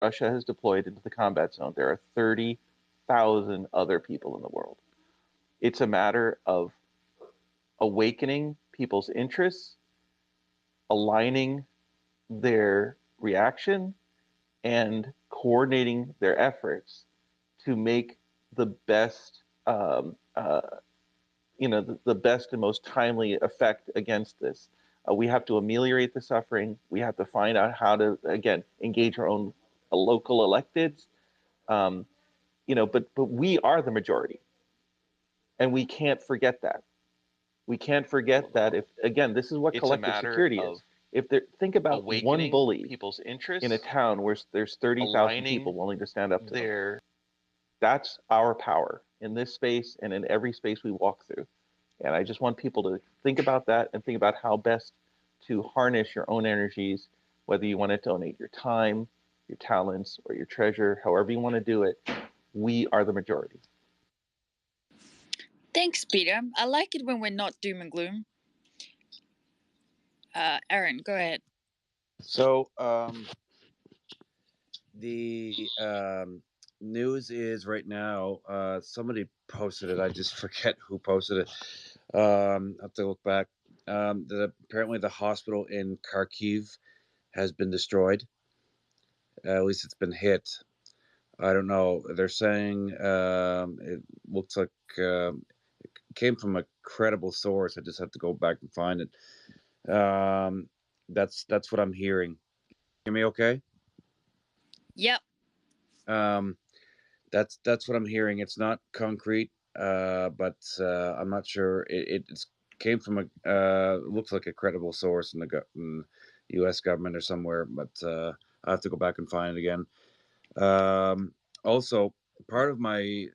Russia has deployed into the combat zone, there are 30,000 other people in the world. It's a matter of awakening people's interests, aligning their reaction, and coordinating their efforts to make the best, the best and most timely effect against this. We have to ameliorate the suffering. We have to find out how to, again, engage our own local electeds. Um, but we are the majority, and we can't forget that. We can't forget that. If again, this is what collective security is. If there, think about one bully people's interests in a town where there's 30,000 people willing to stand up to them. That's our power in this space and in every space we walk through. And I just want people to think about that and think about how best to harness your own energies, whether you want to donate your time, your talents, or your treasure, however you want to do it. We are the majority. Thanks, Peter. I like it when we're not doom and gloom. Aaron, go ahead. So, the news is right now, somebody posted it. I just forget who posted it. I have to look back. That apparently the hospital in Kharkiv has been destroyed. At least it's been hit. I don't know. They're saying it looks like it came from a credible source. I just have to go back and find it. That's what I'm hearing. Hear me okay? Yep. That's what I'm hearing. It's not concrete, but I'm not sure. It came from a looks like a credible source in the U.S. government or somewhere, but I have to go back and find it again. Also, part of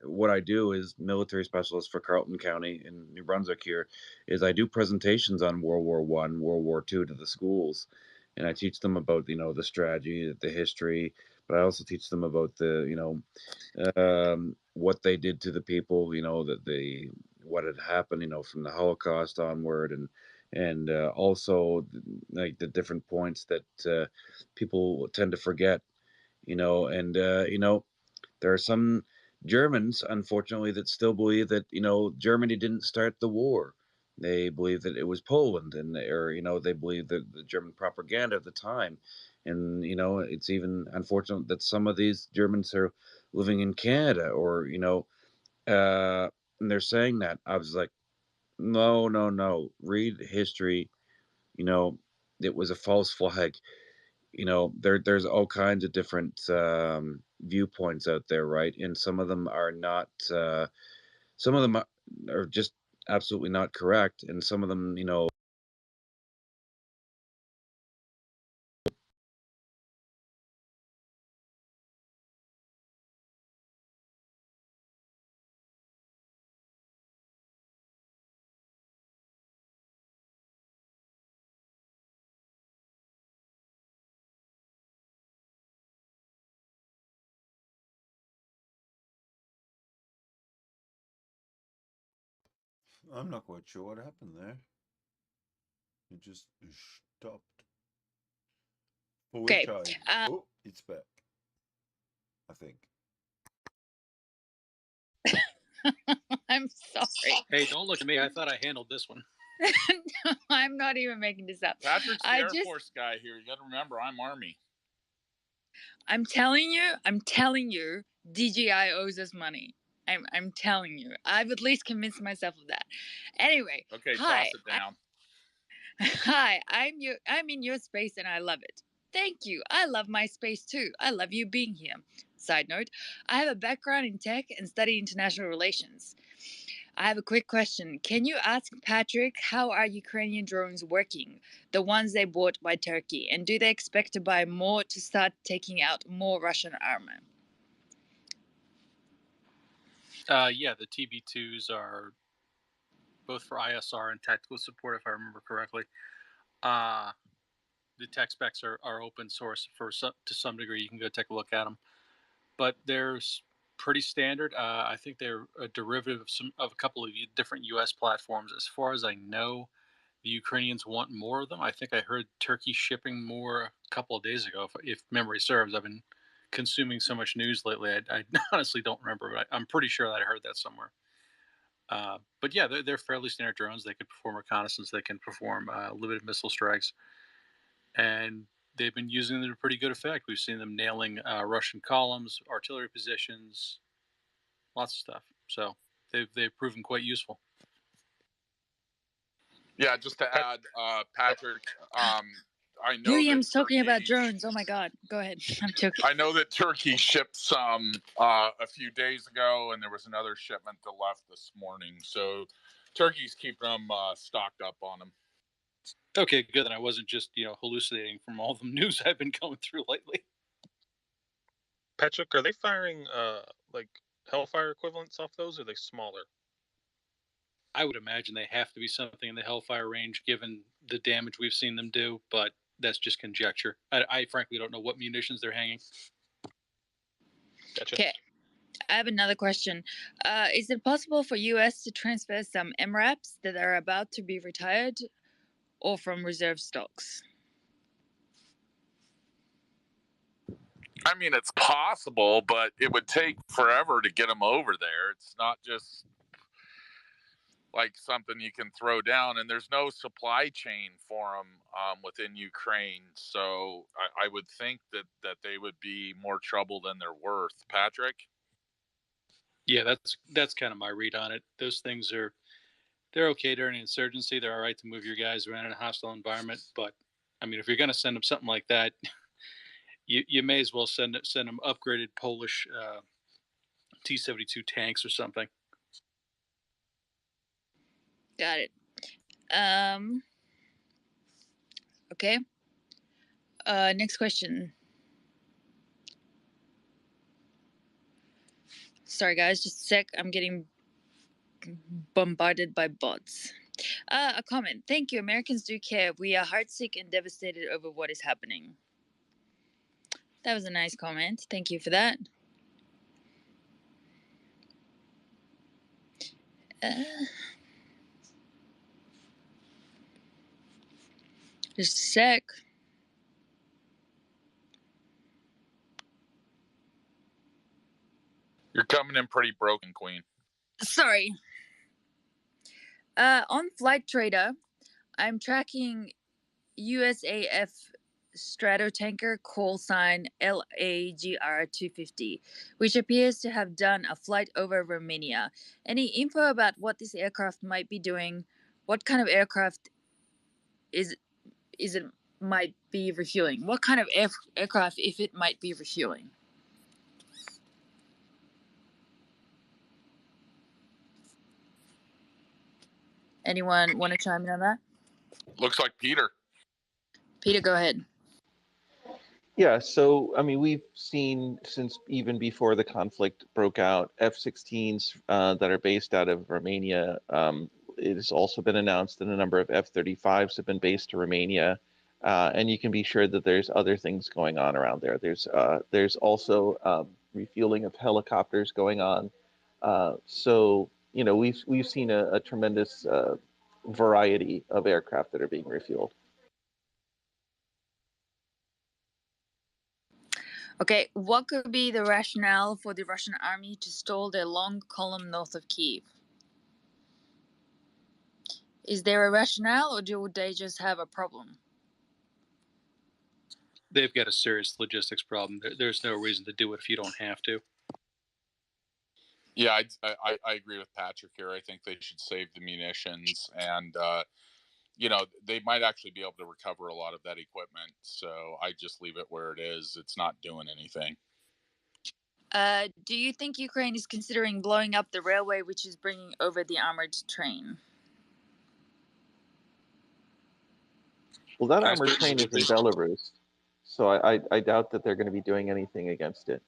what I do is military specialist for Carleton County in New Brunswick. Here is I do presentations on World War I, World War II to the schools, and I teach them about the strategy, the history, but I also teach them about the what they did to the people, what had happened, from the Holocaust onward, and also like the different points that people tend to forget, and there are some Germans, unfortunately, that still believe that Germany didn't start the war. They believe that it was Poland, they believe that the German propaganda at the time, and it's even unfortunate that some of these Germans are living in Canada, or and they're saying that. I was like, no, no, no. Read history. It was a false flag. There's all kinds of different viewpoints out there, right? And some of them are not. Some of them are just absolutely not correct, and some of them, I'm not quite sure what happened there. It just stopped. For which oh, it's back. I think. I'm sorry. Hey, don't look at me. I thought I handled this one. No, I'm not even making this up. Patrick's the Air Force guy here. You got to remember, I'm Army. I'm telling you, DGI owes us money. I'm telling you. I've at least convinced myself of that. Anyway. Okay, hi. toss it down. Hi, I'm in your space and I love it. Thank you. I love my space too. I love you being here. Side note, I have a background in tech and study international relations. I have a quick question. Can you ask Patrick how are Ukrainian drones working, the ones they bought by Turkey, and do they expect to buy more to start taking out more Russian armor? Yeah, the TB2s are both for ISR and tactical support, if I remember correctly. The tech specs are open source to some degree. You can go take a look at them, but they're pretty standard. I think they're a derivative of a couple of different U.S. platforms. As far as I know, the Ukrainians want more of them. I think I heard Turkey shipping more a couple of days ago, if memory serves. I've been consuming so much news lately. I honestly don't remember, but I'm pretty sure that I heard that somewhere. But yeah, they're fairly standard drones. They can perform reconnaissance. They can perform limited missile strikes, and they've been using them to pretty good effect. We've seen them nailing Russian columns, artillery positions, lots of stuff. So they've proven quite useful. Yeah, just to add, Patrick, I know William's that talking about drones. Oh my God. Go ahead. I'm joking. I know that Turkey shipped some a few days ago, and there was another shipment that left this morning. So Turkey's keeping them stocked up on them. Okay, good. Then I wasn't just hallucinating from all the news I've been going through lately. Patrick, are they firing like Hellfire equivalents off those, or are they smaller? I would imagine they have to be something in the Hellfire range, given the damage we've seen them do, but that's just conjecture. I frankly don't know what munitions they're hanging. Gotcha. Okay, I have another question. Is it possible for US to transfer some MRAPs that are about to be retired or from reserve stocks? I mean, it's possible, but it would take forever to get them over there. It's not just like something you can throw down, and there's no supply chain for them within Ukraine. So I would think that they would be more trouble than they're worth. Patrick? Yeah, that's kind of my read on it. Those things they're okay during insurgency. They're all right to move your guys around in a hostile environment. But I mean, if you're going to send them something like that, you may as well send them upgraded Polish T-72 tanks or something. Got it. Okay. Next question. Sorry, guys, just a sec. I'm getting bombarded by bots. A comment. Thank you. Americans do care. We are heartsick and devastated over what is happening. That was a nice comment. Thank you for that. Just a sec. You're coming in pretty broken, Queen. Sorry. On Flight Trader, I'm tracking USAF Stratotanker call sign LAGR 250, which appears to have done a flight over Romania. Any info about what this aircraft might be doing? What kind of aircraft is it might be refueling? What kind of aircraft if it might be refueling? Anyone want to chime in on that? Looks like Peter. Peter, go ahead. Yeah, so I mean, we've seen since even before the conflict broke out, F-16s that are based out of Romania. It has also been announced that a number of F-35s have been based to Romania, and you can be sure that there's other things going on around there. There's also refueling of helicopters going on. So you know, we've seen a tremendous variety of aircraft that are being refueled. Okay, what could be the rationale for the Russian army to stall their long column north of Kyiv? Is there a rationale, or do they just have a problem? They've got a serious logistics problem. There's no reason to do it if you don't have to. Yeah, I agree with Patrick here. I think they should save the munitions, and you know, they might actually be able to recover a lot of that equipment. So I just leave it where it is. It's not doing anything. Do you think Ukraine is considering blowing up the railway which is bringing over the armored train? Well, that armored train is in Belarus, so I doubt that they're going to be doing anything against it.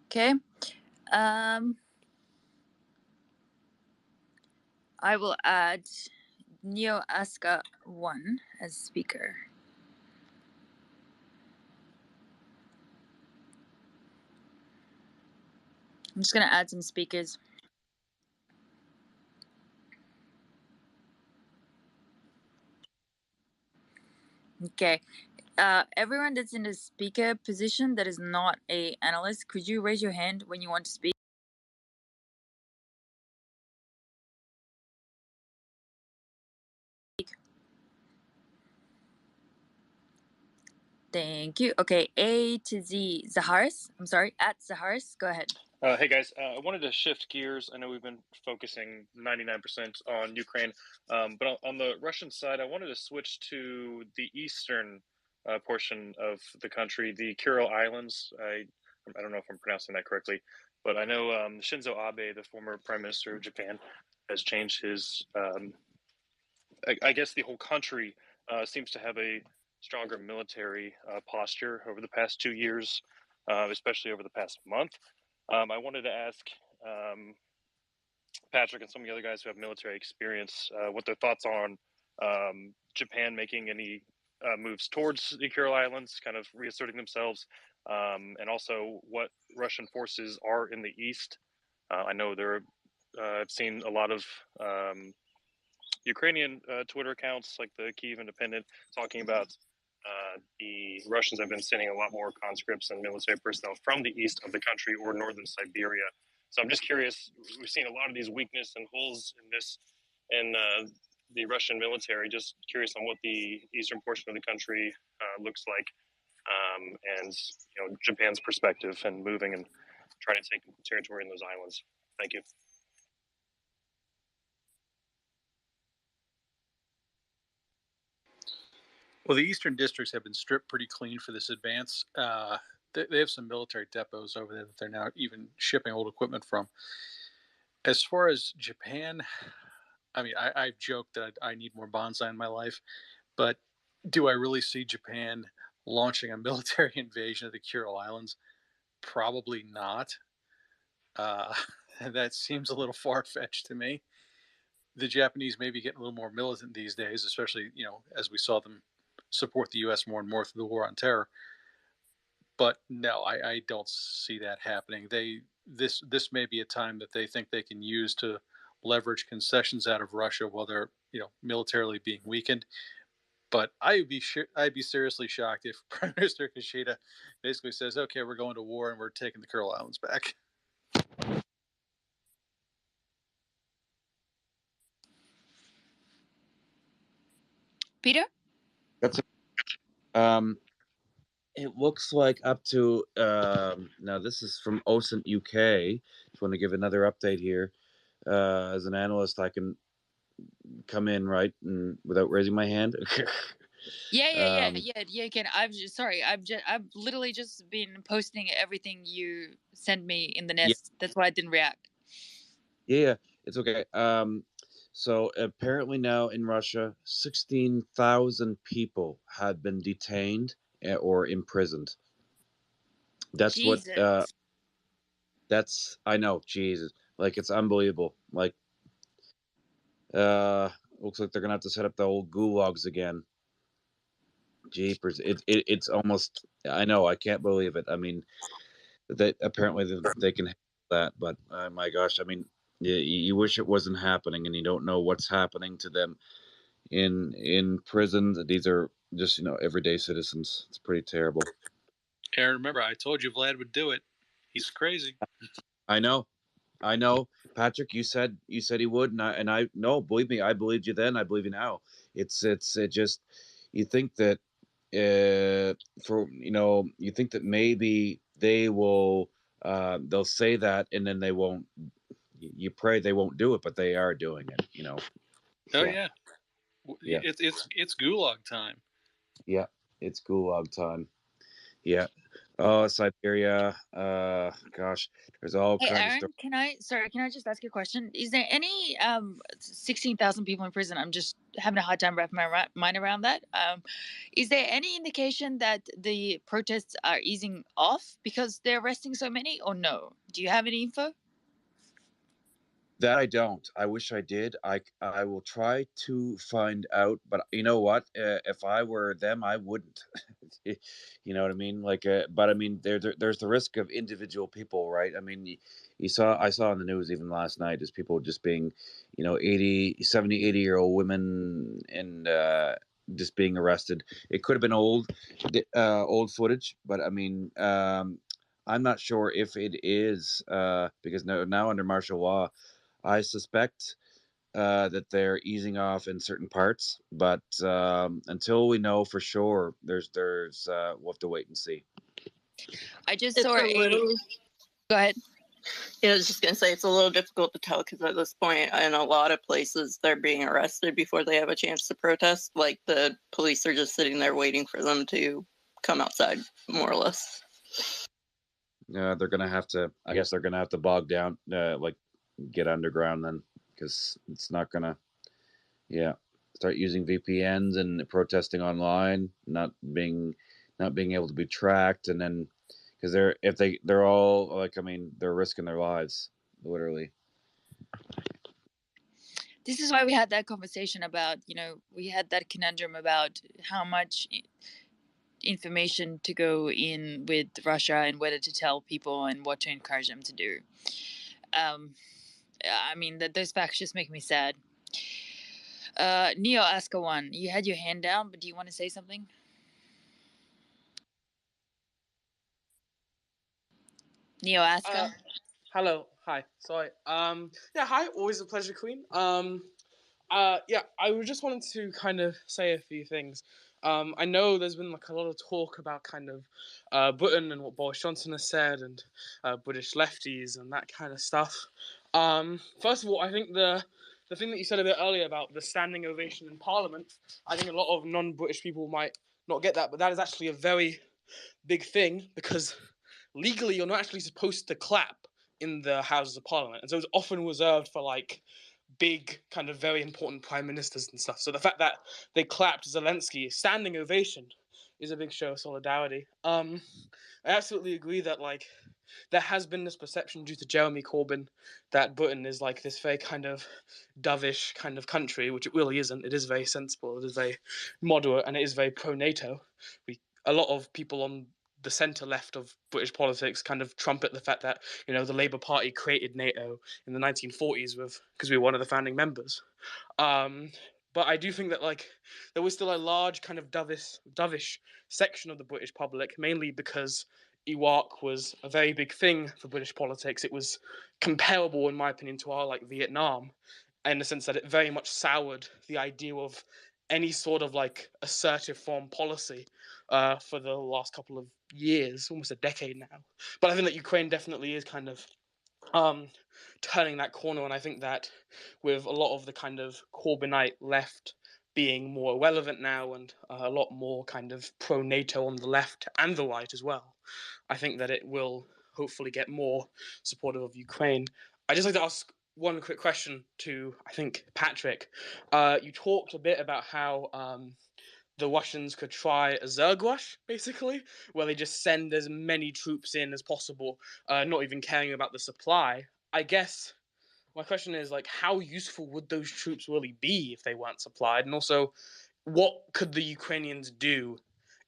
Okay. I will add Neo Aska 1 as speaker. I'm just going to add some speakers. Okay. everyone that's in the speaker position that is not a analyst, could you raise your hand when you want to speak? Thank you. Okay, A to Z, Zaharis. I'm sorry, at Zaharis. Go ahead. Hey guys, I wanted to shift gears. I know we've been focusing 99% on Ukraine, but on the Russian side, I wanted to switch to the eastern portion of the country, the Kuril Islands. I don't know if I'm pronouncing that correctly, but I know Shinzo Abe, the former prime minister of Japan, has changed his. I guess the whole country seems to have a stronger military posture over the past 2 years, especially over the past month. I wanted to ask Patrick and some of the other guys who have military experience what their thoughts are on Japan making any moves towards the Kuril Islands, kind of reasserting themselves, and also what Russian forces are in the east. I know I've seen a lot of Ukrainian Twitter accounts like the Kyiv Independent talking about the Russians have been sending a lot more conscripts and military personnel from the east of the country or northern Siberia. So I'm just curious. We've seen a lot of these weakness and holes in the Russian military. Just curious on what the eastern portion of the country looks like, and Japan's perspective and moving and trying to take territory in those islands. Thank you. Well, the eastern districts have been stripped pretty clean for this advance. They have some military depots over there that they're now even shipping old equipment from. As far as Japan, I mean, I've joked that I need more bonsai in my life, but do I really see Japan launching a military invasion of the Kuril Islands? Probably not. That seems a little far-fetched to me. The Japanese may be getting a little more militant these days, especially, as we saw them support the U.S. more and more through the war on terror. But no, I don't see that happening. This may be a time that they think they can use to leverage concessions out of Russia while they're militarily being weakened. But I'd be seriously shocked if Prime Minister Kishida basically says, "Okay, we're going to war and we're taking the Kuril Islands back." Peter? That's it looks like up to now this is from OSINT UK. Just want to give another update here. As an analyst, I can come in right and without raising my hand. Yeah. You can. I've literally just been posting everything you send me in the nest. Yeah. That's why I didn't react. Yeah, it's okay. So apparently now in Russia, 16,000 people had been detained or imprisoned. That's Jesus. I know, Jesus. Like, it's unbelievable. Like, looks like they're gonna have to set up the old gulags again. Jeepers. It's almost, I know, I can't believe it. I mean, that apparently they can handle that, but my gosh, I mean, you wish it wasn't happening, and you don't know what's happening to them in prisons. These are just everyday citizens. It's pretty terrible. Aaron, remember I told you Vlad would do it. He's crazy. I know, Patrick. You said he would, and I no, believe me, I believed you then. I believe you now. It just, you think that you think that maybe they will they'll say that and then they won't. You pray they won't do it, but they are doing it. Oh yeah. It's gulag time. Yeah, it's gulag time. Yeah. Oh, Siberia. Gosh, there's all kinds Aaron, of stuff. can I just ask you a question? Is there any 16,000 people in prison? I'm just having a hard time wrapping my mind around that. Is there any indication that the protests are easing off because they're arresting so many, or no? Do you have any info? That I don't. I wish I did. I will try to find out, but you know what? If I were them, I wouldn't. You know what I mean? Like, but I mean, there's the risk of individual people, right? I mean, I saw in the news even last night is people just being, 70, 80-year-old women and just being arrested. It could have been old footage, but I mean, I'm not sure if it is because now under martial law, I suspect that they're easing off in certain parts, but until we know for sure, there's we'll have to wait and see. I just saw Go ahead. Yeah, I was just going to say it's a little difficult to tell because at this point, in a lot of places, they're being arrested before they have a chance to protest. Like the police are just sitting there waiting for them to come outside, more or less. They're gonna have to. I guess they're gonna have to bog down, like get underground then, because it's not gonna. Yeah, start using VPNs and protesting online, not being able to be tracked, and then because they're all like, I mean, they're risking their lives literally. This is why we had that conversation about, we had that conundrum about how much information to go in with Russia and whether to tell people and what to encourage them to do. I mean, those facts just make me sad. Neo Aska One, you had your hand down, but do you want to say something? Neo Aska? Hello, hi, sorry. Yeah, hi, always a pleasure, Queen. Yeah, I just wanted to kind of say a few things. I know there's been like a lot of talk about kind of Britain and what Boris Johnson has said and British lefties and that kind of stuff. First of all, I think the thing that you said a bit earlier about the standing ovation in Parliament, I think a lot of non-British people might not get that, but that is actually a very big thing because legally you're not actually supposed to clap in the Houses of Parliament, and so it's often reserved for like big kind of very important prime ministers and stuff. So the fact that they clapped Zelensky standing ovation is a big show of solidarity. I absolutely agree that like there has been this perception due to Jeremy Corbyn that Britain is like this very kind of dovish kind of country, which it really isn't. It is very sensible, it is very moderate, and it is very pro-NATO. A lot of people on the centre left of British politics kind of trumpet the fact that, the Labour Party created NATO in the 1940s because we were one of the founding members. But I do think that like there was still a large kind of dovish section of the British public, mainly because Iraq was a very big thing for British politics. It was comparable, in my opinion, to our like Vietnam, in the sense that it very much soured the idea of any sort of like assertive foreign policy for the last couple of years, almost a decade now. But I think that Ukraine definitely is kind of turning that corner, and I think that with a lot of the kind of Corbynite left being more relevant now and a lot more kind of pro-NATO on the left and the right as well, I think that it will hopefully get more supportive of Ukraine. I'd just like to ask one quick question to, I think, Patrick. You talked a bit about how the Russians could try a Zerg rush, basically, where they just send as many troops in as possible, not even caring about the supply. I guess my question is, like, how useful would those troops really be if they weren't supplied? And also, what could the Ukrainians do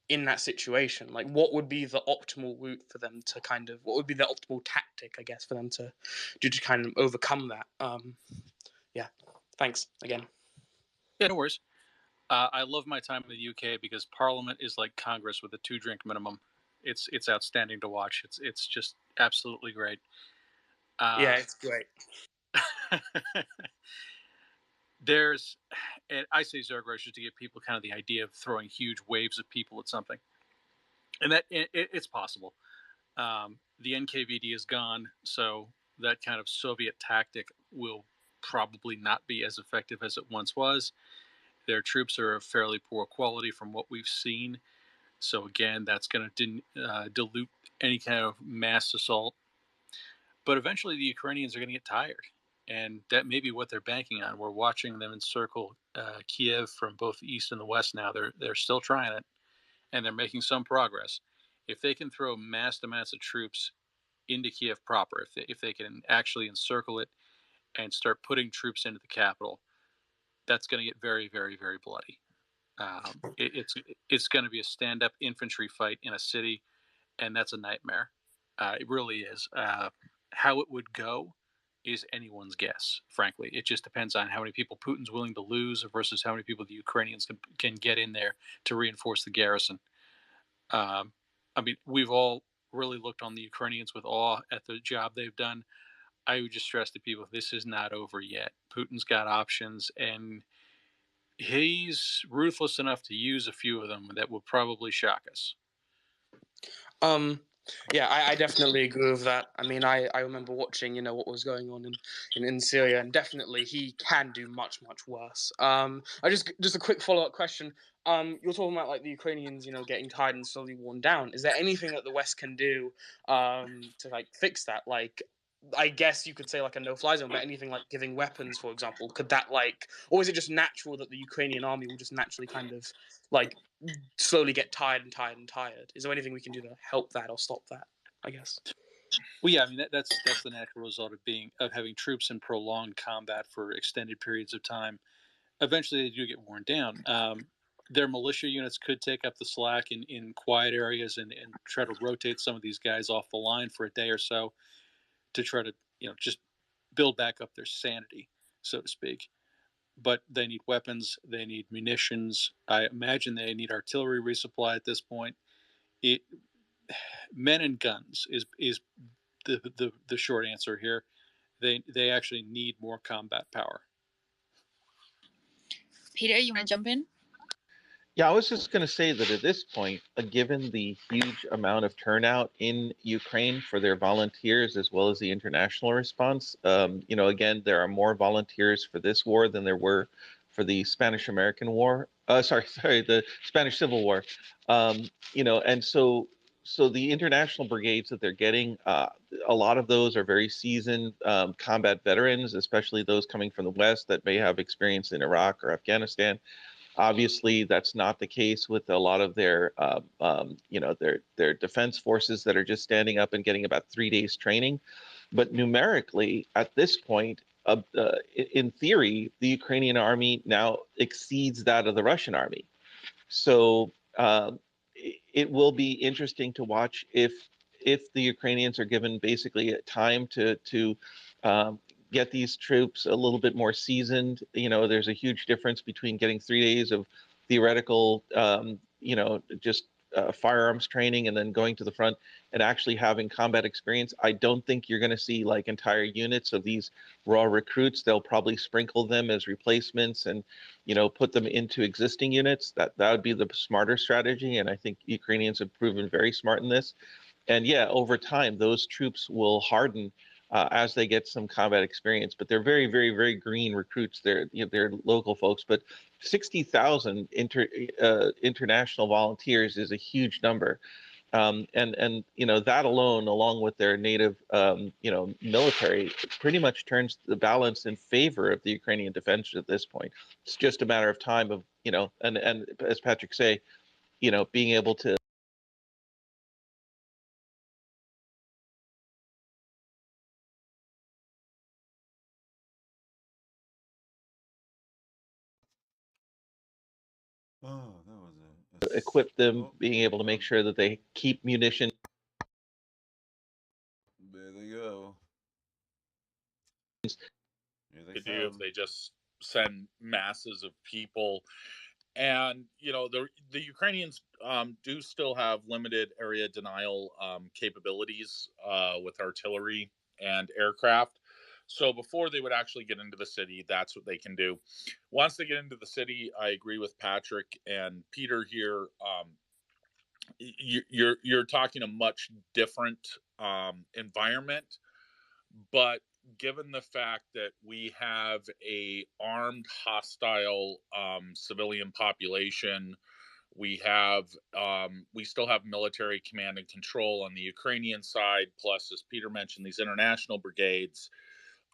in that situation? Like, what would be the optimal route for them to kind of, what would be the optimal tactic, I guess, for them to do to kind of overcome that? Yeah, thanks again. Yeah, no worries. I love my time in the UK because Parliament is like Congress with a 2-drink minimum. It's outstanding to watch. It's just absolutely great. Yeah, it's great. And I say Zerg rushes to give people kind of the idea of throwing huge waves of people at something, and that it's possible. The NKVD is gone, so that kind of Soviet tactic will probably not be as effective as it once was. Their troops are of fairly poor quality from what we've seen. So again, that's going to dilute any kind of mass assault. But eventually the Ukrainians are going to get tired. And that may be what they're banking on. We're watching them encircle Kiev from both the east and the west now. They're still trying it, and they're making some progress. If they can throw mass amounts of troops into Kiev proper, if they can actually encircle it and start putting troops into the capital, that's going to get very, very, very bloody. It's going to be a stand-up infantry fight in a city, and that's a nightmare. It really is. How it would go, is anyone's guess, frankly. It just depends on how many people Putin's willing to lose versus how many people the Ukrainians can get in there to reinforce the garrison. I mean, we've all really looked on the Ukrainians with awe at the job they've done. I would just stress to people, this is not over yet. Putin's got options, and he's ruthless enough to use a few of them that will probably shock us. Yeah, I definitely agree with that. I mean, I remember watching, what was going on in Syria, and definitely he can do much, much worse. I just a quick follow-up question. You're talking about like the Ukrainians, getting tired and slowly worn down. Is there anything that the West can do to like fix that? Like, I guess you could say like a no-fly zone, but anything like giving weapons, for example, could that or is it just natural that the Ukrainian army will just naturally kind of like slowly get tired and tired and tired? Is there anything we can do to help that or stop that, I guess? Well, yeah, I mean that's the natural result of having troops in prolonged combat for extended periods of time. Eventually, they do get worn down. Their militia units could take up the slack in quiet areas and try to rotate some of these guys off the line for a day or so to try to just build back up their sanity, so to speak. But they need weapons, they need munitions. I imagine they need artillery resupply at this point. Men and guns is the short answer here. They actually need more combat power. Peter, you want to jump in? Yeah, I was just going to say that at this point, given the huge amount of turnout in Ukraine for their volunteers as well as the international response, again, there are more volunteers for this war than there were for the Spanish-American War. The Spanish Civil War. And so the international brigades that they're getting, a lot of those are very seasoned combat veterans, especially those coming from the West that may have experience in Iraq or Afghanistan. Obviously, that's not the case with a lot of their defense forces that are just standing up and getting about 3 days training. But numerically, at this point, in theory, the Ukrainian army now exceeds that of the Russian army. So it will be interesting to watch if the Ukrainians are given basically time to get these troops a little bit more seasoned. There's a huge difference between getting 3 days of theoretical, firearms training and then going to the front and actually having combat experience. I don't think you're going to see like entire units of these raw recruits. They'll probably sprinkle them as replacements and, put them into existing units. That would be the smarter strategy. And I think Ukrainians have proven very smart in this. And yeah, over time, those troops will harden as they get some combat experience. But they're very, very, very green recruits. They're local folks. But 60,000 international volunteers is a huge number. And that alone, along with their native military, pretty much turns the balance in favor of the Ukrainian defense at this point. It's just a matter of time of and as Patrick say, being able to. Oh, that was equip them, being able to make sure that they keep munition. There they go. They do if they just send masses of people. And the Ukrainians do still have limited area denial capabilities with artillery and aircraft. So before they would actually get into the city, that's what they can do. Once they get into the city, I agree with Patrick and Peter here. You're talking a much different environment, but given the fact that we have a armed hostile civilian population, we still have military command and control on the Ukrainian side, plus, as Peter mentioned, these international brigades.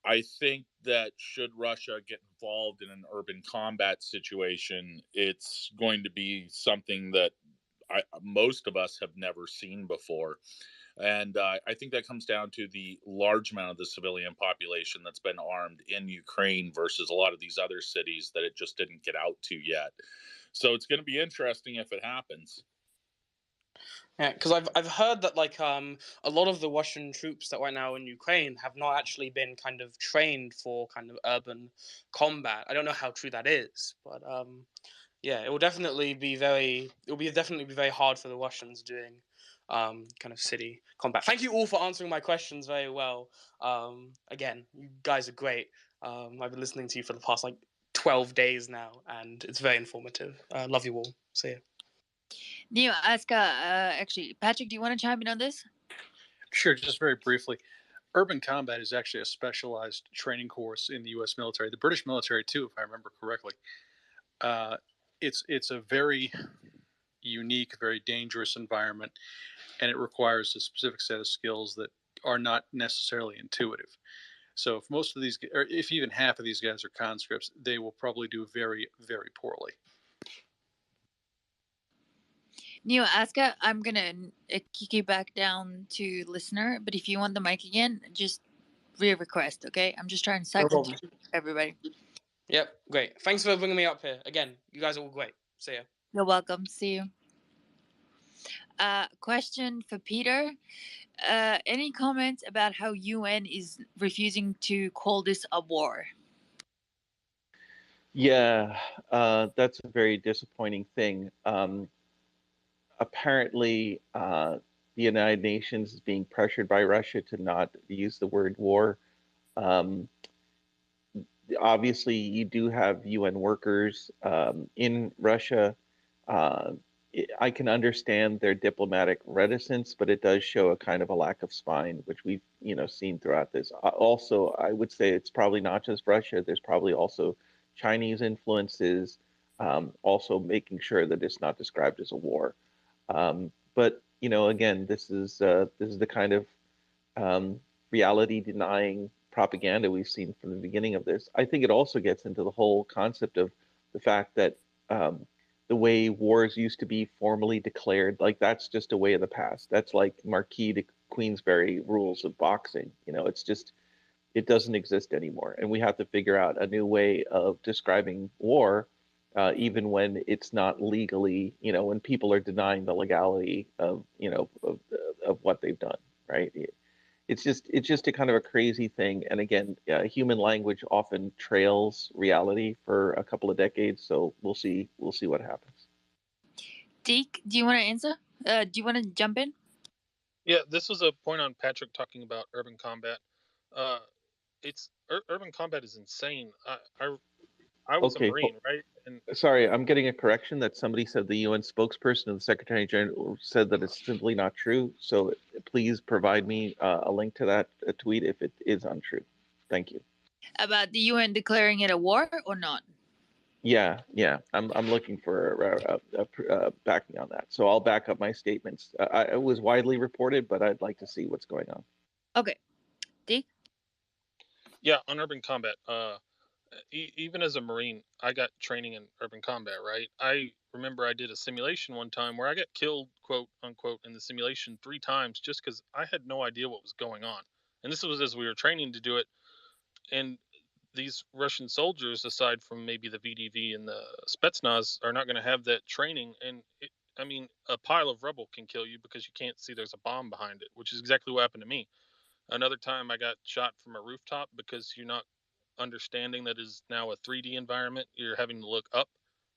I think that should Russia get involved in an urban combat situation, it's going to be something that most of us have never seen before. And I think that comes down to the large amount of the civilian population that's been armed in Ukraine versus a lot of these other cities that it just didn't get out to yet. So it's going to be interesting if it happens. Yeah, because I've heard that like a lot of the Russian troops that right now in Ukraine have not actually been kind of trained for kind of urban combat. I don't know how true that is, but yeah, it will definitely be very hard for the Russians doing kind of city combat. Thank you all for answering my questions very well. Again, you guys are great. I've been listening to you for the past like 12 days now, and it's very informative. Love you all. See you. Neil, actually, Patrick, do you want to chime in on this? Sure, just very briefly. Urban combat is actually a specialized training course in the U.S. military, the British military too, if I remember correctly. It's a very unique, very dangerous environment, and it requires a specific set of skills that are not necessarily intuitive. So if most of these, or if even half of these guys are conscripts, they will probably do very, very poorly. Neil, Aska, I'm gonna kick you back down to listener, but if you want the mic again, just request, okay? I'm just trying to cycle through everybody. Yep, great. Thanks for bringing me up here. Again, you guys are all great. See ya. You're welcome. See you. Question for Peter. Any comments about how UN is refusing to call this a war? Yeah, that's a very disappointing thing. Apparently, the United Nations is being pressured by Russia to not use the word war. Obviously, you do have UN workers in Russia. I can understand their diplomatic reticence, but it does show a kind of a lack of spine, which we've seen throughout this. Also, I would say it's probably not just Russia. There's probably also Chinese influences, also making sure that it's not described as a war. But again, this is the kind of reality denying propaganda we've seen from the beginning of this. I think it also gets into the whole concept of the fact that the way wars used to be formally declared, like that's just a way of the past. That's like Marquis de Queensberry rules of boxing. It's just, it doesn't exist anymore. And we have to figure out a new way of describing war, even when it's not legally, when people are denying the legality of, of what they've done, right? It's just a kind of a crazy thing. And again, human language often trails reality for a couple of decades. So we'll see what happens. Deke, do you want to answer? Do you want to jump in? Yeah, this was a point on Patrick talking about urban combat. Urban combat is insane. I was a Marine, right? And sorry, I'm getting a correction that somebody said the UN spokesperson and the Secretary General said that it's simply not true. So please provide me a link to that tweet if it is untrue. Thank you. About the UN declaring it a war or not? Yeah. I'm looking for backing on that. So I'll back up my statements. It was widely reported, but I'd like to see what's going on. Okay. Deke? Yeah, on urban combat. Even as a Marine, I got training in urban combat, right? I remember I did a simulation one time where I got killed, quote unquote, in the simulation 3 times just because I had no idea what was going on. And this was as we were training to do it. And these Russian soldiers, aside from maybe the VDV and the Spetsnaz, are not going to have that training. And a pile of rubble can kill you because you can't see there's a bomb behind it, which is exactly what happened to me. Another time I got shot from a rooftop because you're not understanding that is now a 3D environment. You're having to look up,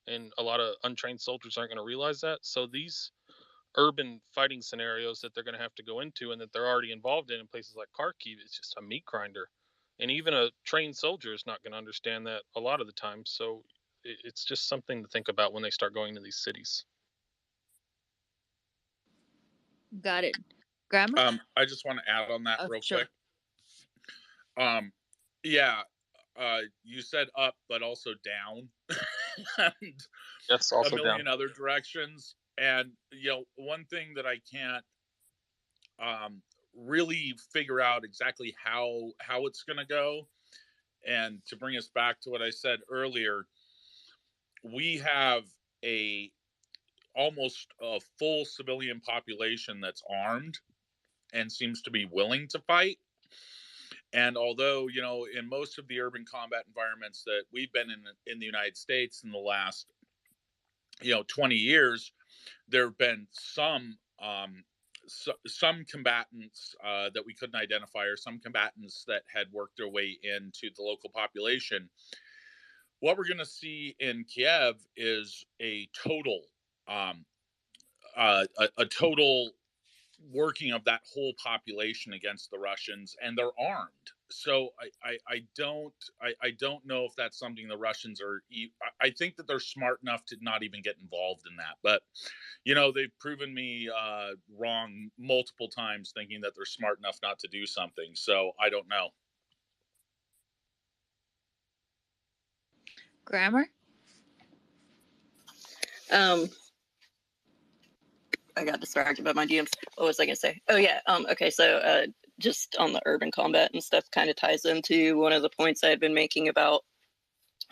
and a lot of untrained soldiers aren't going to realize that. So these urban fighting scenarios that they're going to have to go into and that they're already involved in places like Kharkiv, it's just a meat grinder. And even a trained soldier is not going to understand that a lot of the time. So it's just something to think about when they start going to these cities. Got it. Grammar? I just want to add on that real quick. Yeah, you said up, but also down, and yes, also a million down. other directions. And one thing that I can't really figure out exactly how it's going to go, and to bring us back to what I said earlier, we have almost a full civilian population that's armed and seems to be willing to fight. And although, in most of the urban combat environments that we've been in the United States in the last, 20 years, there have been some some combatants that we couldn't identify, or some combatants that had worked their way into the local population. What we're going to see in Kiev is a total working of that whole population against the Russians, and they're armed. So I don't know if that's something the Russians are. I think that they're smart enough to not even get involved in that. But they've proven me wrong multiple times, thinking that they're smart enough not to do something. So I don't know. Grammar. I got distracted by my DMs. What was I gonna say? Oh yeah. Okay. So just on the urban combat and stuff, kind of ties into one of the points I had been making about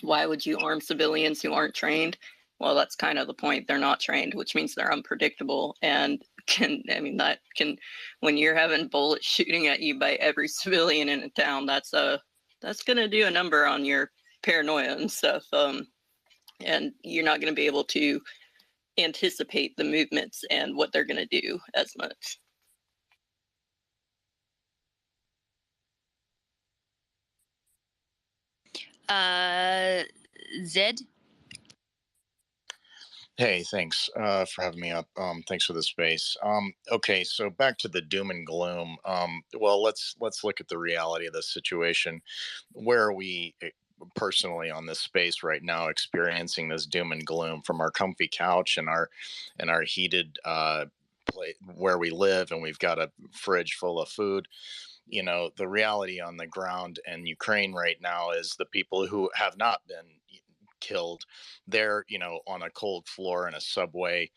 why would you arm civilians who aren't trained? Well, that's kind of the point. They're not trained, which means they're unpredictable, and when you're having bullets shooting at you by every civilian in a town, that's gonna do a number on your paranoia and stuff. And you're not gonna be able to anticipate the movements and what they're going to do as much. Zed. Hey, thanks for having me up. Thanks for the space. Okay, so back to the doom and gloom. Well, let's look at the reality of the situation. Where are we personally on this space right now, experiencing this doom and gloom from our comfy couch and our heated place where we live, and we've got a fridge full of food? The reality on the ground in Ukraine right now is the people who have not been killed, they're on a cold floor in a subway,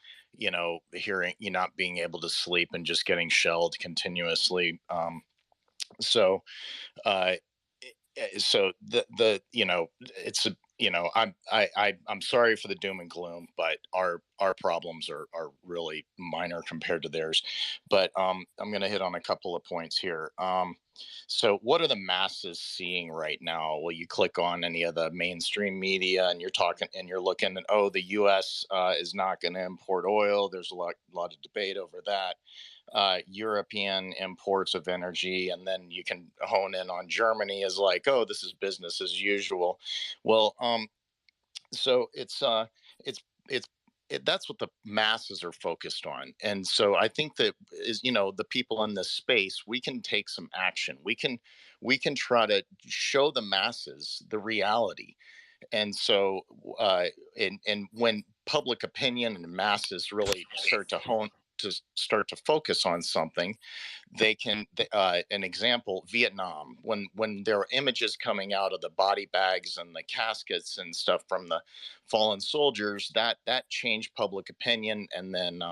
hearing not being able to sleep and just getting shelled continuously. So it's I'm sorry for the doom and gloom, but our problems are really minor compared to theirs. But I'm going to hit on a couple of points here. So what are the masses seeing right now? Well, you click on any of the mainstream media and you're looking at, oh, the US is not going to import oil. There's a lot of debate over that. European imports of energy, and then you can hone in on Germany as like, oh, this is business as usual. Well, so that's what the masses are focused on. And so I think that is, the people in this space, we can take some action. We can try to show the masses the reality. And so and when public opinion and masses really start to focus on something, they can an example, Vietnam, when there are images coming out of the body bags and the caskets and stuff from the fallen soldiers, that changed public opinion. And then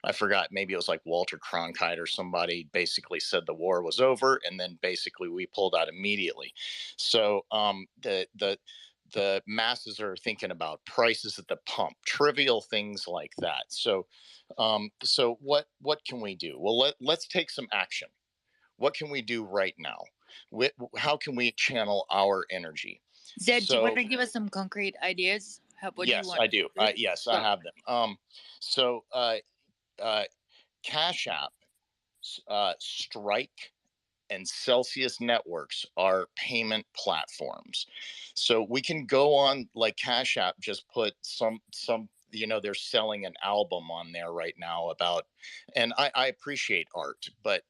I forgot, maybe it was like Walter Cronkite or somebody basically said the war was over, and then basically we pulled out immediately. So the masses are thinking about prices at the pump, trivial things like that. So so what can we do? Well, let's take some action. What can we do right now? How can we channel our energy? Zed, do you want to give us some concrete ideas? Yes, I do. Yes, I have them. So Cash App, Strike, and Celsius networks are payment platforms. So we can go on, like Cash App just put some they're selling an album on there right now about, and I appreciate art, but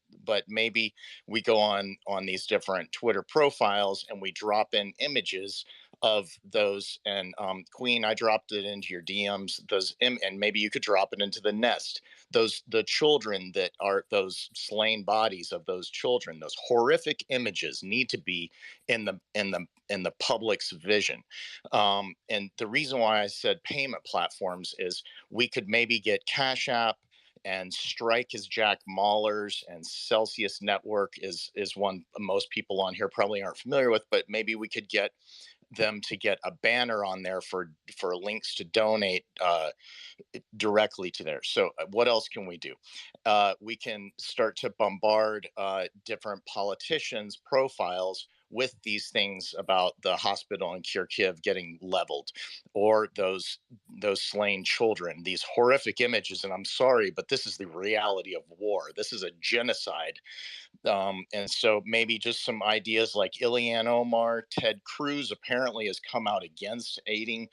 maybe we go on these different Twitter profiles and we drop in images of those. And Queen, I dropped it into your DMs, and maybe you could drop it into the nest. The children that are those slain bodies of those children, those horrific images need to be in the public's vision. And the reason why I said payment platforms is we could maybe get Cash App, and Strike is Jack Mahler's, and Celsius Network is one most people on here probably aren't familiar with, but maybe we could get them to get a banner on there for links to donate directly to there. So what else can we do? We can start to bombard different politicians' profiles with these things about the hospital in Kharkiv getting leveled, or those slain children, these horrific images. And I'm sorry, but this is the reality of war. This is a genocide. And so maybe just some ideas like Ilhan Omar, Ted Cruz apparently has come out against aiding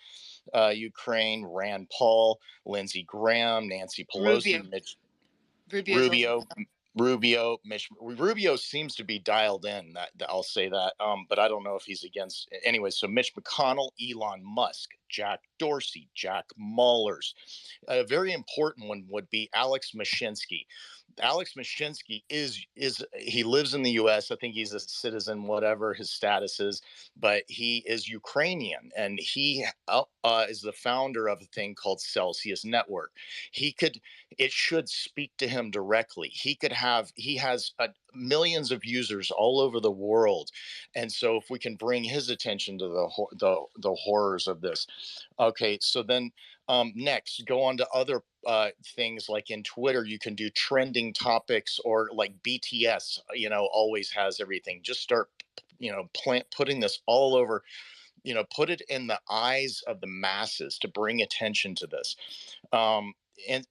Ukraine, Rand Paul, Lindsey Graham, Nancy Pelosi, Rubio seems to be dialed in. That I'll say that, but I don't know if he's against. Anyway, so Mitch McConnell, Elon Musk, Jack Dorsey, Jack Mullers. A very important one would be Alex Mashinsky. Alex Mashinsky he lives in the U.S. I think he's a citizen, whatever his status is, but he is Ukrainian, and he is the founder of a thing called Celsius Network. It should speak to him directly. He has millions of users all over the world, and so if we can bring his attention to the horrors of this. Okay, so then next, go on to other things like in Twitter, you can do trending topics, or like BTS, always has everything. Just start, putting this all over, put it in the eyes of the masses to bring attention to this.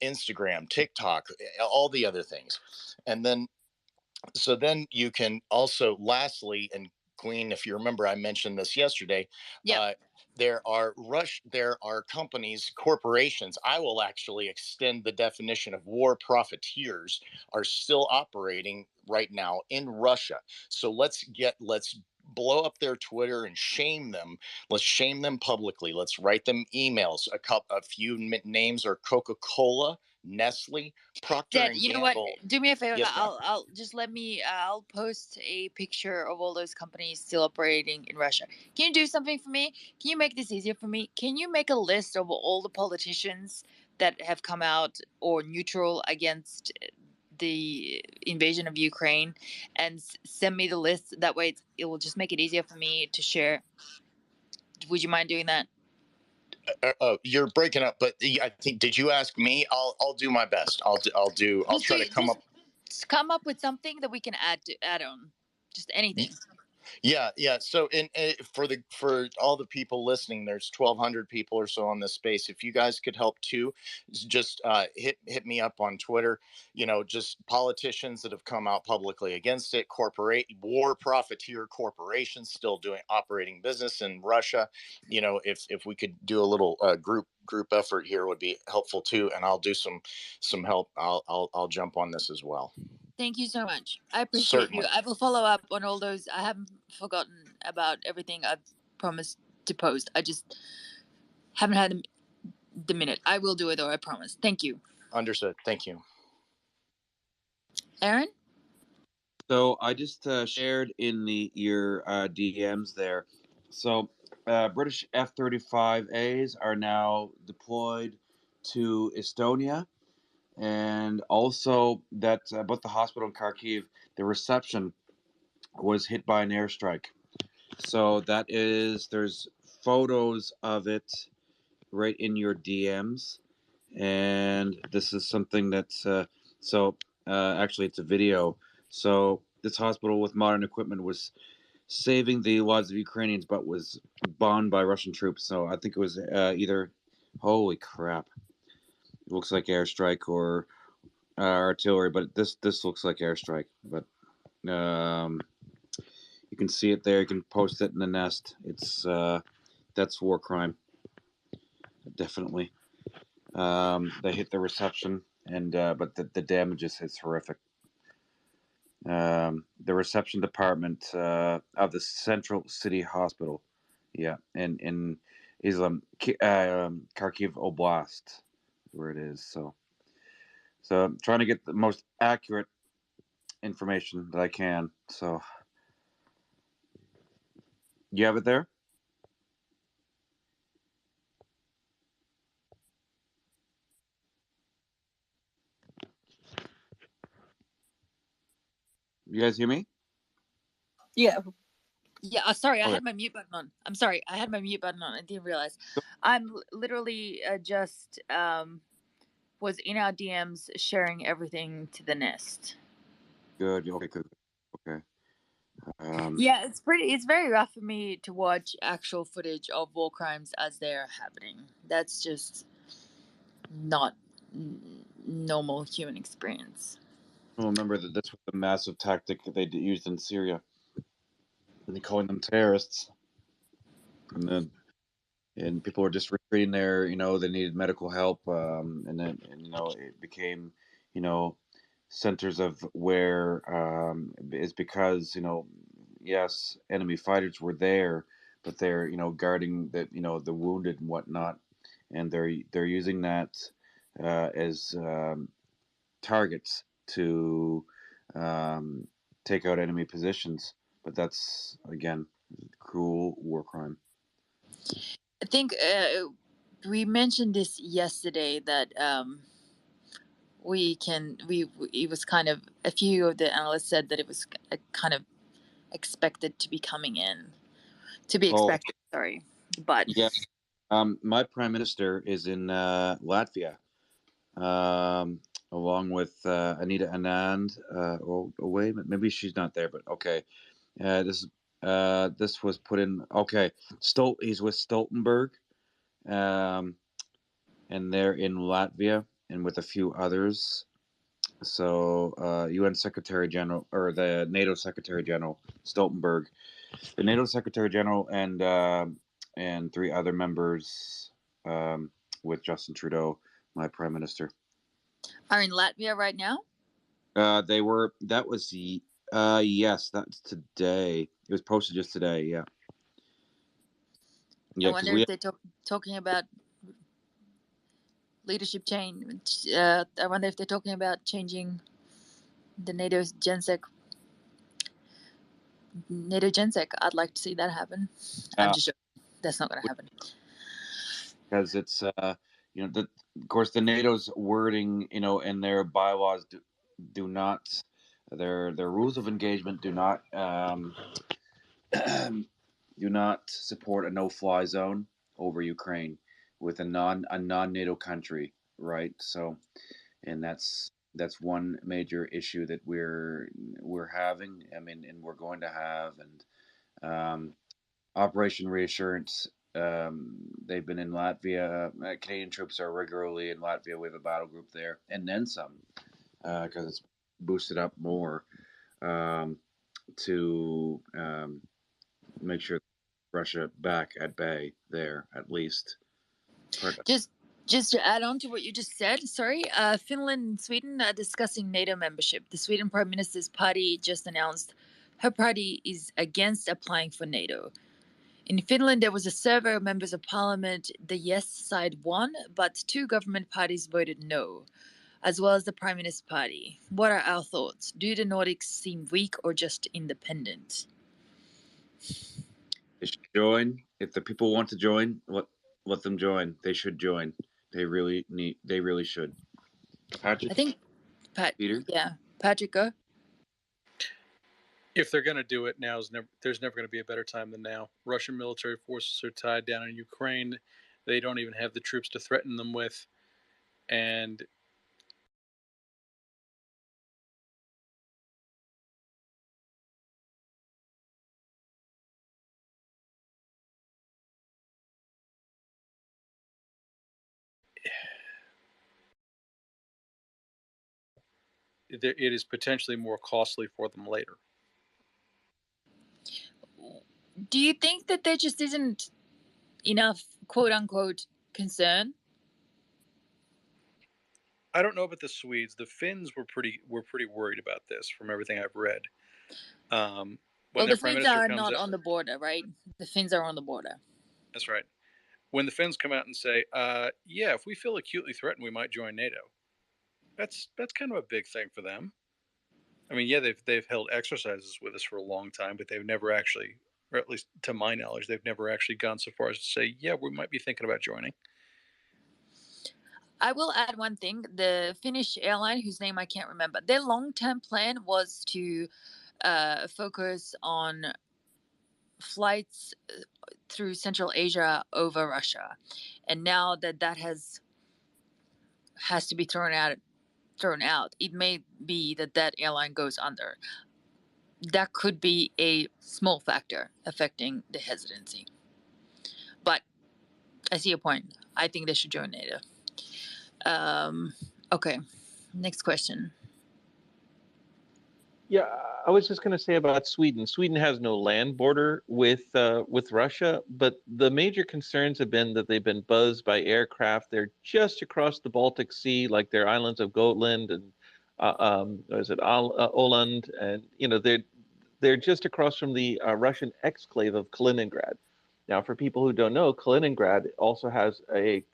Instagram, TikTok, all the other things. And then, so then you can also, lastly, and Queen, if you remember, I mentioned this yesterday. Yeah. There are companies, corporations. I will actually extend the definition of war profiteers are still operating right now in Russia. So let's blow up their Twitter and shame them. Let's shame them publicly. Let's write them emails. A few names are Coca-Cola, Nestle, Procter Dad, and you know Gamble. what? Do me a favor. Yes, ma'am. I'll just I'll post a picture of all those companies still operating in Russia. Can you do something for me? Can you make this easier for me? Can you make a list of all the politicians that have come out or neutral against the invasion of Ukraine, and send me the list? That way it will just make it easier for me to share. Would you mind doing that? You're breaking up, but I think, did you ask me? I'll do my best. I'll try to come up. Come up with something that we can add on. Just anything. Yeah. So, for all the people listening, there's 1,200 people or so on this space. If you guys could help too, just hit me up on Twitter. Just politicians that have come out publicly against it, war profiteer corporations still operating business in Russia. If we could do a little group effort here, would be helpful too. And I'll do some help. I'll jump on this as well. Thank you so much. I appreciate you. I will follow up on all those. I haven't forgotten about everything I've promised to post. I just haven't had the minute. I will do it though, I promise. Thank you. Understood. Thank you. Aaron? So I just shared in your DMs there. So British F-35As are now deployed to Estonia. And also that about the hospital in Kharkiv, the reception was hit by an airstrike. So there's photos of it right in your DMs. And this is something that's, actually it's a video. So this hospital with modern equipment was saving the lives of Ukrainians, but was bombed by Russian troops. So I think it was either, holy crap. It looks like airstrike or artillery, but this looks like airstrike. But you can see it there. You can post it in the nest. It's that's war crime, definitely. They hit the reception, and but the damage is horrific. The reception department of the Central City Hospital, in Islam, Kharkiv Oblast, where it is. So I'm trying to get the most accurate information that I can. So you have it there? You guys hear me? Yeah. Yeah, sorry, I had my mute button on. I'm sorry, I had my mute button on. I didn't realize. I'm literally just was in our DMs sharing everything to the nest. Good. Okay, good. Okay. Yeah, it's very rough for me to watch actual footage of war crimes as they're happening. That's just not normal human experience. Well, remember that this was a massive tactic that they used in Syria. And they calling them terrorists. And people were just retreating there, they needed medical help. And it became, centers of where is because, yes, enemy fighters were there, but they're, guarding the wounded and whatnot. And they're using that as targets to take out enemy positions. But that's, again, cruel war crime. I think we mentioned this yesterday that it was kind of, a few of the analysts said that it was kind of expected to be expected. Sorry, but yeah. My prime minister is in Latvia, along with Anita Anand. Wait, maybe she's not there, but okay. This was put in. Okay, he's with Stoltenberg, and they're in Latvia, and with a few others. So, UN Secretary General, or the NATO Secretary General Stoltenberg, the NATO Secretary General, and 3 other members, with Justin Trudeau, my prime minister, are in Latvia right now. They were. That was the. Yes, that's today. It was posted just today. Yeah. I wonder if they're talking about leadership change. I wonder if they're talking about changing the NATO GenSec. I'd like to see that happen. I'm just joking. That's not going to happen. Because it's of course the NATO's wording, and their bylaws do not, their rules of engagement do not do not support a no-fly zone over Ukraine with a non-NATO country, right? So, and that's one major issue that we're having. I mean, and we're going to have, and Operation Reassurance. They've been in Latvia. Canadian troops are regularly in Latvia. We have a battle group there, and then some, because it's boosted up more, to make sure Russia back at bay there, at least. Just to add on to what you just said, sorry, Finland and Sweden are discussing NATO membership. The Sweden Prime Minister's party just announced her party is against applying for NATO. In Finland, there was a survey of members of parliament. The yes side won, but 2 government parties voted no, as well as the Prime Minister's party. What are our thoughts? Do the Nordics seem weak or just independent? They should join. If the people want to join, let them join. They should join. They really should. Patrick? I think Peter? Yeah. Patrick, go. If they're going to do it, there's never going to be a better time than now. Russian military forces are tied down in Ukraine. They don't even have the troops to threaten them with. And it is potentially more costly for them later. Do you think that there just isn't enough quote unquote concern? I don't know about the Swedes. The Finns were pretty worried about this from everything I've read. Well, the Finns are not on the border, right? The Finns are on the border. That's right. When the Finns come out and say, yeah, if we feel acutely threatened, we might join NATO. That's kind of a big thing for them. I mean, yeah, they've held exercises with us for a long time, but they've never actually, or at least to my knowledge, they've never actually gone so far as to say, yeah, we might be thinking about joining. I will add one thing. The Finnish airline, whose name I can't remember, their long-term plan was to focus on flights through Central Asia over Russia. And now that has to be thrown out, it may be that airline goes under. that could be a small factor affecting the hesitancy. But I see your point. I think they should join NATO. Okay, next question. Yeah, I was just going to say about Sweden. Sweden has no land border with Russia, but the major concerns have been that they've been buzzed by aircraft. They're just across the Baltic Sea, like their islands of Gotland and Åland, and they're just across from the Russian exclave of Kaliningrad. Now, for people who don't know, Kaliningrad also has a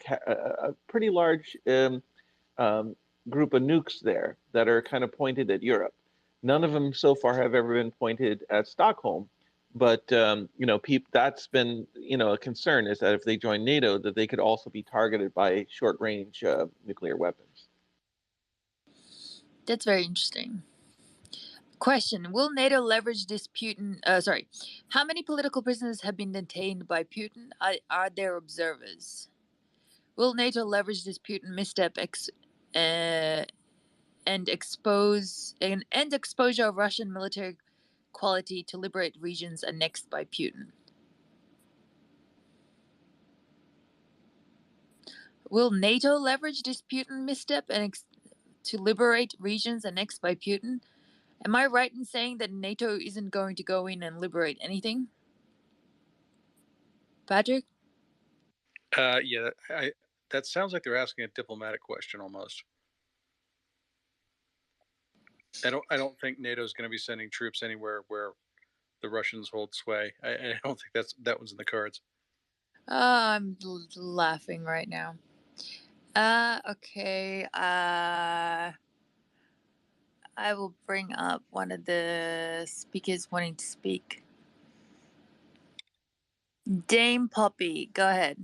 pretty large group of nukes there that are kind of pointed at Europe. None of them so far have ever been pointed at Stockholm, but that's been a concern, is that if they join NATO, that they could also be targeted by short-range nuclear weapons. That's very interesting. Question: will NATO leverage this Putin? How many political prisoners have been detained by Putin? Are there observers? Will NATO leverage this Putin misstep and exposure of Russian military quality to liberate regions annexed by Putin? Will NATO leverage this Putin misstep and to liberate regions annexed by Putin? Am I right in saying that NATO isn't going to go in and liberate anything? Patrick? Yeah, that sounds like they're asking a diplomatic question almost. I don't think NATO is going to be sending troops anywhere where the Russians hold sway. I don't think that one's in the cards. I'm laughing right now. Okay. I will bring up one of the speakers wanting to speak. Dame Poppy, go ahead.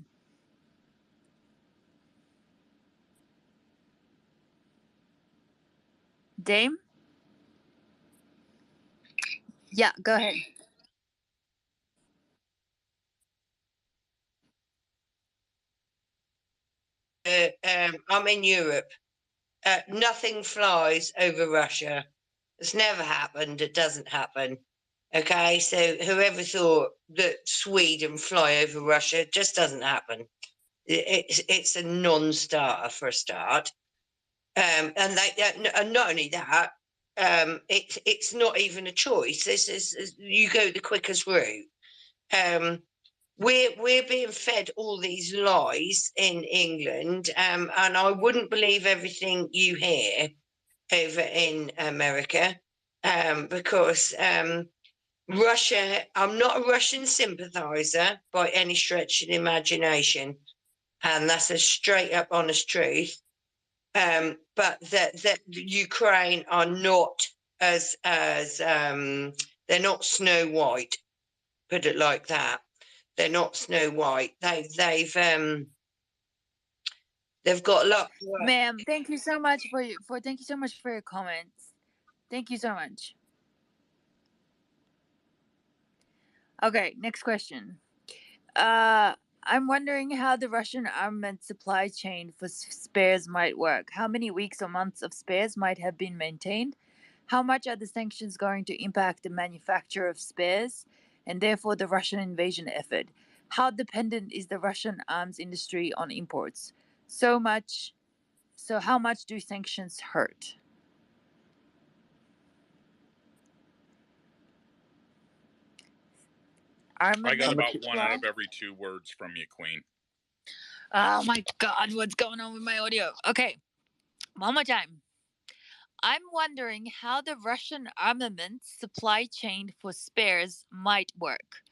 Dame? Yeah, go ahead. I'm in Europe. Nothing flies over Russia. It's never happened. It doesn't happen. Okay, so whoever thought that Sweden fly over Russia, it just doesn't happen. It's a non-starter for a start. And not only that, it's not even a choice. This is you go the quickest route. We're being fed all these lies in England, and I wouldn't believe everything you hear over in America, because Russia. I'm not a Russian sympathizer by any stretch of the imagination, and that's a straight up honest truth. But that Ukraine are not as they're not Snow White, put it like that. They're not Snow White. They've got a lot. Ma'am, thank you so much for your comments. Thank you so much. Okay, next question. I'm wondering how the Russian armament supply chain for spares might work. How many weeks or months of spares might have been maintained? How much are the sanctions going to impact the manufacture of spares and therefore the Russian invasion effort? How dependent is the Russian arms industry on imports? So how much do sanctions hurt? I got about one out of every 2 words from you, Queen. Oh my God, what's going on with my audio? Okay, one more time. I'm wondering how the Russian armament supply chain for spares might work.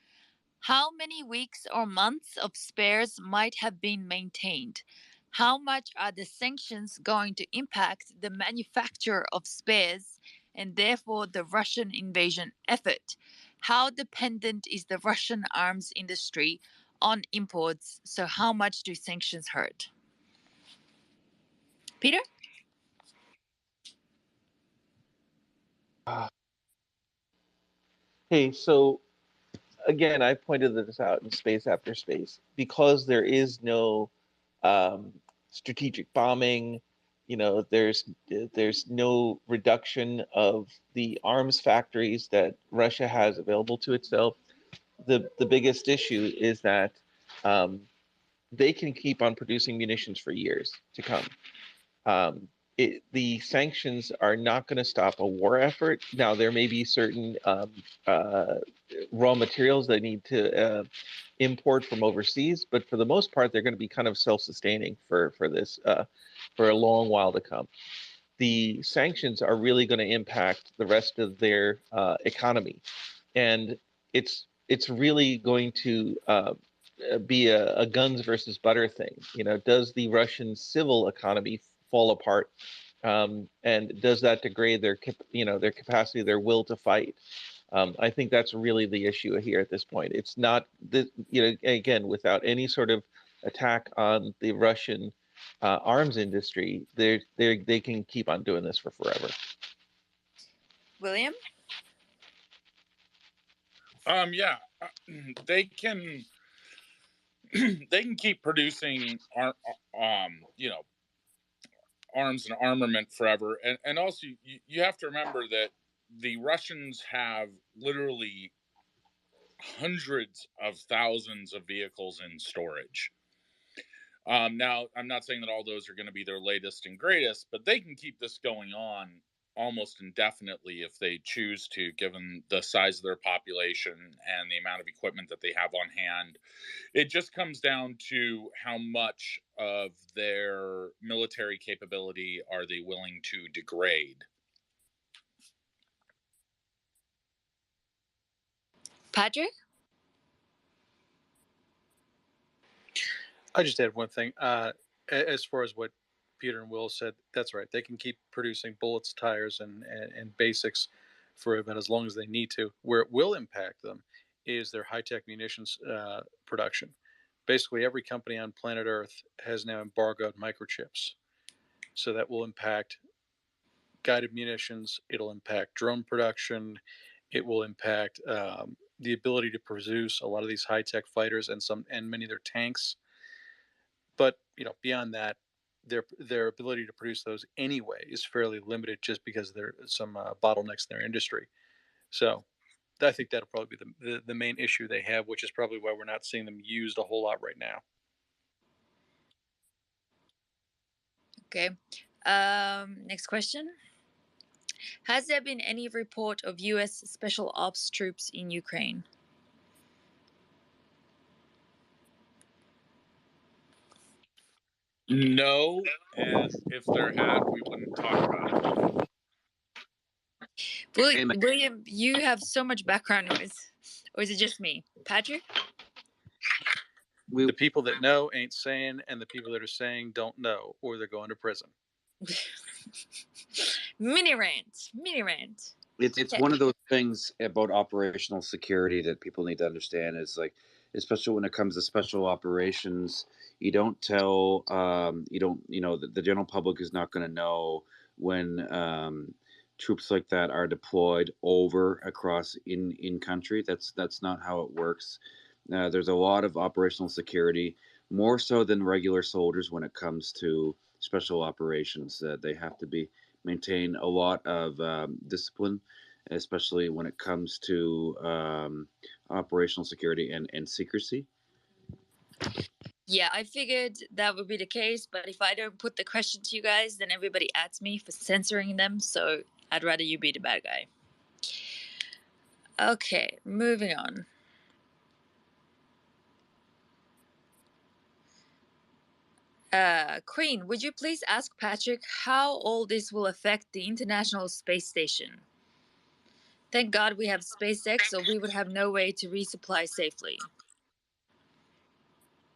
How many weeks or months of spares might have been maintained? How much are the sanctions going to impact the manufacture of spares and therefore the Russian invasion effort? How dependent is the Russian arms industry on imports? So how much do sanctions hurt? Peter? Hey, so again, I pointed this out in Space After Space. Because there is no strategic bombing, there's no reduction of the arms factories that Russia has available to itself. The biggest issue is that they can keep on producing munitions for years to come. The sanctions are not going to stop a war effort. Now, there may be certain raw materials they need to import from overseas, but for the most part, they're going to be kind of self-sustaining for this for a long while to come. The sanctions are really going to impact the rest of their economy, and it's really going to be a guns versus butter thing. Does the Russian civil economy fall apart, and does that degrade their capacity, their will to fight? I think that's really the issue here at this point. It's not again, without any sort of attack on the Russian arms industry, they can keep on doing this for forever. William? Yeah, they can keep producing arms and armament forever, and also you have to remember that the Russians have literally hundreds of thousands of vehicles in storage. Now, I'm not saying that all those are going to be their latest and greatest, but they can keep this going on almost indefinitely if they choose to, given the size of their population and the amount of equipment that they have on hand. It just comes down to how much of their military capability are they willing to degrade. Patrick? I just add one thing. As far as what Peter and Will said, that's right. They can keep producing bullets, tires, and basics for about as long as they need to. Where it will impact them is their high-tech munitions production. Basically, every company on planet Earth has now embargoed microchips. So that will impact guided munitions. It'll impact drone production. It will impact the ability to produce a lot of these high-tech fighters and many of their tanks. But beyond that, their ability to produce those anyway is fairly limited, just because there are some bottlenecks in their industry. So I think that'll probably be the main issue they have, which is probably why we're not seeing them used a whole lot right now. Okay. Next question. Has there been any report of U.S. special ops troops in Ukraine? No, and if there had, we wouldn't talk about it. William, you have so much background noise. Or is it just me? Patrick? The people that know ain't saying, and the people that are saying don't know, or they're going to prison. Mini rant. It's one of those things about operational security that people need to understand is, like, especially when it comes to special operations, you don't tell, the general public is not going to know when troops like that are deployed over across in country. That's not how it works. There's a lot of operational security, more so than regular soldiers, when it comes to special operations. They have to maintain a lot of discipline, especially when it comes to operational security and secrecy. Yeah, I figured that would be the case, but if I don't put the question to you guys, then everybody adds me for censoring them, so I'd rather you be the bad guy. Okay, moving on. Queen, would you please ask Patrick how all this will affect the International Space Station? Thank God we have SpaceX, or we would have no way to resupply safely.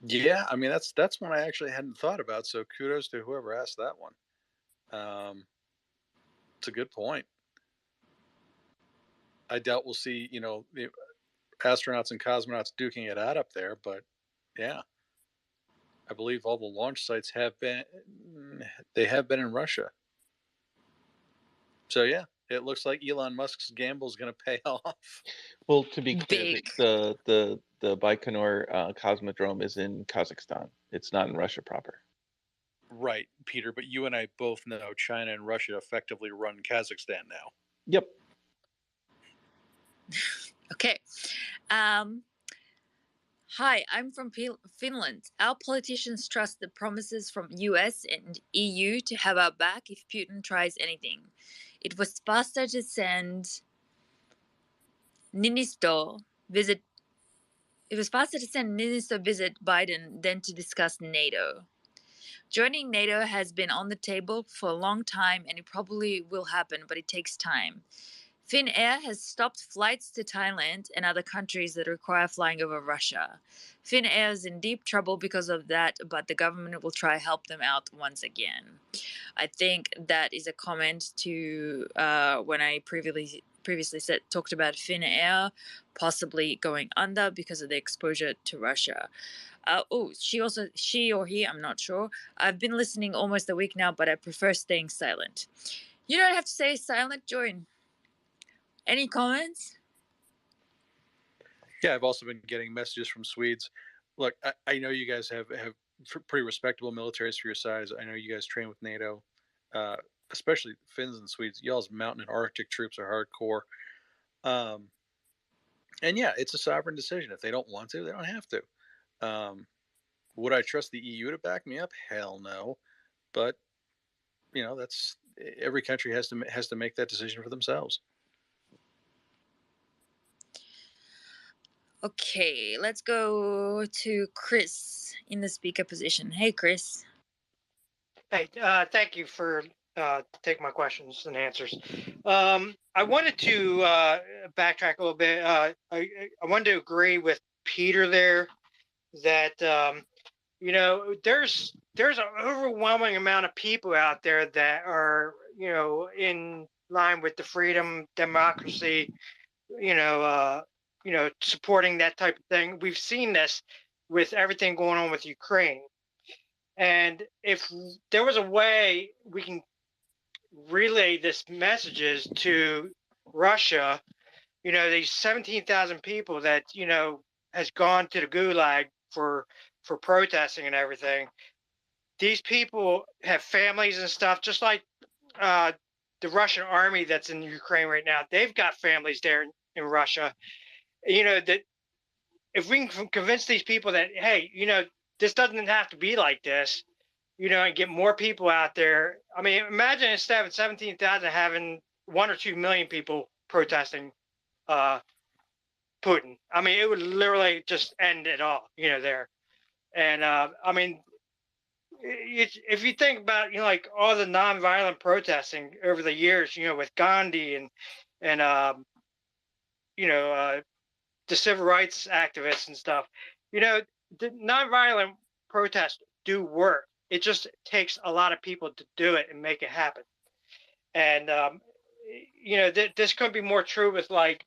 Yeah, I mean that's one I actually hadn't thought about. So kudos to whoever asked that one. It's a good point. I doubt we'll see the astronauts and cosmonauts duking it out up there, but yeah, I believe all the launch sites have been in Russia. So yeah, it looks like Elon Musk's gamble is going to pay off. Well, to be clear, the Baikonur Cosmodrome is in Kazakhstan. It's not in Russia proper. Right, Peter, but you and I both know China and Russia effectively run Kazakhstan now. Yep. Okay. Hi, I'm from Finland. Our politicians trust the promises from US and EU to have our back if Putin tries anything. It was faster to send Niinisto visit Biden than to discuss NATO. Joining NATO has been on the table for a long time and it probably will happen, but it takes time. Finnair has stopped flights to Thailand and other countries that require flying over Russia. Finnair is in deep trouble because of that, but the government will try to help them out once again. I think that is a comment to when I previously talked about Finnair possibly going under because of the exposure to Russia. She or he, I'm not sure. I've been listening almost a week now, but I prefer staying silent. You don't have to stay silent, join. Any comments? Yeah, I've also been getting messages from Swedes. Look, I know you guys have pretty respectable militaries for your size. I know you guys train with NATO, especially Finns and Swedes. Y'all's mountain and Arctic troops are hardcore. And yeah, it's a sovereign decision. If they don't want to, they don't have to. Would I trust the EU to back me up? Hell no. But that's every country has to make that decision for themselves. Okay, let's go to Chris in the speaker position. Hey, Chris. Hey, thank you for taking my questions and answers. I wanted to backtrack a little bit. I wanted to agree with Peter there that there's an overwhelming amount of people out there that are in line with the freedom, democracy, supporting that type of thing. We've seen this with everything going on with Ukraine. And if there was a way we can relay this messages to Russia, these 17,000 people that, has gone to the gulag for protesting and everything. These people have families and stuff, just like the Russian army that's in Ukraine right now. They've got families there in Russia. That if we can convince these people that, hey, this doesn't have to be like this, and get more people out there. I mean, imagine instead of 17,000 having 1 or 2 million people protesting Putin. I mean, it would literally just end it all, there. And I mean, if you think about, like all the nonviolent protesting over the years, with Gandhi and the civil rights activists and stuff, the nonviolent protests do work. It just takes a lot of people to do it and make it happen. And this could be more true with like,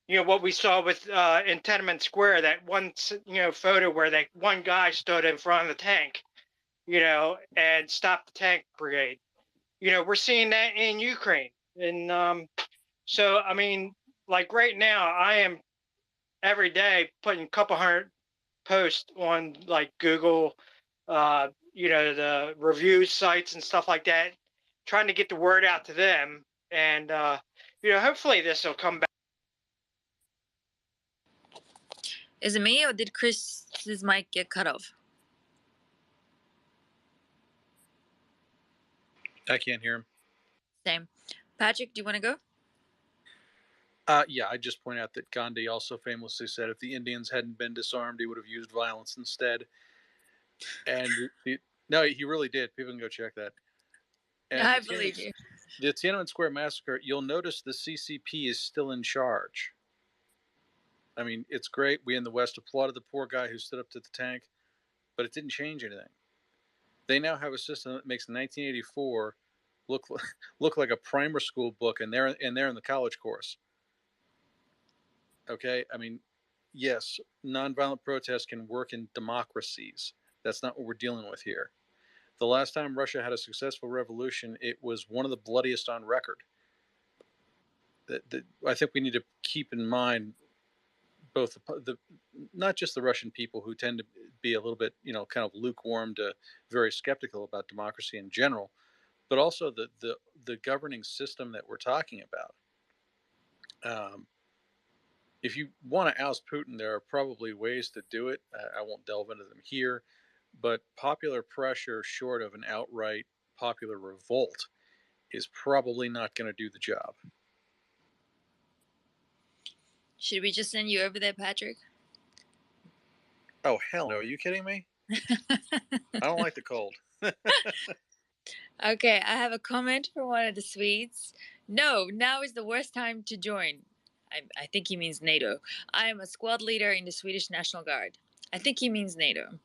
what we saw with in Tiananmen Square, that one photo where that one guy stood in front of the tank, and stopped the tank brigade. We're seeing that in Ukraine. And so I mean, like right now, I am every day putting a couple hundred posts on like Google, the review sites and stuff like that, trying to get the word out to them. And, hopefully this will come back. Is it me or did Chris's mic get cut off? I can't hear him. Same. Patrick, do you want to go? Yeah, I just point out that Gandhi also famously said if the Indians hadn't been disarmed, he would have used violence instead. And no, he really did. People can go check that. And I believe you. The Tiananmen Square massacre, you'll notice the CCP is still in charge. I mean, it's great. We in the West applauded the poor guy who stood up to the tank, but it didn't change anything. They now have a system that makes 1984 look like a primary school book, and they're in the college course. Okay, I mean, yes, nonviolent protests can work in democracies. That's not what we're dealing with here. The last time Russia had a successful revolution, it was one of the bloodiest on record. I think we need to keep in mind both the not just the Russian people who tend to be a little bit, kind of lukewarm to very skeptical about democracy in general, but also the governing system that we're talking about. If you want to oust Putin, there are probably ways to do it. I won't delve into them here, but popular pressure, short of an outright popular revolt, is probably not going to do the job. Should we just send you over there, Patrick? Oh, hell no. Are you kidding me? I don't like the cold. Okay, I have a comment from one of the Swedes. No, now is the worst time to join. I think he means NATO. I am a squad leader in the Swedish National Guard. I think he means NATO.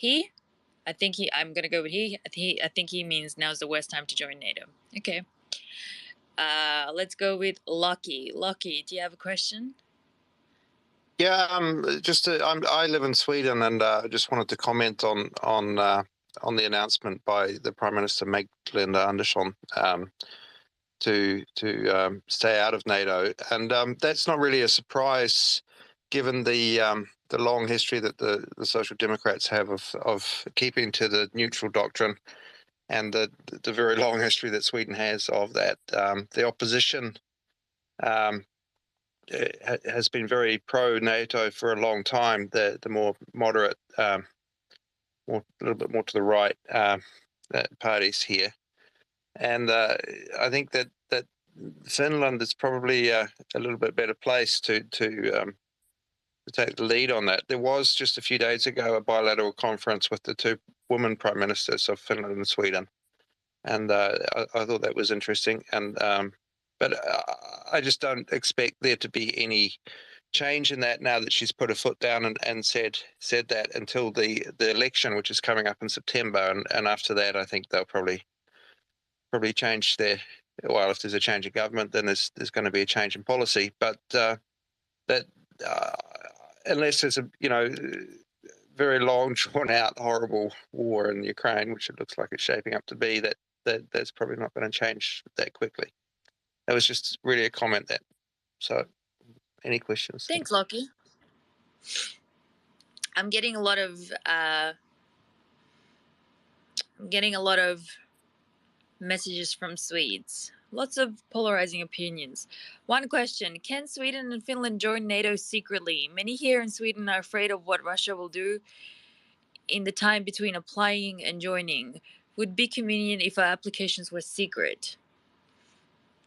I'm going to go with he. I think he means now's the worst time to join NATO. Okay. Let's go with Lucky. Lucky, do you have a question? Yeah, I live in Sweden, and I just wanted to comment on the announcement by the Prime Minister Magdalena Andersson to stay out of NATO, and that's not really a surprise, given the long history that the Social Democrats have of keeping to the neutral doctrine, and the very long history that Sweden has of that. The opposition has been very pro-NATO for a long time. The more moderate, a little bit more to the right parties here, and I think that Finland is probably a little bit better placed to take the lead on that. There was just a few days ago a bilateral conference with the two women prime ministers of Finland and Sweden, and I thought that was interesting. And but I just don't expect there to be any change in that now that she's put her foot down and said that until the election, which is coming up in September, and after that, I think they'll probably change their. Well, if there's a change in government, then there's going to be a change in policy. But unless there's a very long, drawn out, horrible war in Ukraine, which it looks like it's shaping up to be, that's probably not going to change that quickly. That was just really a comment that. So, any questions? Thanks, Lockie. I'm getting a lot of messages from Swedes. Lots of polarizing opinions. One question: can Sweden and Finland join NATO secretly? Many here in Sweden are afraid of what Russia will do in the time between applying and joining. Would be convenient if our applications were secret.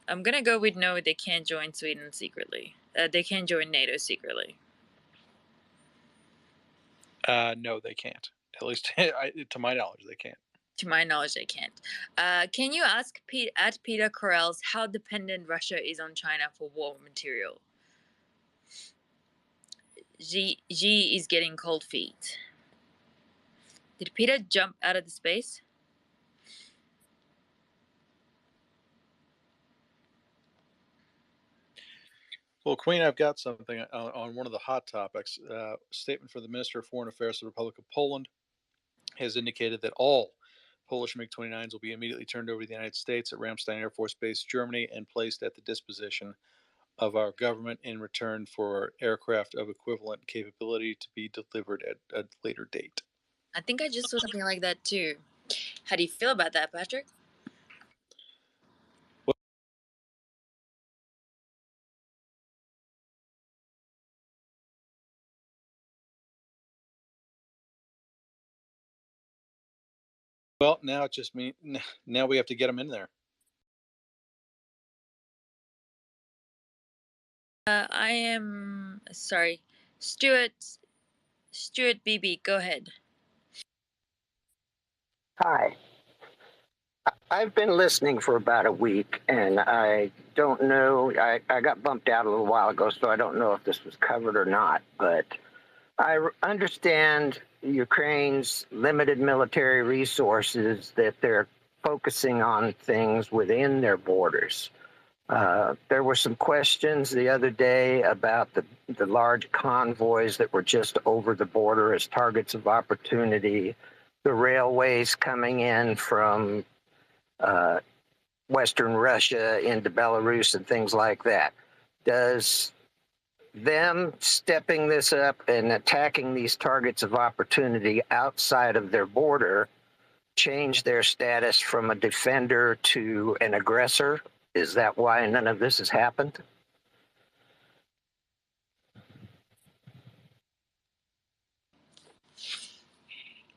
I'm gonna go with no. They can't join Sweden secretly. They can't join NATO secretly. No, they can't. At least to my knowledge, they can't. To my knowledge, they can't. Can you ask at Peter Corrales how dependent Russia is on China for war material? G is getting cold feet. Did Peter jump out of the space? Well, Queen, I've got something on one of the hot topics. Statement from the Minister of Foreign Affairs of the Republic of Poland has indicated that all Polish MiG-29s will be immediately turned over to the United States at Ramstein Air Force Base, Germany, and placed at the disposition of our government in return for aircraft of equivalent capability to be delivered at a later date. I think I just saw something like that too. How do you feel about that, Patrick? Well, now it just means now we have to get them in there. I am sorry, Stuart BB. Go ahead. Hi. I've been listening for about a week, and I don't know. I got bumped out a little while ago, so I don't know if this was covered or not. But I understand Ukraine's limited military resources, that they're focusing on things within their borders. There were some questions the other day about the large convoys that were just over the border as targets of opportunity, the railways coming in from Western Russia into Belarus and things like that. Does them stepping this up and attacking these targets of opportunity outside of their border change their status from a defender to an aggressor? Is that why none of this has happened?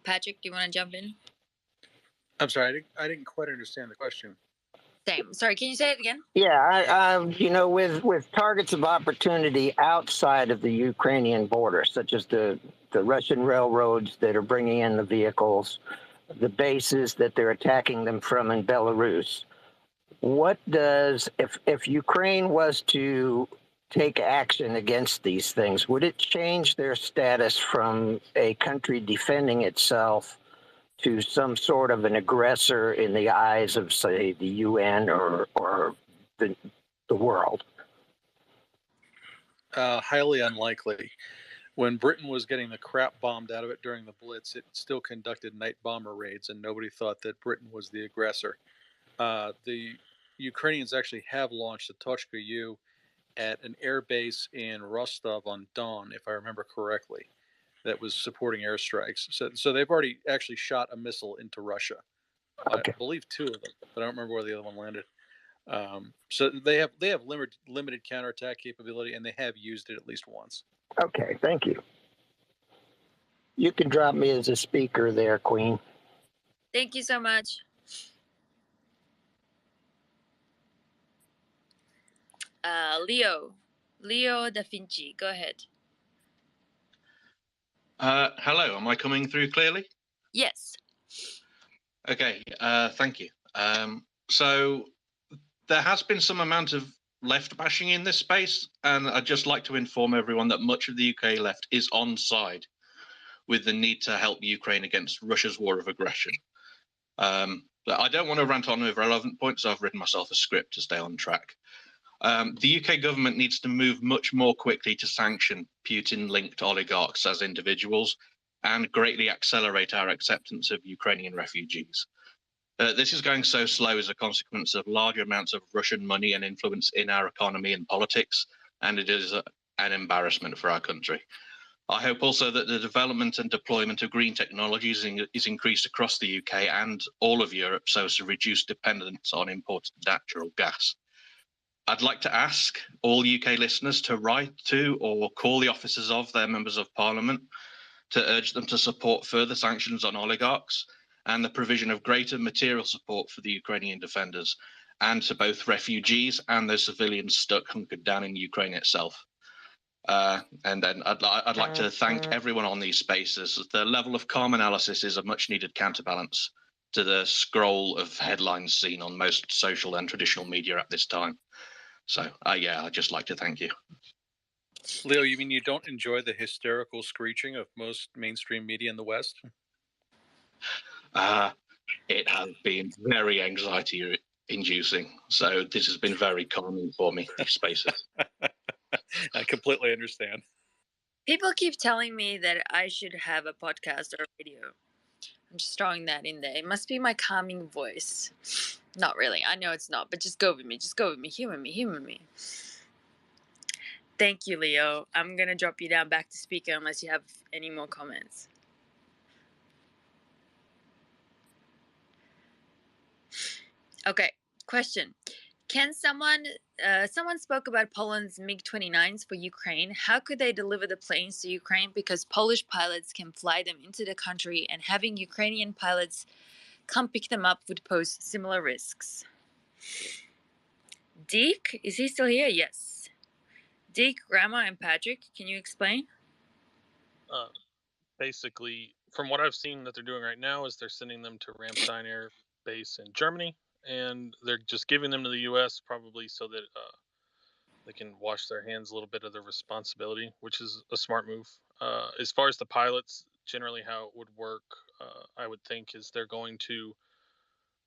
Patrick, do you want to jump in? I'm sorry, I didn't quite understand the question. Same. Sorry, can you say it again? Yeah, with targets of opportunity outside of the Ukrainian border, such as the Russian railroads that are bringing in the vehicles, the bases that they're attacking them from in Belarus. What does, if Ukraine was to take action against these things, would it change their status from a country defending itself to some sort of an aggressor in the eyes of, say, the UN or the world? Highly unlikely. When Britain was getting the crap bombed out of it during the Blitz, it still conducted night bomber raids, and nobody thought that Britain was the aggressor. The Ukrainians actually have launched a Tochka U at an air base in Rostov on Don, if I remember correctly, that was supporting airstrikes. So they've already actually shot a missile into Russia. Okay. I believe 2 of them, but I don't remember where the other one landed. So they have limited counterattack capability, and they have used it at least once. Okay, thank you. You can drop me as a speaker there, Queen. Thank you so much. Leo da Vinci, go ahead. Hello, am I coming through clearly? Yes. Okay, thank you. So there has been some amount of left bashing in this space, and I'd just like to inform everyone that much of the UK left is on side with the need to help Ukraine against Russia's war of aggression. I don't want to rant on over relevant points, so I've written myself a script to stay on track. The UK government needs to move much more quickly to sanction Putin-linked oligarchs as individuals and greatly accelerate our acceptance of Ukrainian refugees. This is going so slow as a consequence of large amounts of Russian money and influence in our economy and politics, and it is an embarrassment for our country. I hope also that the development and deployment of green technologies is increased across the UK and all of Europe so as to reduce dependence on imported natural gas. I'd like to ask all UK listeners to write to or call the officers of their members of parliament to urge them to support further sanctions on oligarchs and the provision of greater material support for the Ukrainian defenders and to both refugees and those civilians stuck hunkered down in Ukraine itself. And then I'd like to thank everyone on these spaces. The level of calm analysis is a much needed counterbalance to the scroll of headlines seen on most social and traditional media at this time. So, yeah, I'd just like to thank you. Leo, you mean you don't enjoy the hysterical screeching of most mainstream media in the West? It has been very anxiety-inducing. So this has been very calming for me, these spaces. I completely understand. People keep telling me that I should have a podcast or a radio. I'm just throwing that in there. It must be my calming voice. Not really. I know it's not, but just go with me. Just go with me. Humor me. Humor me. Thank you, Leo. I'm going to drop you down back to speaker unless you have any more comments. Okay. Question. Can someone spoke about Poland's MiG-29s for Ukraine. How could they deliver the planes to Ukraine? Because Polish pilots can fly them into the country, and having Ukrainian pilots come pick them up would pose similar risks. Deke, is he still here? Yes. Deke, Grandma, and Patrick, can you explain? Basically, from what I've seen that they're doing right now is they're sending them to Ramstein Air Base in Germany, and they're just giving them to the U.S. probably so that they can wash their hands a little bit of their responsibility, which is a smart move. As far as the pilots, generally how it would work, I would think, is they're going to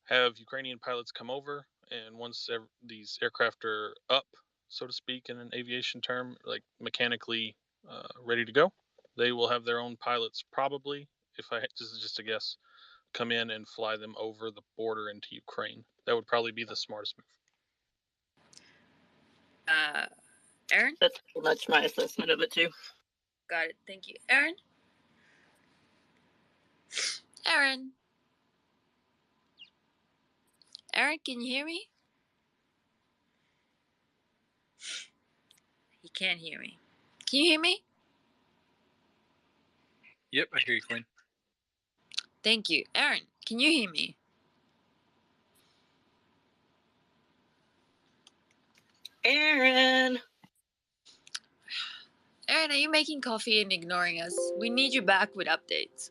have Ukrainian pilots come over, and once these aircraft are up, so to speak, in an aviation term, like mechanically ready to go, they will have their own pilots probably, if this is just a guess, come in and fly them over the border into Ukraine. That would probably be the smartest move. Aaron? That's pretty much my assessment of it too. Got it. Thank you. Aaron? Aaron? Aaron, can you hear me? He can't hear me. Can you hear me? Yep, I hear you, Queen. Thank you. Aaron, can you hear me? Aaron! Aaron, are you making coffee and ignoring us? We need you back with updates.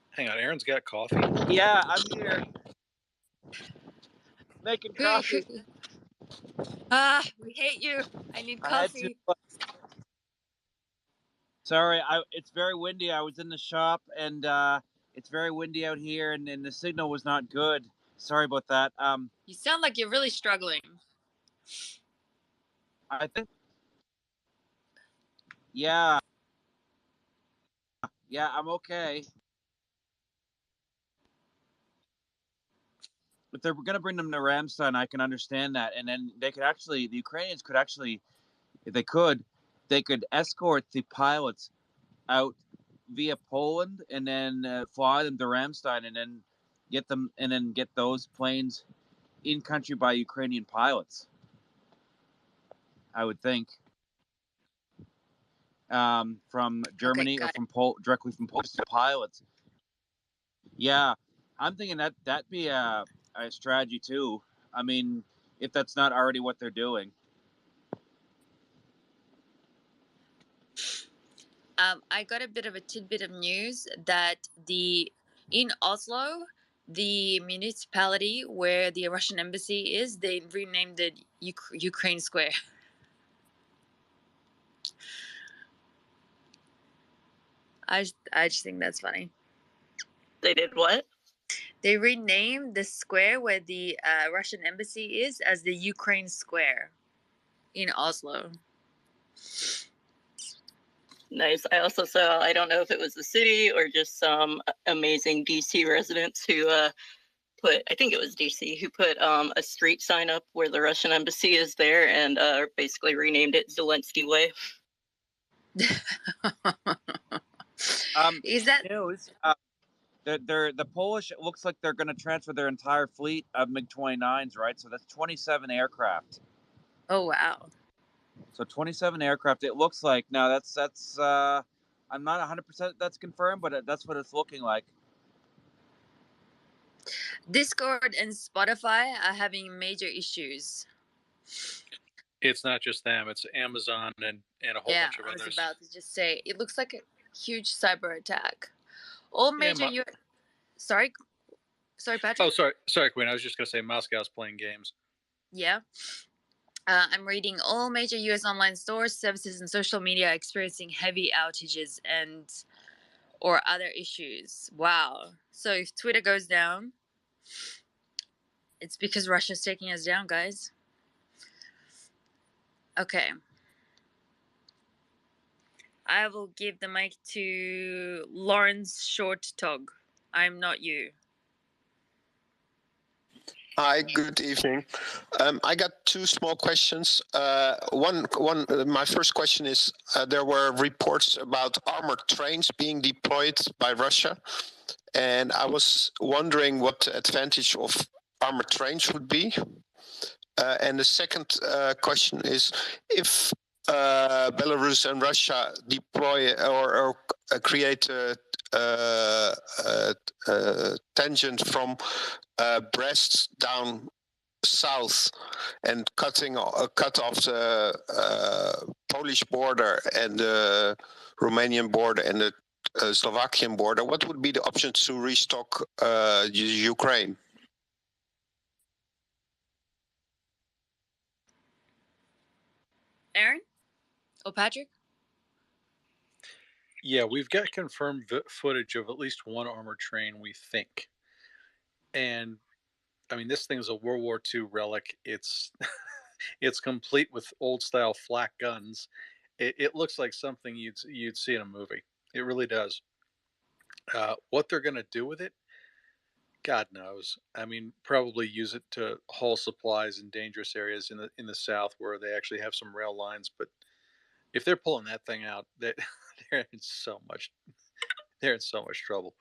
Hang on, Aaron's got coffee? Yeah, I'm here. Making coffee. We hate you. I need I had coffee. to. Sorry, it's very windy. I was in the shop, and it's very windy out here, and the signal was not good. Sorry about that. You sound like you're really struggling. I think. Yeah. Yeah, I'm okay. If they're going to bring them to Ramstein, I can understand that. And then they could actually, the Ukrainians could actually, if they could escort the pilots out via Poland and then fly them to Ramstein and then get those planes in country by Ukrainian pilots. I would think. From Germany or from directly from Poland to pilots. Yeah, I'm thinking that'd be a strategy too. I mean, if that's not already what they're doing. I got a bit of a tidbit of news that in Oslo, the municipality where the Russian embassy is, they renamed it Ukraine Square. I just think that's funny. They did what? They renamed the square where the Russian embassy is as the Ukraine Square in Oslo. Nice. I also saw, I don't know if it was the city or just some amazing DC residents who I think it was DC, who put a street sign up where the Russian embassy is there and basically renamed it Zelensky Way. Is that news? The Polish, it looks like they're going to transfer their entire fleet of MiG-29s, right? So that's 27 aircraft. Oh, wow. So 27 aircraft. It looks like now that's I'm not 100% that's confirmed, but that's what it's looking like. Discord and Spotify are having major issues. It's not just them; it's Amazon and a whole bunch of others. I was about to just say it looks like a huge cyber attack. All major Sorry, Patrick. Oh, sorry, Queen. I was just going to say Moscow's playing games. Yeah. I'm reading all major U.S. online stores, services, and social media are experiencing heavy outages or other issues. Wow. So if Twitter goes down, it's because Russia's taking us down, guys. Okay. I will give the mic to Lawrence Short Tog. I'm not you. Hi, good evening. I got two small questions. My first question is, there were reports about armored trains being deployed by Russia, and I was wondering what the advantage of armored trains would be. And the second question is, if Belarus and Russia deploy or create a tangent from Brest down south and cut off the Polish border and the Romanian border and the Slovakian border, what would be the options to restock Ukraine? Aaron? Or Patrick? Yeah, we've got confirmed footage of at least one armored train, we think. And I mean, this thing is a World War II relic. It's it's complete with old style flak guns. It looks like something you'd see in a movie. It really does. What they're going to do with it, God knows. I mean, probably use it to haul supplies in dangerous areas in the South where they actually have some rail lines. But if they're pulling that thing out, they're in so much trouble.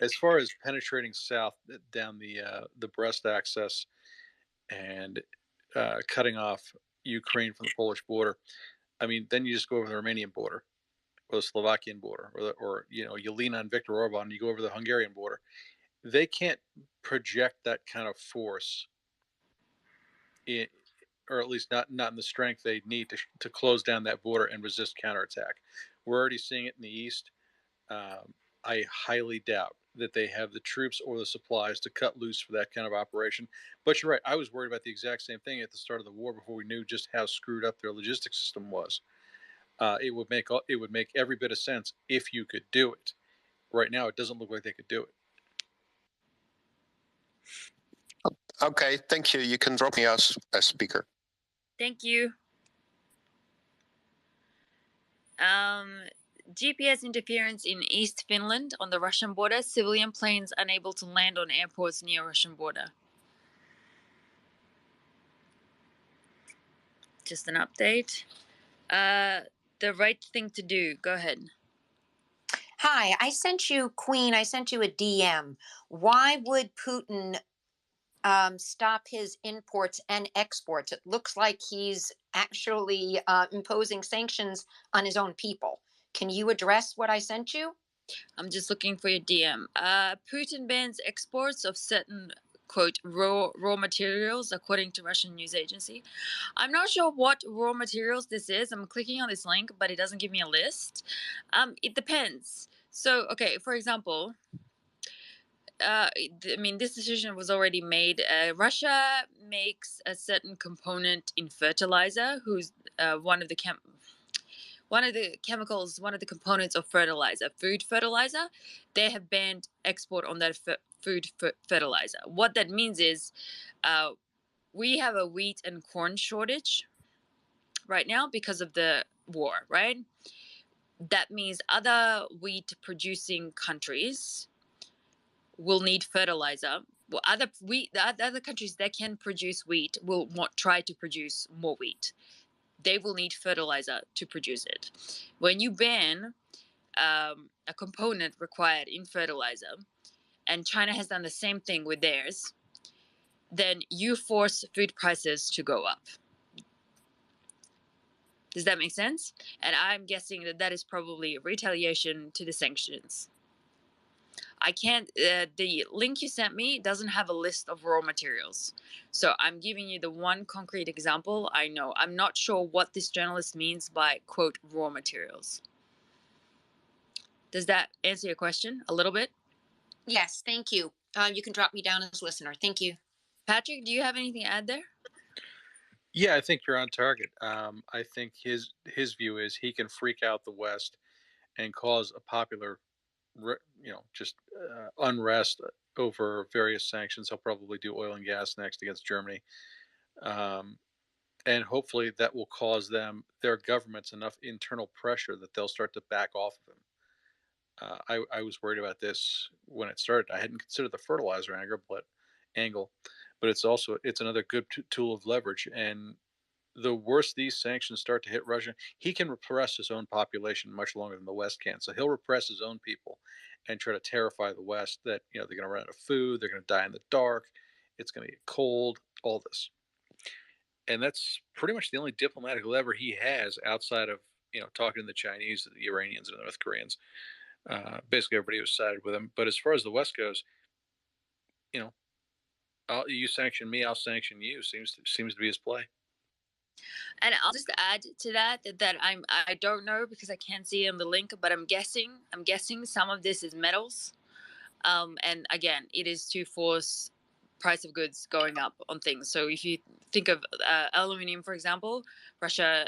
As far as penetrating south down the Brest access and cutting off Ukraine from the Polish border, I mean, then you just go over the Romanian border or the Slovakian border, or you lean on Viktor Orban and you go over the Hungarian border. They can't project that kind of force, or at least not in the strength they need to close down that border and resist counterattack. We're already seeing it in the east. I highly doubt that they have the troops or the supplies to cut loose for that kind of operation. But you're right. I was worried about the exact same thing at the start of the war before we knew just how screwed up their logistics system was. It would make every bit of sense if you could do it. Right now, it doesn't look like they could do it. Okay, thank you. You can drop me as a speaker. Thank you. GPS interference in East Finland on the Russian border. Civilian planes unable to land on airports near Russian border. Just an update. The right thing to do. Go ahead. Hi, I sent you a DM. Why would Putin stop his imports and exports? It looks like he's actually imposing sanctions on his own people. Can you address what I sent you? I'm just looking for your DM. Putin bans exports of certain, quote, raw materials, according to Russian news agency. I'm not sure what raw materials this is. I'm clicking on this link, but it doesn't give me a list. It depends. So, okay, for example, this decision was already made. Russia makes a certain component in fertilizer, who's one of the chemicals, one of the components of fertilizer, food fertilizer. They have banned export on that food fertilizer. What that means is we have a wheat and corn shortage right now because of the war, right? That means other wheat producing countries will need fertilizer. Well, the other countries that can produce wheat will try to produce more wheat. They will need fertilizer to produce it. When you ban a component required in fertilizer, and China has done the same thing with theirs, then you force food prices to go up. Does that make sense? And I'm guessing that is probably retaliation to the sanctions. I can't, the link you sent me doesn't have a list of raw materials. So I'm giving you the one concrete example I know. I'm not sure what this journalist means by, quote, raw materials. Does that answer your question a little bit? Yes, thank you. You can drop me down as listener. Thank you. Patrick, do you have anything to add there? Yeah, I think you're on target. I think his view is he can freak out the West and cause a popular unrest over various sanctions. He'll probably do oil and gas next against Germany. And hopefully that will cause their governments enough internal pressure that they'll start to back off of him. I was worried about this when it started. I hadn't considered the fertilizer angle, but it's another good tool of leverage. And the worse these sanctions start to hit Russia, he can repress his own population much longer than the West can. So he'll repress his own people and try to terrify the West that they're going to run out of food, they're going to die in the dark, it's going to get cold, all this. And that's pretty much the only diplomatic lever he has outside of talking to the Chinese, the Iranians, and the North Koreans. Basically, everybody was sided with him. But as far as the West goes, you sanction me, I'll sanction you. Seems to be his play. And I'll just add to that I don't know because I can't see it in the link, but I'm guessing some of this is metals, and again, it is to force price of goods going up on things. So if you think of aluminium, for example, Russia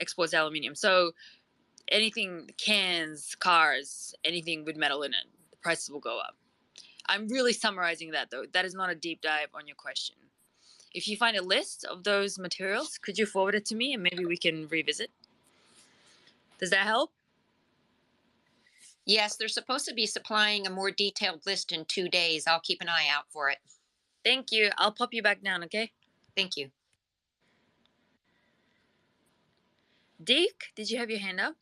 exports aluminium. So anything, cans, cars, anything with metal in it, the prices will go up. I'm really summarizing that though. That is not a deep dive on your question. If you find a list of those materials, could you forward it to me and maybe we can revisit? Does that help? Yes, they're supposed to be supplying a more detailed list in 2 days. I'll keep an eye out for it. Thank you. I'll pop you back down, okay? Thank you. Deke, did you have your hand up?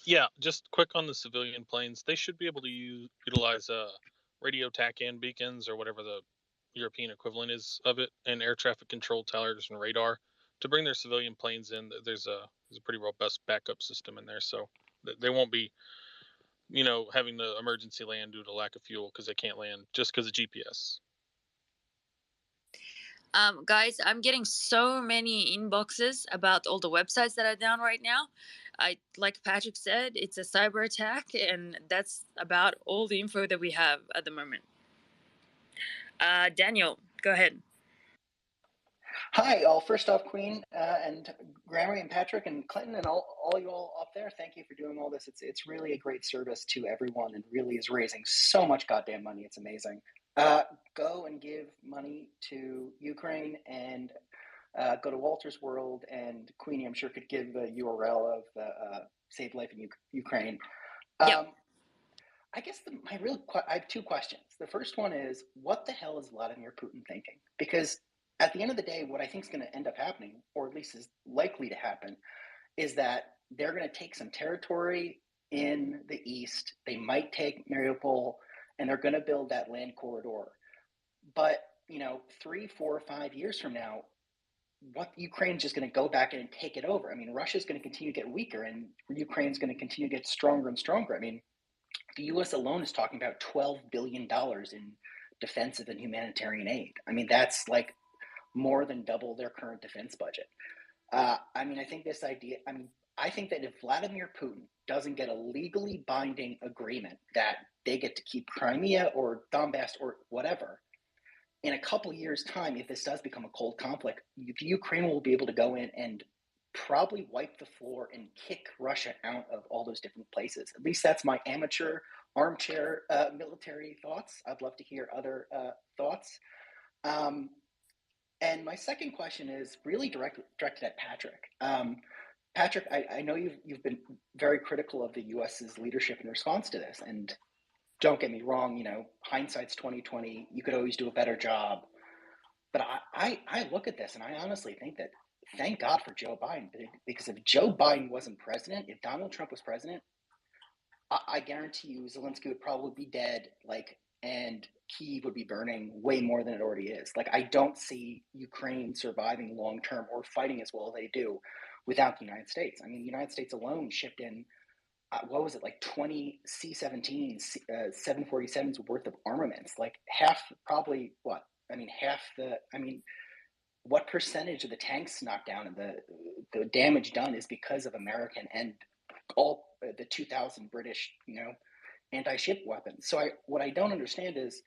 Yeah, just quick on the civilian planes. They should be able to utilize radio TACAN beacons or whatever the European equivalent is of it, and air traffic control towers and radar to bring their civilian planes in. There's a pretty robust backup system in there, so they won't be, having to emergency land due to lack of fuel because they can't land just because of GPS. Guys, I'm getting so many inboxes about all the websites that are down right now. Like Patrick said, it's a cyber attack, and that's about all the info that we have at the moment. Daniel, go ahead. Hi, all. First off, Queen and Grammary and Patrick and Clinton and all you all up there, thank you for doing all this. It's really a great service to everyone and really is raising so much goddamn money. It's amazing. Go and give money to Ukraine and go to Walter's World, and Queenie, I'm sure, could give the URL of the Save Life in Ukraine. Yep. I guess I have two questions. The first one is, what the hell is Vladimir Putin thinking? Because at the end of the day, what I think is going to end up happening, or at least is likely to happen, is that they're going to take some territory in the east. They might take Mariupol, and they're going to build that land corridor. But 3, 4, 5 years from now, what Ukraine's just going to go back in and take it over. I mean, Russia's going to continue to get weaker, and Ukraine's going to continue to get stronger and stronger. I mean, the U.S. alone is talking about $12 billion in defensive and humanitarian aid. I mean, that's like more than double their current defense budget. I think this idea, I think that if Vladimir Putin doesn't get a legally binding agreement that they get to keep Crimea or Donbass or whatever, in a couple years' time, if this does become a cold conflict, Ukraine will be able to go in and probably wipe the floor and kick Russia out of all those different places. At least that's my amateur armchair military thoughts. I'd love to hear other thoughts. And my second question is really directed at Patrick. Patrick, I know you've been very critical of the U.S.'s leadership in response to this, and don't get me wrong, hindsight's 20/20. You could always do a better job. But I look at this and I honestly think that thank God for Joe Biden, because if Joe Biden wasn't president, if Donald Trump was president, I guarantee you Zelensky would probably be dead, and Kyiv would be burning way more than it already is. I don't see Ukraine surviving long term or fighting as well as they do without the United States. I mean, the United States alone shipped in, 20 C-17, 747s worth of armaments, what percentage of the tanks knocked down and the damage done is because of American and all the 2,000 British, anti-ship weapons. So what I don't understand is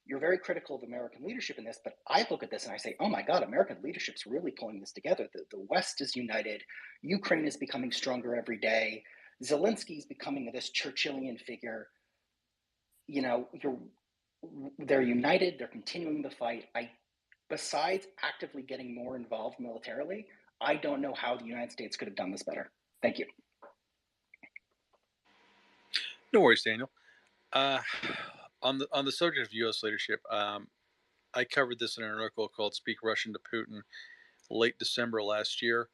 you're very critical of American leadership in this, but I look at this and I say, oh my God, American leadership's really pulling this together. The West is united. Ukraine is becoming stronger every day. Zelensky's becoming this Churchillian figure. They're united. They're continuing the fight. Besides actively getting more involved militarily, I don't know how the United States could have done this better. Thank you. No worries, Daniel. On the subject of U.S. leadership, I covered this in an article called "Speak Russian to Putin" late December last year,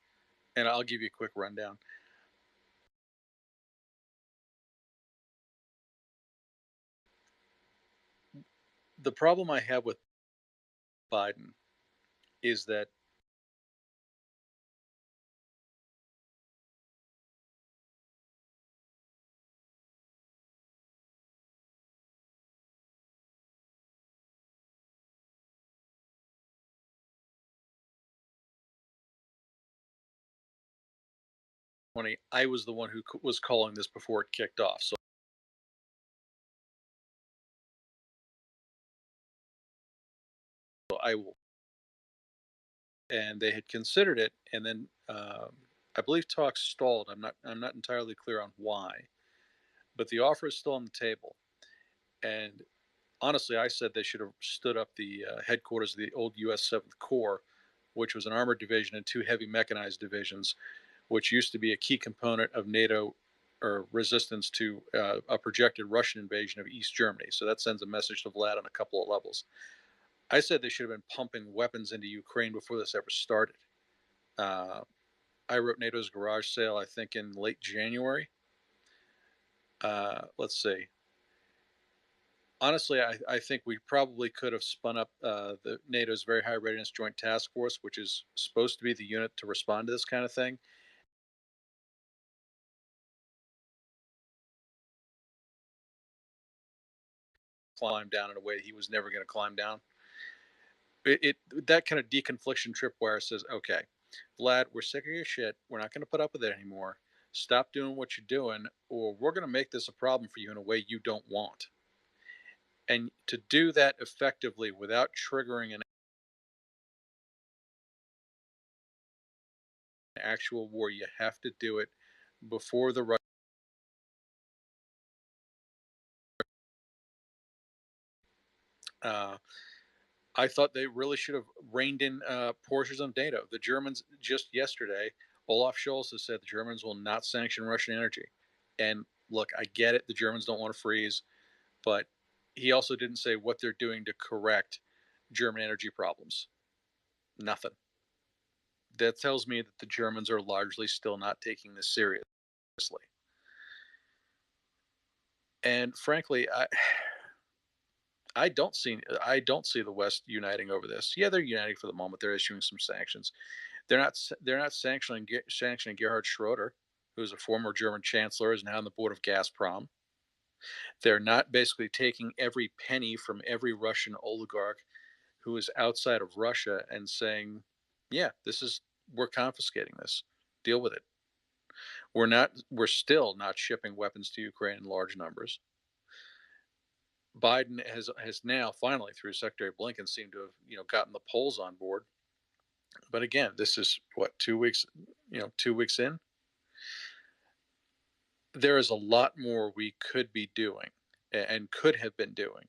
and I'll give you a quick rundown. The problem I have with Biden is that I was the one who was calling this before it kicked off. So I will, and they had considered it, and then I believe talks stalled. I'm not entirely clear on why, but the offer is still on the table. And honestly, I said they should have stood up the headquarters of the old U.S. 7th Corps, which was an armored division and 2 heavy mechanized divisions, which used to be a key component of NATO or resistance to a projected Russian invasion of East Germany. So that sends a message to Vlad on a couple of levels. I said they should have been pumping weapons into Ukraine before this ever started. I wrote NATO's garage sale, I think, in late January. Let's see. Honestly, I think we probably could have spun up the NATO's Very High Readiness Joint Task Force, which is supposed to be the unit to respond to this kind of thing. Climb down in a way he was never going to climb down. That kind of deconfliction tripwire says, okay, Vlad, we're sick of your shit. We're not going to put up with it anymore. Stop doing what you're doing, or we're going to make this a problem for you in a way you don't want. And to do that effectively without triggering an actual war, you have to do it before the I thought they really should have reined in portions of NATO. The Germans, just yesterday, Olaf Scholz has said the Germans will not sanction Russian energy. And look, I get it. The Germans don't want to freeze. But he also didn't say what they're doing to correct German energy problems. Nothing. That tells me that the Germans are largely still not taking this seriously. And frankly, I don't see the West uniting over this. Yeah, they're uniting for the moment. They're issuing some sanctions. They're not sanctioning Gerhard Schroeder, who's a former German chancellor, is now on the board of Gazprom. They're not basically taking every penny from every Russian oligarch who is outside of Russia and saying, yeah, we're confiscating this. Deal with it. We're still not shipping weapons to Ukraine in large numbers. Biden has now finally, through Secretary Blinken, seemed to have gotten the polls on board. But again, this is what, 2 weeks, 2 weeks in. There is a lot more we could be doing and could have been doing.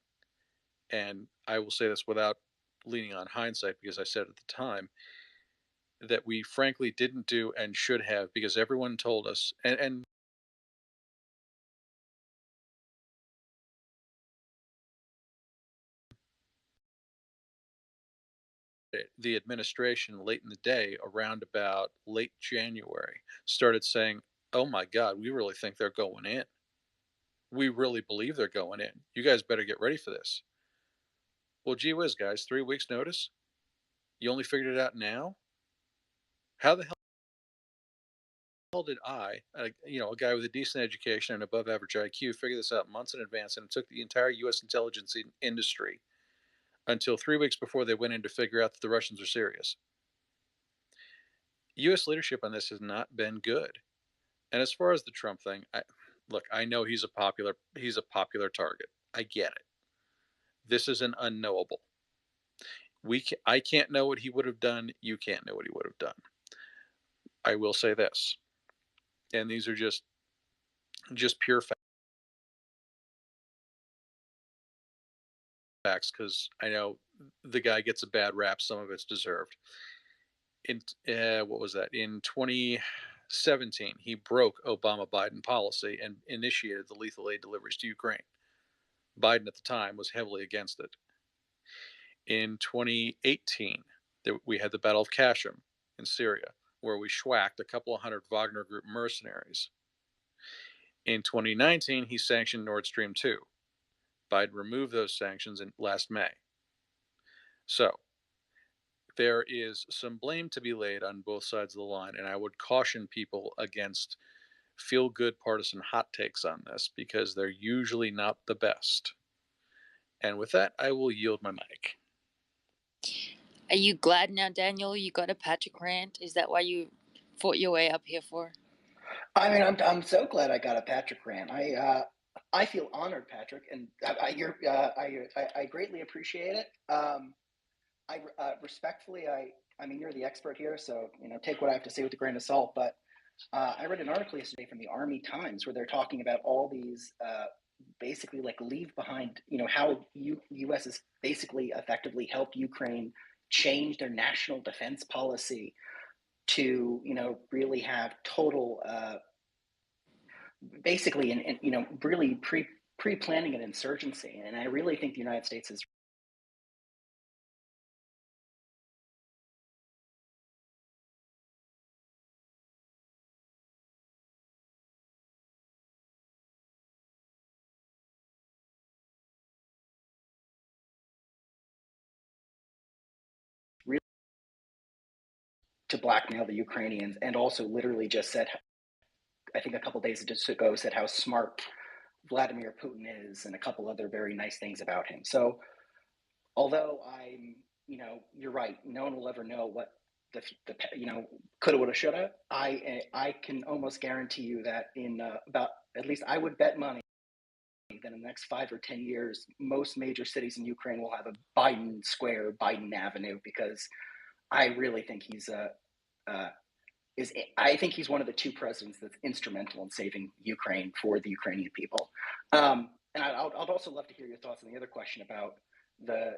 And I will say this without leaning on hindsight, because I said at the time that we frankly didn't do and should have, because everyone told us, and the administration late in the day, around about late January, started saying, oh my God, we really think they're going in. We really believe they're going in. You guys better get ready for this. Well, gee whiz, guys, 3 weeks notice? You only figured it out now? How the hell did I, a guy with a decent education and above average IQ, figure this out months in advance, and it took the entire U.S. intelligence industry until 3 weeks before they went in to figure out that the Russians are serious? U.S. leadership on this has not been good. And as far as the Trump thing, I know he's a popular target. I get it. This is an unknowable. I can't know what he would have done. You can't know what he would have done. I will say this, and these are just pure facts, because I know the guy gets a bad rap. Some of it's deserved. What was that? In 2017, he broke Obama-Biden policy and initiated the lethal aid deliveries to Ukraine. Biden at the time was heavily against it. In 2018, we had the Battle of Kashim in Syria, where we schwacked a couple of hundred Wagner Group mercenaries. In 2019, he sanctioned Nord Stream 2. Biden removed those sanctions last May. So there is some blame to be laid on both sides of the line, and I would caution people against feel-good partisan hot takes on this, because they're usually not the best. And with that, I will yield my mic. Are you glad now, Daniel, you got a Patrick rant? Is that why you fought your way up here for? I mean, I'm so glad I got a Patrick rant. I feel honored, Patrick, and I greatly appreciate it. I respectfully, I mean, you're the expert here, so take what I have to say with a grain of salt. But I read an article yesterday from the Army Times where they're talking about all these basically like leave behind, how U.S. has basically effectively helped Ukraine change their national defense policy to really have total basically, and you know, really pre-planning an insurgency. And I really think the United States is really to blackmail the Ukrainians, and also literally just said, I think a couple days ago, said how smart Vladimir Putin is, and a couple other very nice things about him. So, although I'm, you know, you're right, no one will ever know what the you know, coulda, woulda, shoulda. I can almost guarantee you that in about, at least I would bet money that in the next 5 or 10 years, most major cities in Ukraine will have a Biden Square, Biden Avenue, because I really think he's I think he's one of the two presidents that's instrumental in saving Ukraine for the Ukrainian people. And I'd also love to hear your thoughts on the other question about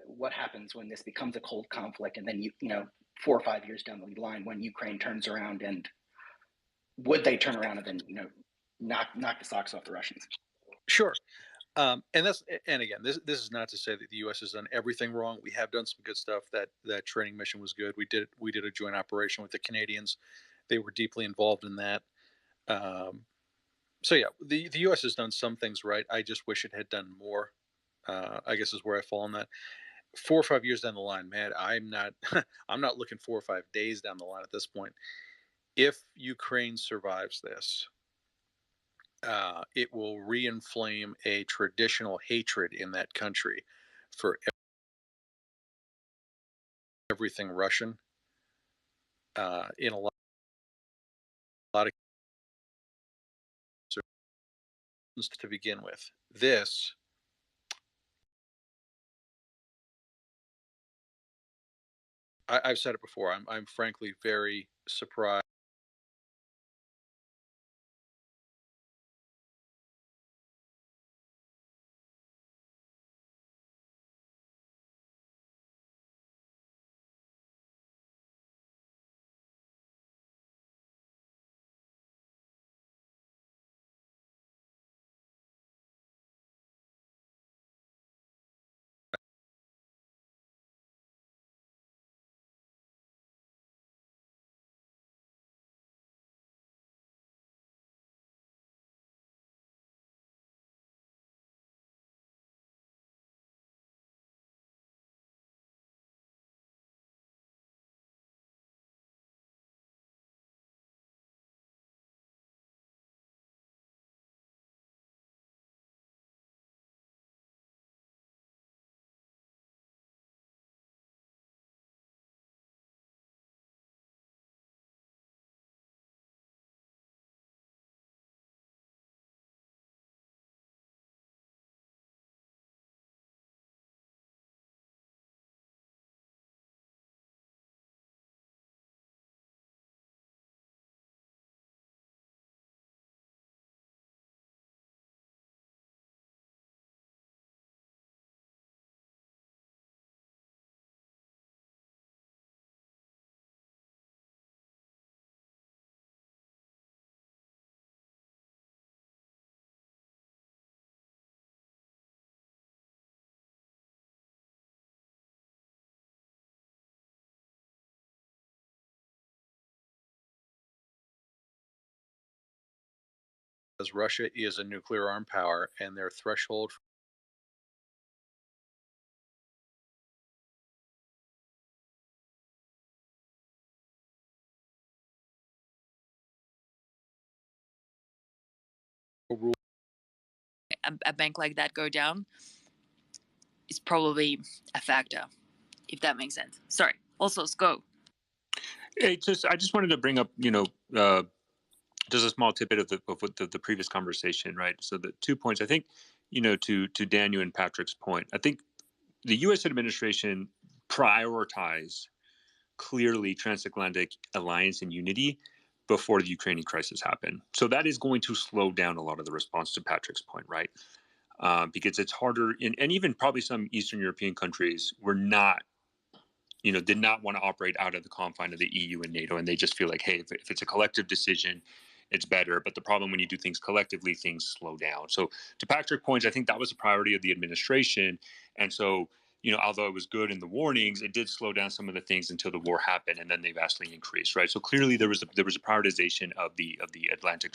what happens when this becomes a cold conflict, and then you know, 4 or 5 years down the line when Ukraine turns around, and would they turn around and then, you know, knock the socks off the Russians? Sure. And again, this is not to say that the U.S. has done everything wrong. We have done some good stuff. That training mission was good. We did a joint operation with the Canadians. They were deeply involved in that. So yeah, the U.S. has done some things right. I just wish it had done more. I guess is where I fall on that. 4 or 5 years down the line, man, I'm not looking 4 or 5 days down the line at this point. If Ukraine survives this, it will reinflame a traditional hatred in that country for everything Russian. In a lot of to begin with, this I've said it before. I'm frankly very surprised. As Russia is a nuclear armed power, and their threshold a bank like that go down is probably a factor, if that makes sense. Sorry. Also, Sko. I just wanted to bring up, just a small tidbit of the previous conversation, right? So the 2 points, I think, to Daniel and Patrick's point, I think the U.S. administration prioritized clearly transatlantic alliance and unity before the Ukrainian crisis happened. So that is going to slow down a lot of the response to Patrick's point, right? Because it's harder, and even probably some Eastern European countries were not, did not want to operate out of the confine of the EU and NATO, and they just feel like, hey, if it's a collective decision, it's better. But the problem when you do things collectively, things slow down. So to Patrick's point, I think that was a priority of the administration. And so, although it was good in the warnings, it did slow down some of the things until the war happened, and then they vastly increased, right? So clearly there was a prioritization of the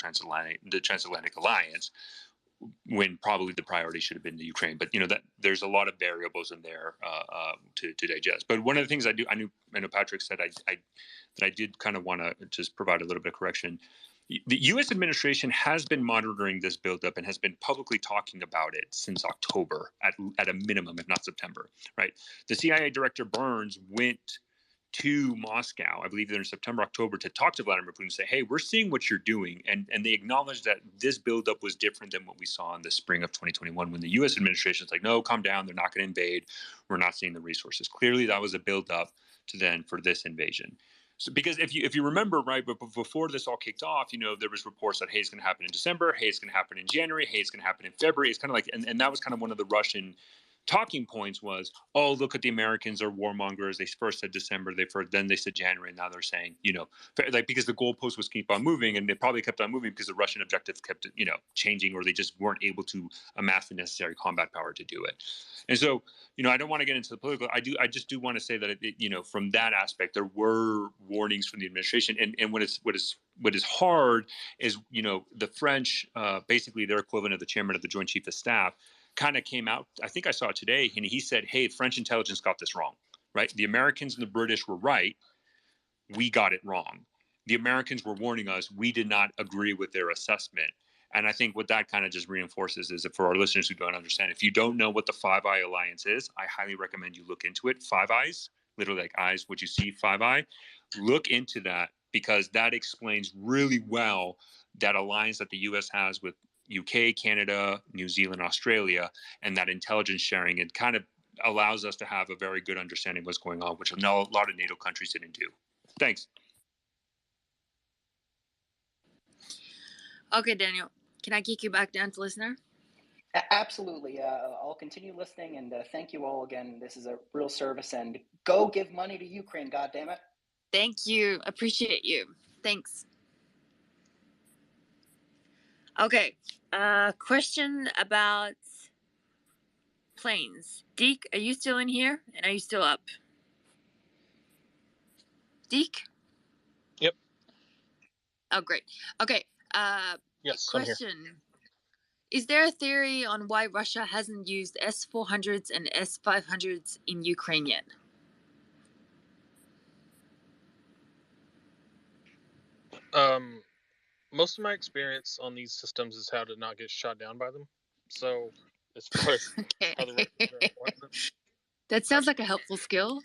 transatlantic alliance, when probably the priority should have been the Ukraine. But that there's a lot of variables in there to digest. But one of the things I know Patrick said that I did kind of want to just provide a little bit of correction. The U.S. administration has been monitoring this buildup and has been publicly talking about it since October, at a minimum, if not September. Right? The CIA director Burns went to Moscow, I believe in September, October, to talk to Vladimir Putin and say, hey, we're seeing what you're doing. And they acknowledged that this buildup was different than what we saw in the spring of 2021, when the U.S. administration is like, no, calm down. They're not going to invade. We're not seeing the resources. Clearly, that was a buildup for this invasion. So, because if you remember, right, but before this all kicked off, there was reports that, hey, it's going to happen in December. Hey, it's going to happen in January. Hey, it's going to happen in February. It's kind of like, and that was kind of one of the Russian talking points was, oh, look at the Americans are warmongers. They first said December, then they said January, and now they're saying, because the goalpost was keep on moving, and they probably kept on moving because the Russian objectives kept, changing, or they just weren't able to amass the necessary combat power to do it. And so, I don't want to get into the political. I just do want to say that from that aspect, there were warnings from the administration, and what is hard is, the French, basically their equivalent of the chairman of the Joint Chiefs of Staff, kind of came out, I think I saw it today, and he said, hey, French intelligence got this wrong, right? The Americans and the British were right. We got it wrong. The Americans were warning us. We did not agree with their assessment. And I think what that kind of just reinforces is that for our listeners who don't understand, if you don't know what the Five Eye Alliance is, I highly recommend you look into it. Five Eyes, literally like eyes, what you see, Five Eye. Look into that, because that explains really well that alliance that the U.S. has with UK, Canada, New Zealand, Australia, and that intelligence sharing. It kind of allows us to have a very good understanding of what's going on, which a lot of NATO countries didn't do. Thanks. Okay, Daniel, can I kick you back down to listener? Absolutely. I'll continue listening, and thank you all again. This is a real service, and go give money to Ukraine, goddammit. Thank you. Appreciate you. Thanks. Okay. Question about planes. Deke, are you still in here? And are you still up? Deke? Yep. Oh, great. Okay. Yes, question. I'm here. Is there a theory on why Russia hasn't used S-400s and S-500s in Ukraine yet? Most of my experience on these systems is how to not get shot down by them. So, as far as how the Russians are avoiding them, That sounds like a helpful skill.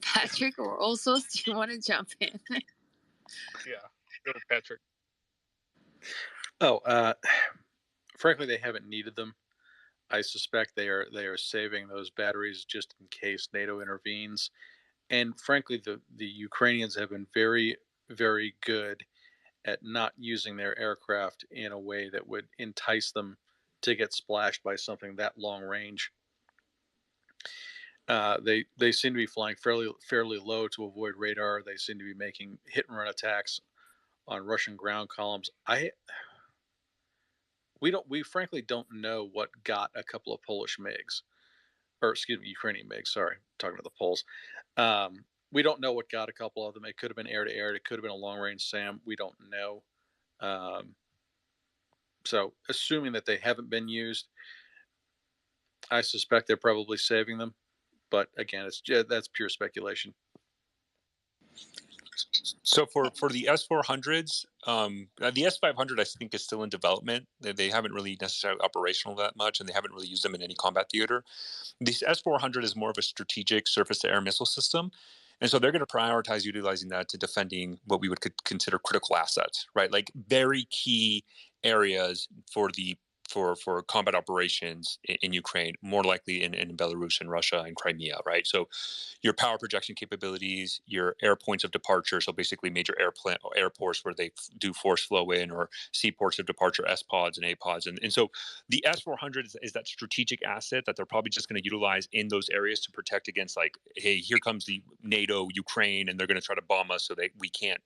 Patrick or Olsos, do you want to jump in? yeah, go Patrick. Frankly, they haven't needed them. I suspect they are saving those batteries just in case NATO intervenes. And frankly, the Ukrainians have been very, very good at not using their aircraft in a way that would entice them to get splashed by something that long range. They seem to be flying fairly low to avoid radar. They seem to be making hit and run attacks on Russian ground columns. We frankly don't know what got a couple of Polish MiGs, or excuse me, Ukrainian MiGs. Sorry, talking to the Poles. We don't know what got a couple of them. It could have been air to air. It could have been a long range SAM. We don't know. So assuming that they haven't been used, I suspect they're probably saving them. But again, that's pure speculation. So for the S-400s, the S-500 I think is still in development. They haven't really necessarily operational that much, and they haven't really used them in any combat theater. This S-400 is more of a strategic surface-to-air missile system. And so they're going to prioritize utilizing that to defending what we would consider critical assets, right? Like very key areas for combat operations in Ukraine, more likely in Belarus and Russia and Crimea, right? So your power projection capabilities, your air points of departure, so basically major airports where they do force flow in, or seaports of departure, S-pods and A-pods. And so the S-400 is that strategic asset that they're probably just going to utilize in those areas to protect against, like, hey, here comes the NATO, Ukraine, and they're going to try to bomb us so that we can't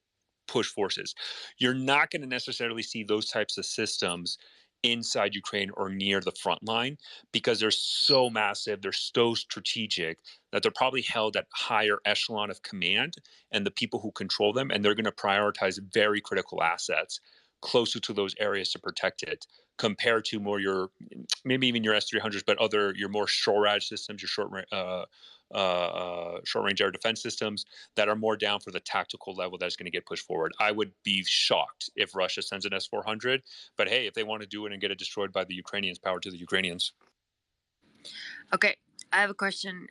push forces. You're not going to necessarily see those types of systems inside Ukraine or near the front line because they're so massive, they're so strategic that they're probably held at higher echelon of command and the people who control them, and they're going to prioritize very critical assets closer to those areas to protect it, compared to more your, maybe even your S-300s, but other, your more SHORAD systems, your short-range air defense systems that are more down for the tactical level that's going to get pushed forward. I would be shocked if Russia sends an S-400, but hey, if they want to do it and get it destroyed by the Ukrainians, power to the Ukrainians. Okay, I have a question.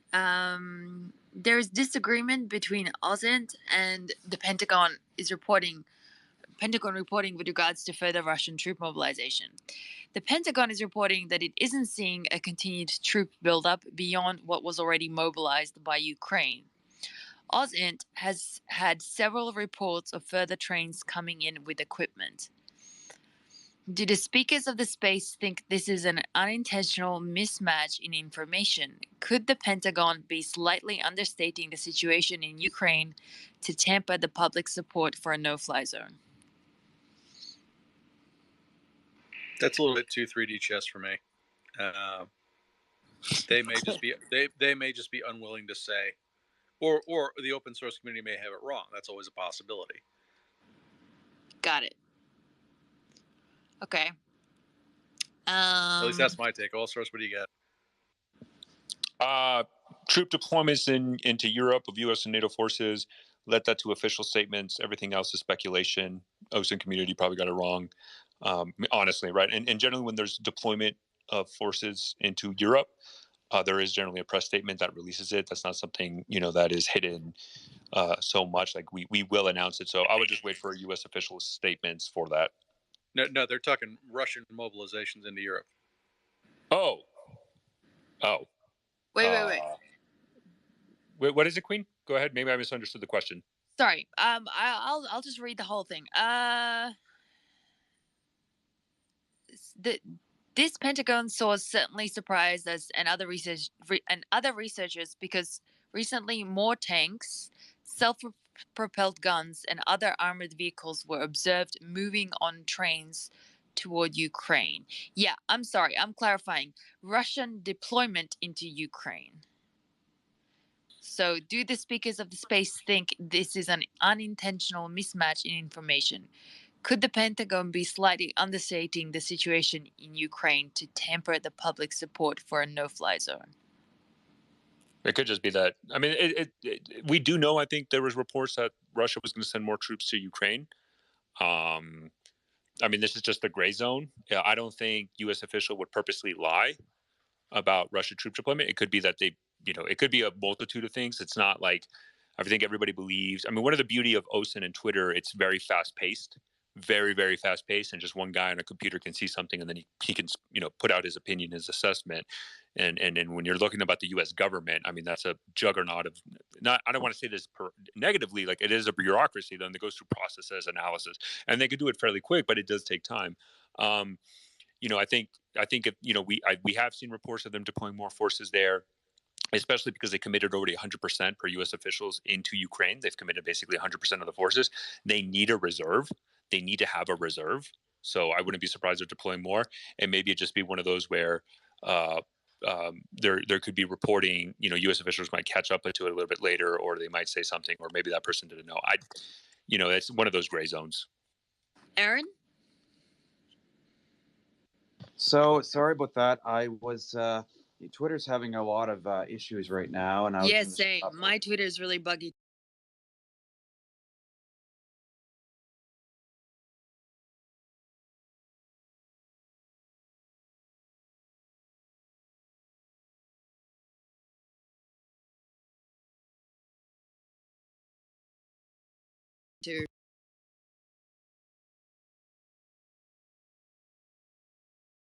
There's disagreement between OSINT and the Pentagon reporting with regards to further Russian troop mobilization. The Pentagon is reporting that it isn't seeing a continued troop buildup beyond what was already mobilized by Ukraine. OSINT has had several reports of further trains coming in with equipment. Do the speakers of the space think this is an unintentional mismatch in information? Could the Pentagon be slightly understating the situation in Ukraine to temper the public support for a no-fly zone? That's a little bit too 3D chess for me. They may just be unwilling to say, or the open source community may have it wrong. That's always a possibility. Got it. Okay. At least that's my take. All source, what do you got? Troop deployments into Europe of U.S. and NATO forces, let that to official statements. Everything else is speculation. OSINT community probably got it wrong. Honestly, right? And generally when there's deployment of forces into Europe, there is generally a press statement that releases it. That's not something, that is hidden so much. Like we will announce it. So I would just wait for U.S. official statements for that. No, they're talking Russian mobilizations into Europe. Oh. Wait. What is it, Queen? Go ahead. Maybe I misunderstood the question. Sorry. I'll just read the whole thing. This Pentagon source certainly surprised us and other researchers because recently more tanks, self-propelled guns, and other armored vehicles were observed moving on trains toward Ukraine. Yeah, I'm sorry. I'm clarifying. Russian deployment into Ukraine. So, do the speakers of the space think this is an unintentional mismatch in information? Could the Pentagon be slightly understating the situation in Ukraine to temper the public support for a no-fly zone? It could just be that. I mean, we do know, I think there was reports that Russia was going to send more troops to Ukraine. I mean, this is just the gray zone. Yeah, I don't think U.S. official would purposely lie about Russian troop deployment. It could be that they, it could be a multitude of things. It's not like I think everybody believes. I mean, one of the beauty of OSINT and Twitter, it's very fast-paced. Very, very fast paced, and just one guy on a computer can see something and then he can, put out his opinion, his assessment. And when you're looking about the U.S. government, I mean, that's a juggernaut of I don't want to say this negatively, like it is a bureaucracy then that goes through processes, analysis, and they could do it fairly quick, but it does take time. I think if, we have seen reports of them deploying more forces there, especially because they committed already 100% per U.S. officials into Ukraine. They've committed basically 100% of the forces. They need a reserve. They need to have a reserve. So I wouldn't be surprised they're deploying more. And maybe it just be one of those where there could be reporting, U.S. officials might catch up to it a little bit later, or they might say something, or maybe that person didn't know. It's one of those gray zones. Aaron? So sorry about that. I was Twitter's having a lot of issues right now, and I was Yes, same. My Twitter is really buggy.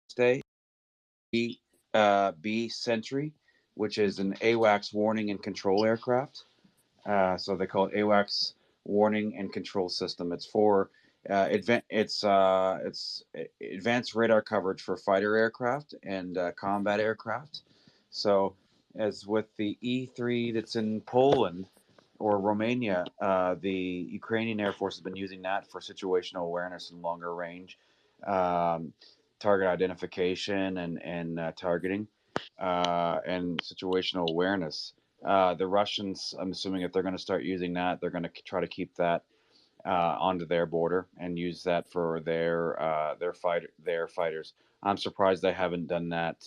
Stay B Sentry, which is an AWACS warning and control aircraft. So they call it AWACS warning and control system. It's for advanced radar coverage for fighter aircraft and combat aircraft. So as with the E3 that's in Poland, or Romania, the Ukrainian Air Force has been using that for situational awareness and longer range, target identification and targeting, and situational awareness. The Russians, I'm assuming, if they're going to start using that, they're going to try to keep that onto their border and use that for their fighters. I'm surprised they haven't done that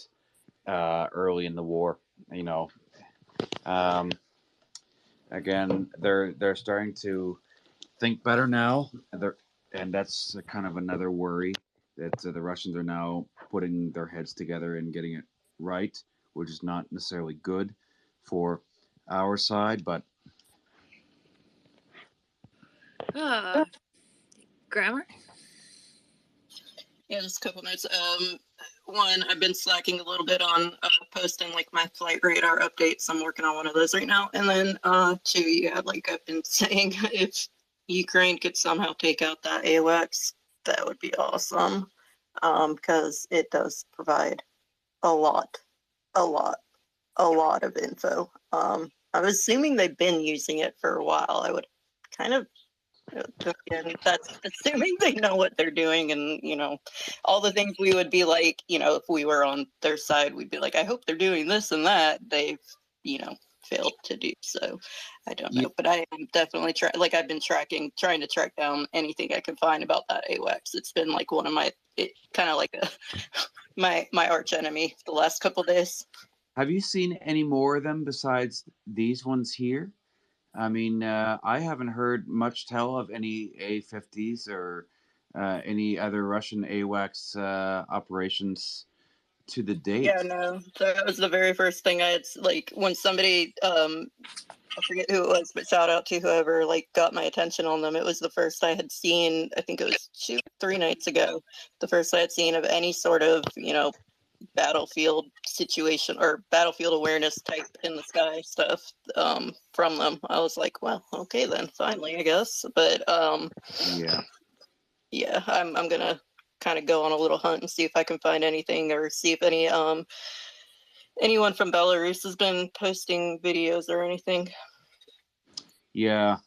early in the war. You know, again, they're starting to think better now. And that's kind of another worry that the Russians are now putting their heads together and getting it right, which is not necessarily good for our side, but Grammar? Yeah, just a couple notes. One, I've been slacking a little bit on posting like my flight radar updates. I'm working on one of those right now. And then two, yeah, like I've been saying, if Ukraine could somehow take out that AWACS, that would be awesome. Because it does provide a lot of info. I'm assuming they've been using it for a while. I would kind of, again, that's assuming they know what they're doing, and you know, all the things we would be like, you know, if we were on their side, we'd be like, I hope they're doing this and that. They've, you know, failed to do so. I don't know, but I am definitely I've been trying to track down anything I can find about that AWACS. It's been like one of my, kind of like my arch enemy the last couple days. have you seen any more of them besides these ones here? I mean, I haven't heard much tell of any A-50s or any other Russian AWACS operations to the date. Yeah, no, that was the very first thing I had, like, when somebody, I forget who it was, but shout out to whoever, like, got my attention on them. It was the first I had seen, I think it was 3 nights ago, the first I had seen of any sort of, you know, battlefield situation or battlefield awareness type in the sky stuff from them. I was like, well, okay then, finally, I guess. But yeah, I'm gonna kind of go on a little hunt and see if I can find anything, or see if any anyone from Belarus has been posting videos or anything. Yeah,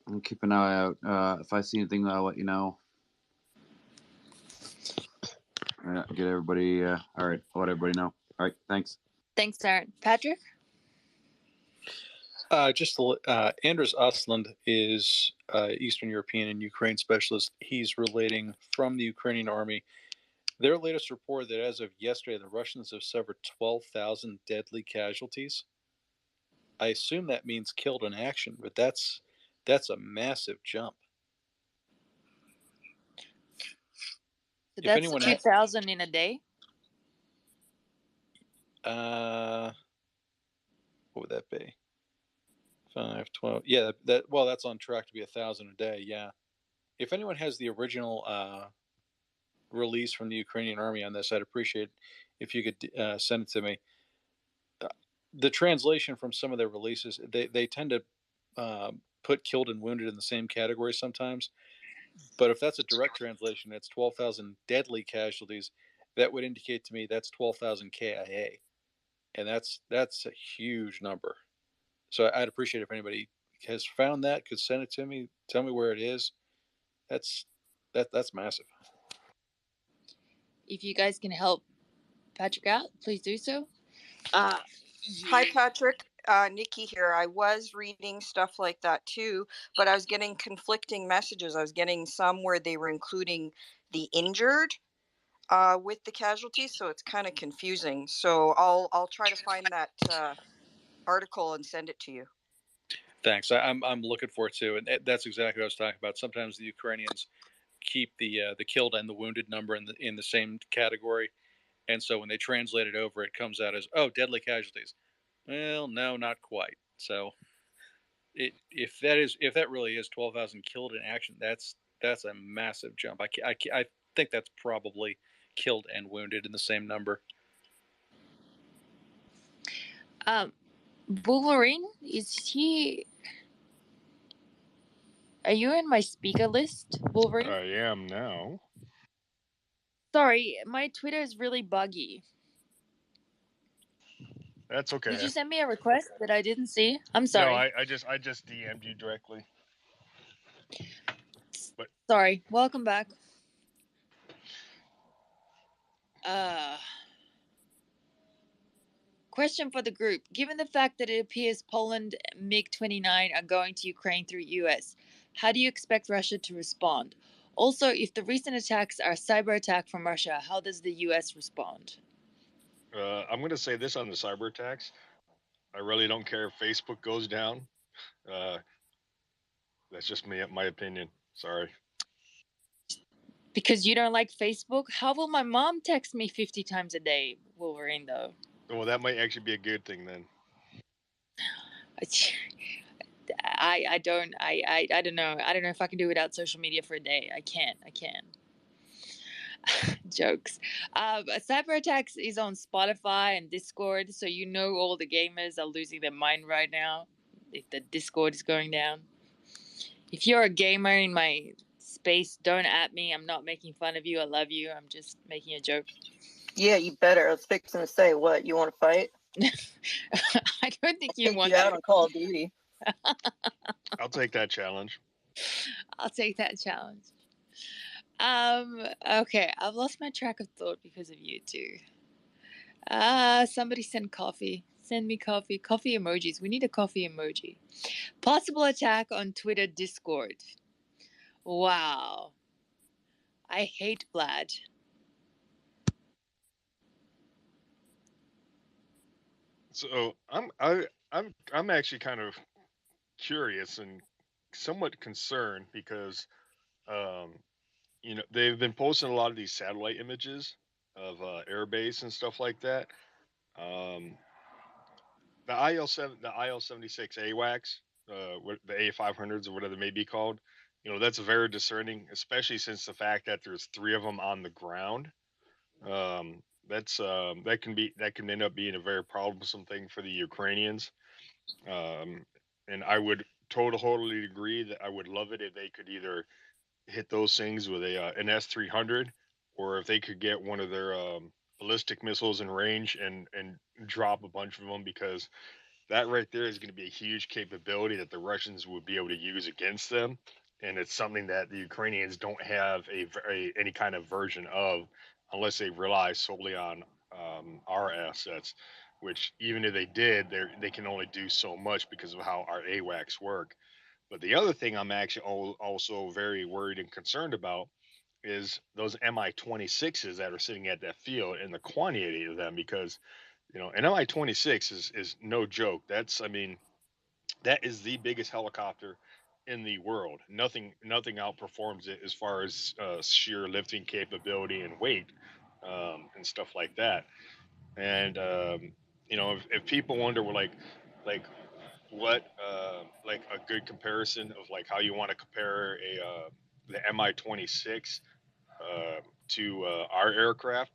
I'll keep an eye out. If I see anything, I'll let you know. Get everybody. All right, I'll let everybody know. All right, thanks. Thanks, Aaron. Patrick? Anders Ostland is Eastern European and Ukraine specialist. He's relating from the Ukrainian army their latest report that as of yesterday, the Russians have suffered 12,000 deadly casualties. I assume that means killed in action, but that's a massive jump. So that's 2,000 in a day? What would that be? 5, 12. Yeah, that's on track to be 1,000 a day. Yeah. If anyone has the original release from the Ukrainian army on this, I'd appreciate if you could send it to me. The translation from some of their releases, they tend to put killed and wounded in the same category sometimes. But if that's a direct translation, it's 12,000 deadly casualties. That would indicate to me that's 12,000 KIA, and that's a huge number. So I'd appreciate if anybody has found that, could send it to me, tell me where it is. That's massive. If you guys can help Patrick out, please do so. Hi, Patrick. Nikki here. I was reading stuff like that too, but I was getting conflicting messages. I was getting some where they were including the injured with the casualties, so it's kind of confusing. So I'll try to find that article and send it to you. Thanks. I'm looking for it too, and that's exactly what I was talking about. Sometimes the Ukrainians keep the killed and the wounded number in the same category, and so when they translate it over, it comes out as deadly casualties. Well, no, not quite. So, if that really is 12,000 killed in action, that's a massive jump. I think that's probably killed and wounded in the same number. Wolverine, are you in my speaker list, Wolverine? I am now. Sorry, my Twitter is really buggy. That's okay. Did you send me a request that I didn't see? I'm No, sorry. I just DM'd you directly. But Sorry. Welcome back. Question for the group. Given the fact that it appears Poland MiG-29 are going to Ukraine through US, how do you expect Russia to respond? Also, if the recent attacks are a cyber attack from Russia, how does the US respond? I'm going to say this on the cyber attacks. I really don't care if Facebook goes down. That's just my opinion. Sorry. Because you don't like Facebook? How will my mom text me 50 times a day, Wolverine, though? Well, that might actually be a good thing then. I don't know. I don't know if I can do without social media for a day. I can. Jokes. Cyber attacks is on Spotify and Discord, so you know all the gamers are losing their mind right now if the Discord is going down. If you're a gamer in my space, don't at me. I'm not making fun of you. I love you. I'm just making a joke. Yeah, you better. I was fixing to say, what, you want to fight? I don't think you want you out on Call of Duty. I'll take that challenge. I'll take that challenge. Okay, I've lost my track of thought because of you two. Somebody send coffee. Send me coffee. Coffee emojis. We need a coffee emoji. Possible attack on Twitter Discord. Wow. I hate Vlad. So I'm actually kind of curious and somewhat concerned because they've been posting a lot of these satellite images of airbase and stuff like that. The IL-76 AWACS, the A500s or whatever they may be called, that's very discerning, especially since the fact that there's 3 of them on the ground. That can end up being a very troublesome thing for the Ukrainians. And I would totally agree that I would love it if they could either hit those things with an S-300, or if they could get one of their ballistic missiles in range and drop a bunch of them, because that right there is going to be a huge capability that the Russians would be able to use against them. And it's something that the Ukrainians don't have any kind of version of, unless they rely solely on our assets, which even if they did, they can only do so much because of how our AWACS work. But the other thing I'm actually also very worried and concerned about is those Mi-26s that are sitting at that field and the quantity of them, because an Mi-26 is no joke. That is the biggest helicopter in the world. Nothing outperforms it as far as sheer lifting capability and weight, and stuff like that. And if people wonder, like what like a good comparison of like how you want to compare the Mi-26 to our aircraft,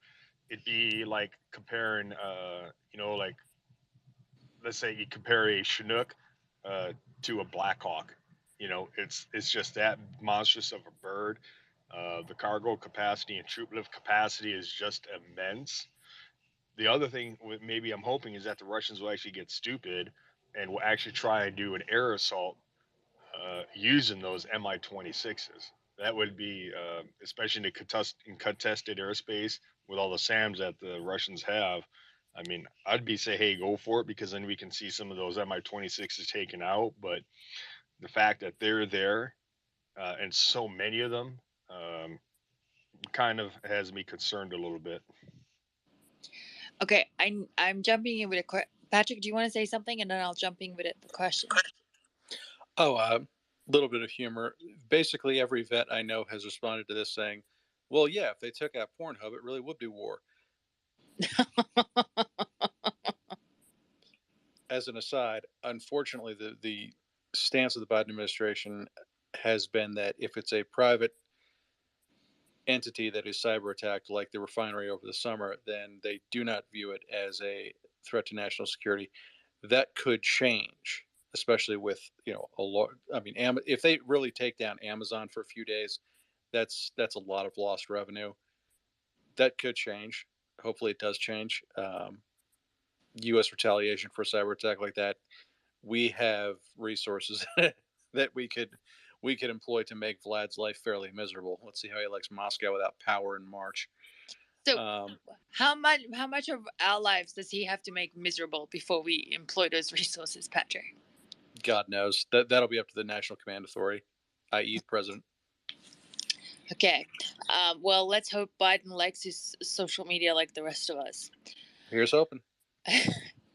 it'd be like comparing like, let's say you compare a Chinook to a Black Hawk. It's just that monstrous of a bird. The cargo capacity and troop lift capacity is just immense. The other thing maybe I'm hoping is that the Russians will actually get stupid and will actually try and do an air assault using those Mi-26s. That would be, especially in contested airspace with all the SAMs that the Russians have. I mean, say, hey, go for it, because then we can see some of those Mi-26s taken out. But the fact that they're there and so many of them kind of has me concerned a little bit. Okay, I'm jumping in with a question. Patrick, do you want to say something, and then I'll jump in with the question? Oh, a little bit of humor. Basically, every vet I know has responded to this saying, "Well, yeah, if they took out Pornhub, it really would be war." As an aside, unfortunately, the stance of the Biden administration has been that if it's a private entity that is cyber attacked, like the refinery over the summer, then they do not view it as a threat to national security. That could change, especially with a lot. I mean, if they really take down Amazon for a few days, that's a lot of lost revenue. That could change. Hopefully, it does change. U.S. retaliation for a cyber attack like that, we have resources that we could employ to make Vlad's life fairly miserable. Let's see how he likes Moscow without power in March. So, how much of our lives does he have to make miserable before we employ those resources, Patrick? God knows. That'll be up to the National Command Authority, i.e., the president. Okay. Well, let's hope Biden likes his social media like the rest of us. Here's hoping.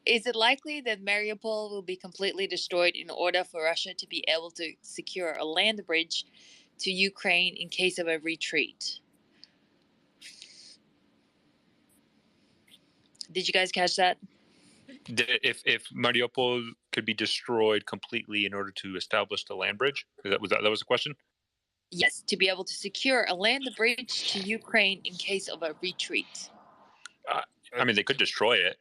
Is it likely that Mariupol will be completely destroyed in order for Russia to be able to secure a land bridge to Ukraine in case of a retreat? Did you guys catch that? If Mariupol could be destroyed completely in order to establish the land bridge, that was the question? Yes, to be able to secure a land bridge to Ukraine in case of a retreat. I mean, they could destroy it,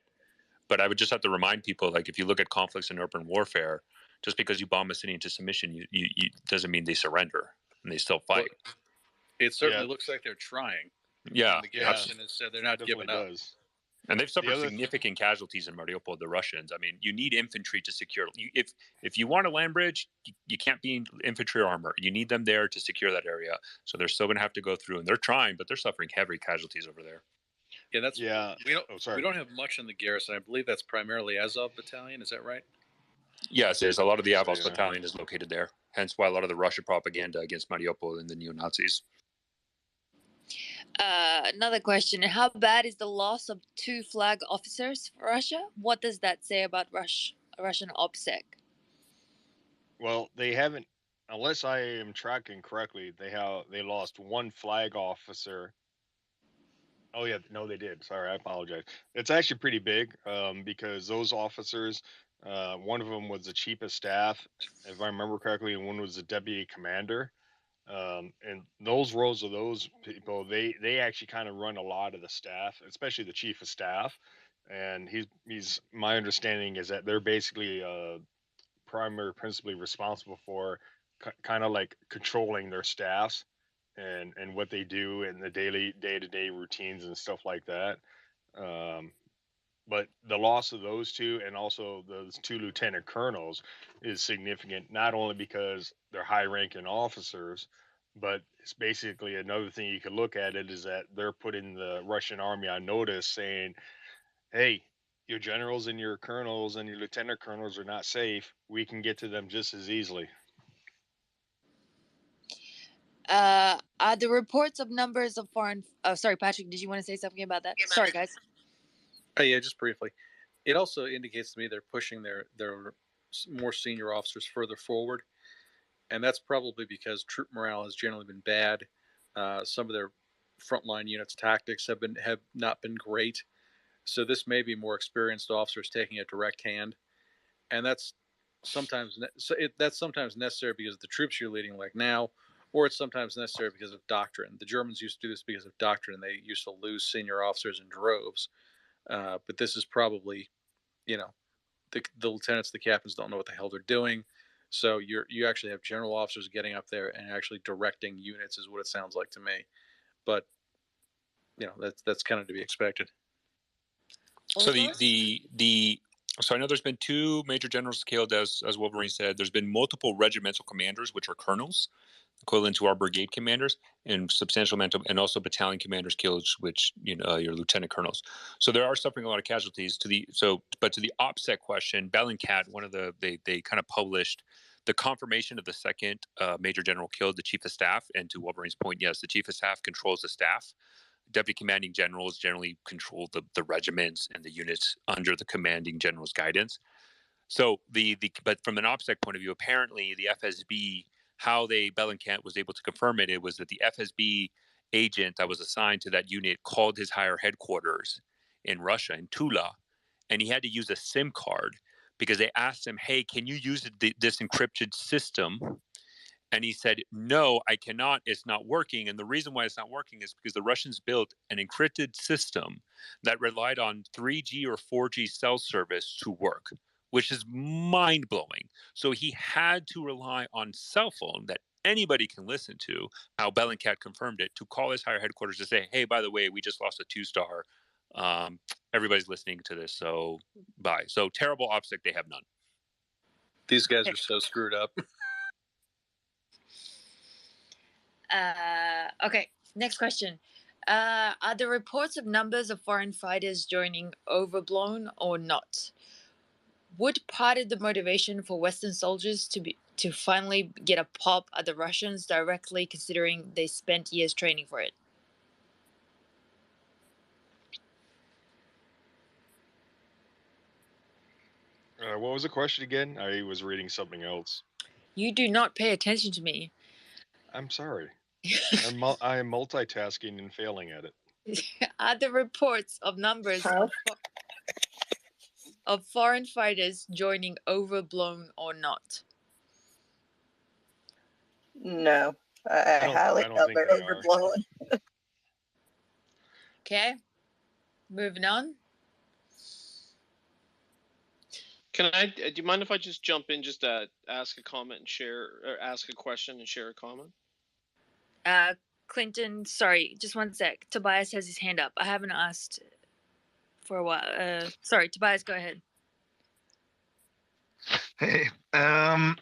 but I would just have to remind people, like, if you look at conflicts in urban warfare, just because you bomb a city into submission, you doesn't mean they surrender, and they still fight. Well, it certainly looks like they're trying. Yeah. And the garrison has said they're not giving up. And they've suffered significant casualties in Mariupol, the Russians. I mean, you need infantry to secure. If you want a land bridge, you can't be infantry or armor. You need them there to secure that area. So they're still going to have to go through, and they're trying, but they're suffering heavy casualties over there. Yeah, we don't have much in the garrison. I believe that's primarily Azov Battalion. Is that right? Yes, there's a lot of the Azov Battalion is located there. Hence why a lot of the Russian propaganda against Mariupol and the neo-Nazis. Another question. How bad is the loss of 2 flag officers for Russia? What does that say about Russian OPSEC? Well, they haven't, unless I am tracking correctly, they lost 1 flag officer. Oh yeah, no, they did. Sorry, I apologize. It's actually pretty big because those officers, one of them was the chief of staff, if I remember correctly, and one was the deputy commander. And those roles of those people, they actually kind of run a lot of the staff, especially the chief of staff. And he's my understanding is that they're basically principally responsible for kind of like controlling their staffs and what they do in the day-to-day routines and stuff like that. But the loss of those 2 and also those 2 lieutenant colonels is significant, not only because they're high-ranking officers, but it's basically another thing you could look at it is that they're putting the Russian army on notice saying, hey, your generals and your colonels and your lieutenant colonels are not safe. We can get to them just as easily. Are the reports of numbers of foreign... Oh, sorry, Patrick, did you want to say something about that? Sorry, guys. Oh, yeah, just briefly. It also indicates to me they're pushing their more senior officers further forward, and that's probably because troop morale has generally been bad. Some of their frontline units' tactics have not been great, so this may be more experienced officers taking a direct hand, and that's sometimes necessary because the troops you're leading, like now, or it's sometimes necessary because of doctrine. The Germans used to do this because of doctrine, and they used to lose senior officers in droves. But this is probably, the lieutenants, the captains don't know what the hell they're doing. So you actually have general officers getting up there and actually directing units is what it sounds like to me. But, that's kind of to be expected. So so I know there's been 2 major generals killed, as Wolverine said. There's been multiple regimental commanders, which are colonels, equivalent to our brigade commanders, and substantial amount and also battalion commanders killed, which your lieutenant colonels. So there are suffering a lot of casualties. But to the OPSEC question, Bellingcat, they kind of published the confirmation of the 2nd major general killed, the chief of staff. And to Wolverine's point, yes, the chief of staff controls the staff. Deputy commanding generals generally control the regiments and the units under the commanding general's guidance. So but from an OPSEC point of view, apparently the FSB, how Bellingcat was able to confirm it was that the FSB agent that was assigned to that unit called his higher headquarters in Russia, in Tula, and he had to use a SIM card because they asked him, hey, can you use this encrypted system? And he said, no, I cannot. It's not working. And the reason why it's not working is because the Russians built an encrypted system that relied on 3G or 4G cell service to work, which is mind-blowing. So he had to rely on cell phone that anybody can listen to, how Bellingcat confirmed it, to call his higher headquarters to say, hey, by the way, we just lost a 2-star Everybody's listening to this, so bye. So terrible OPSEC, they have none. These guys are so screwed up. Okay, next question. Are the reports of numbers of foreign fighters joining overblown or not? Would part of the motivation for Western soldiers to finally get a pop at the Russians directly, considering they spent years training for it? What was the question again? I was reading something else. You do not pay attention to me. I'm sorry. I am multitasking and failing at it. Are the reports of numbers of foreign fighters joining overblown or not? No, I highly doubt they're overblown. Okay, moving on. Can I? Do you mind if I just jump in, just ask a comment and share, or ask a question and share a comment? Clinton, sorry, just one sec. Tobias has his hand up. I haven't asked for a while. Sorry, Tobias, go ahead. Hey, I'm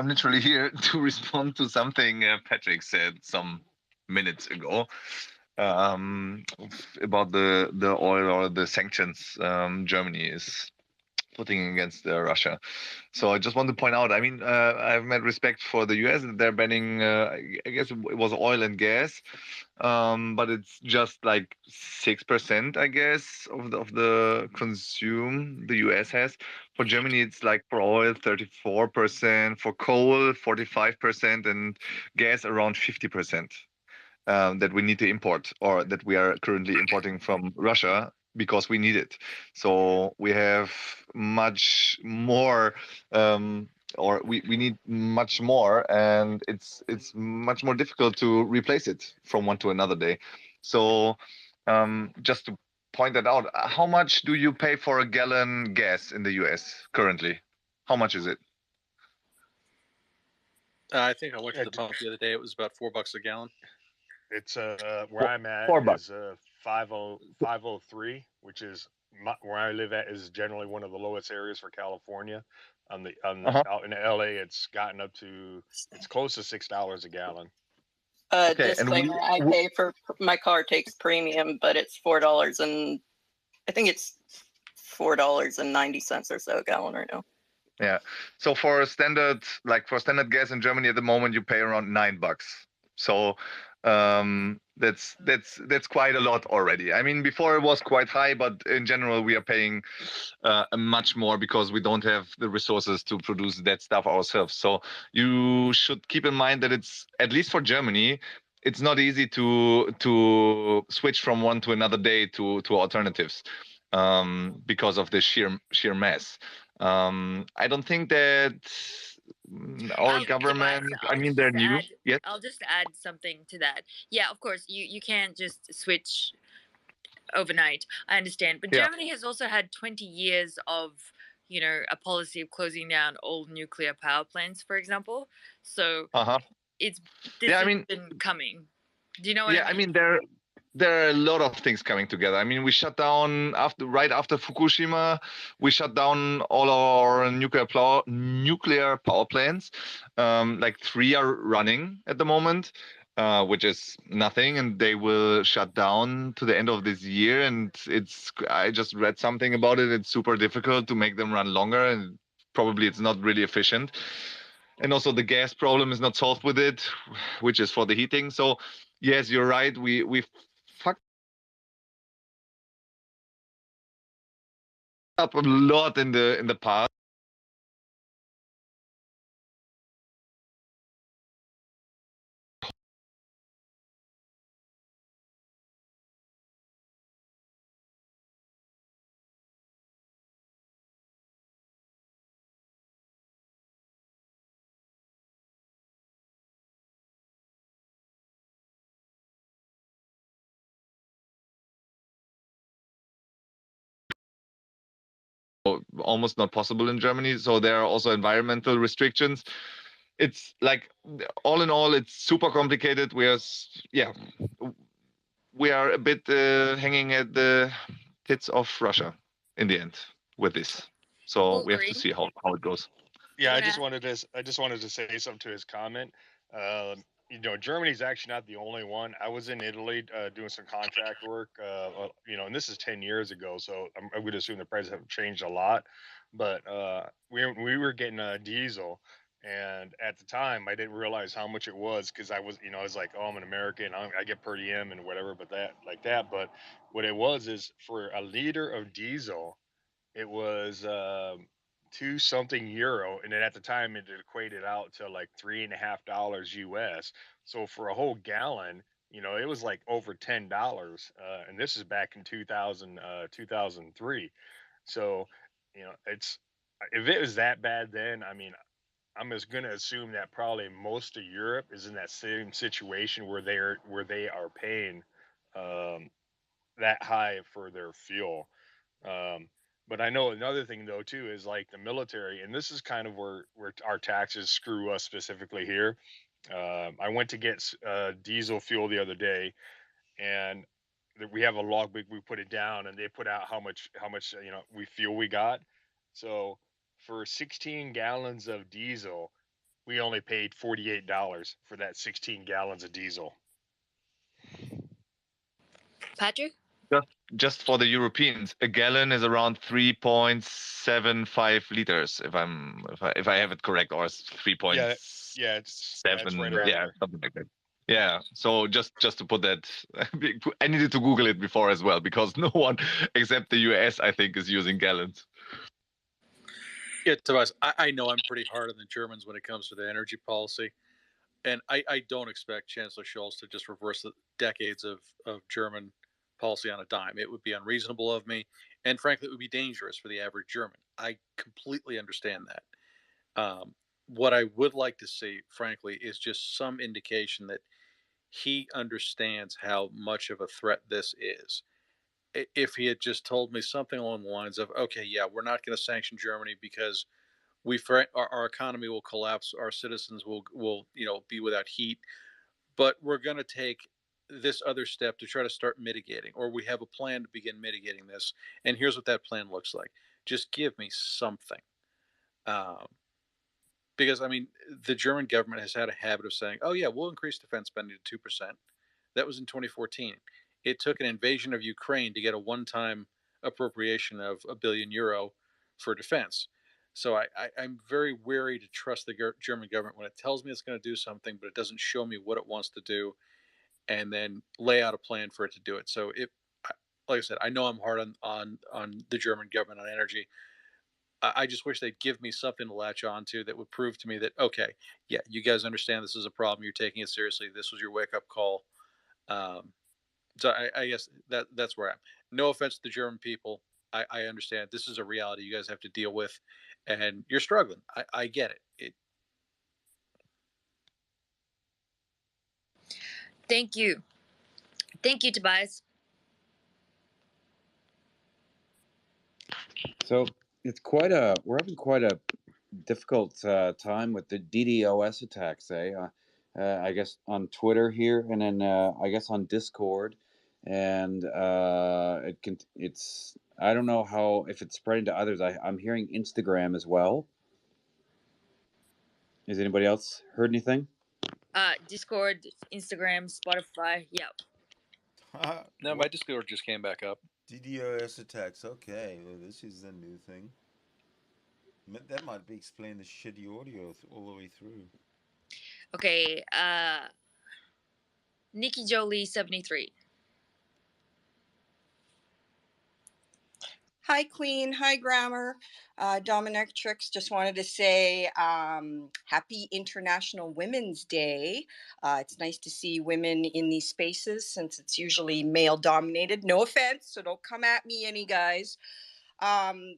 literally here to respond to something Patrick said some minutes ago about the oil or the sanctions Germany is putting against Russia. So I just want to point out, I mean, I've met respect for the US. They're banning, I guess it was oil and gas, but it's just like 6%, I guess, of the consume the US has. For Germany, it's like for oil, 34%, for coal, 45%, and gas around 50%. That we need to import, or that we are currently importing from Russia because we need it. So we have much more, or we need much more, and it's much more difficult to replace it from one to another day. So just to point that out, how much do you pay for a gallon gas in the US currently? How much is it? I think I went to the pump the other day. It was about $4 a gallon. It's where I'm at is 503, which is where I live at is generally one of the lowest areas for California. Out in LA, it's gotten up to close to $6 a gallon. Disclaimer: I pay for my car takes premium, but it's $4 and I think it's $4.90 or so a gallon right now. Yeah. So for standard gas in Germany at the moment, you pay around $9. So that's quite a lot already. I mean, before it was quite high, but in general we are paying much more because we don't have the resources to produce that stuff ourselves. So you should keep in mind that it's, at least for Germany, it's not easy to switch from one to another day to alternatives because of the sheer mass. I don't think that our government, I mean, they're new. Yes. I'll just add something to that. Yeah, of course, you can't just switch overnight. I understand. But Germany has also had 20 years of, a policy of closing down all nuclear power plants, for example. So this has been coming. Do you know what I mean? I mean, there are a lot of things coming together. I mean, we shut down right after Fukushima, we shut down all our nuclear power plants. Like 3 are running at the moment, which is nothing, and they will shut down to the end of this year. And I just read something about it. It's super difficult to make them run longer, and probably it's not really efficient. And also the gas problem is not solved with it, which is for the heating. So yes, you're right. We fucked up a lot in the past. Almost not possible in Germany. So there are also environmental restrictions. It's like, all in all, it's super complicated. we are a bit hanging at the tits of Russia in the end with this. So we have to see how it goes. Yeah, I just wanted to say something to his comment. You know, Germany's actually not the only one. I was in Italy doing some contract work. You know, and this is 10 years ago, so I would assume the prices have changed a lot. But we were getting diesel, and at the time I didn't realize how much it was because I was, you know, I was like, oh, I'm an American, I get per diem and whatever, but that like that. But what it was is for a liter of diesel, it was 2 something euro, and then at the time it equated out to like $3.50 US. So for a whole gallon, you know, it was like over $10. And this is back in 2003. So, you know, it's if it was that bad then, I mean, I'm just gonna assume that probably most of Europe is in that same situation where they are paying that high for their fuel. Um, but I know another thing though too is like the military, and this is kind of where our taxes screw us specifically here. I went to get diesel fuel the other day, and we have a logbook. We put it down, and they put out how much you know we got. So for 16 gallons of diesel, we only paid $48 for that 16 gallons of diesel. Patrick? Just for the Europeans, a gallon is around 3.75 liters, if I have it correct, or 3.7. Yeah, it's right around there. Something like that. Yeah. So just to put that, I needed to Google it before as well because no one except the US, I think, is using gallons. Yeah, Tobias, I know I'm pretty hard on the Germans when it comes to the energy policy, and I don't expect Chancellor Scholz to just reverse the decades of German policy on a dime. It would be unreasonable of me, and frankly, it would be dangerous for the average German. I completely understand that. What I would like to see, frankly, is just some indication that he understands how much of a threat this is. If he had just told me something along the lines of, okay, yeah, we're not going to sanction Germany because our economy will collapse, our citizens will be without heat, but we're going to take this other step to try to start mitigating, or we have a plan to begin mitigating this, and here's what that plan looks like. Just give me something. Because I mean, the German government has had a habit of saying, "Oh yeah, we'll increase defense spending to 2%." That was in 2014. It took an invasion of Ukraine to get a one-time appropriation of €1 billion for defense. So I'm very wary to trust the German government when it tells me it's going to do something, but it doesn't show me what it wants to do, and then lay out a plan for it to do it. So like I said, I know I'm hard on the German government on energy. I just wish they'd give me something to latch on to that would prove to me that, okay, yeah, you guys understand this is a problem. You're taking it seriously. This was your wake up call. So I guess that's where I am. No offense to the German people. I understand this is a reality you guys have to deal with, and you're struggling. I get it. Thank you. Thank you, Tobias. So we're having quite a difficult time with the DDoS attacks, I guess on Twitter here, and then I guess on Discord, and it's I don't know how if it's spreading to others. I'm hearing Instagram as well. Has anybody else heard anything? Discord, Instagram, Spotify. Yep. No, my Discord just came back up. DDoS attacks. Okay, well, this is a new thing. That might be explain the shitty audio all the way through. Okay. Nikki Jolie 73. Hi, Queen. Hi, Grammar. Dominatrix, just wanted to say happy International Women's Day. It's nice to see women in these spaces since it's usually male dominated. No offense, so don't come at me, any guys. The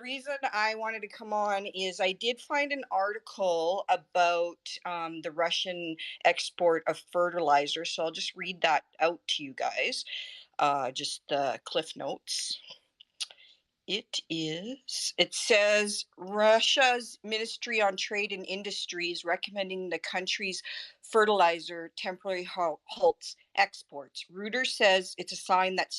reason I wanted to come on is I did find an article about the Russian export of fertilizer. So I'll just read that out to you guys. Just the cliff notes. It says Russia's Ministry on Trade and Industry is recommending the country's fertilizer temporarily halts exports. Reuters says it's a sign that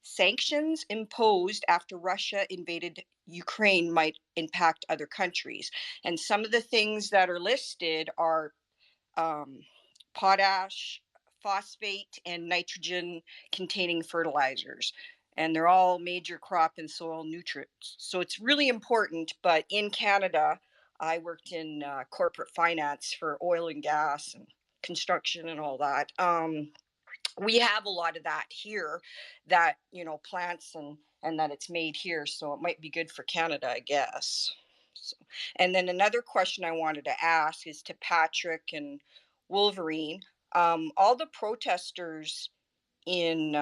sanctions imposed after Russia invaded Ukraine might impact other countries. And some of the things that are listed are potash, phosphate, and nitrogen containing fertilizers. And they're all major crop and soil nutrients. So it's really important. But in Canada, I worked in corporate finance for oil and gas and construction and all that. We have a lot of that here, that, you know, plants and that it's made here. So it might be good for Canada, I guess. So, and then another question I wanted to ask is to Patrick and Wolverine. All the protesters in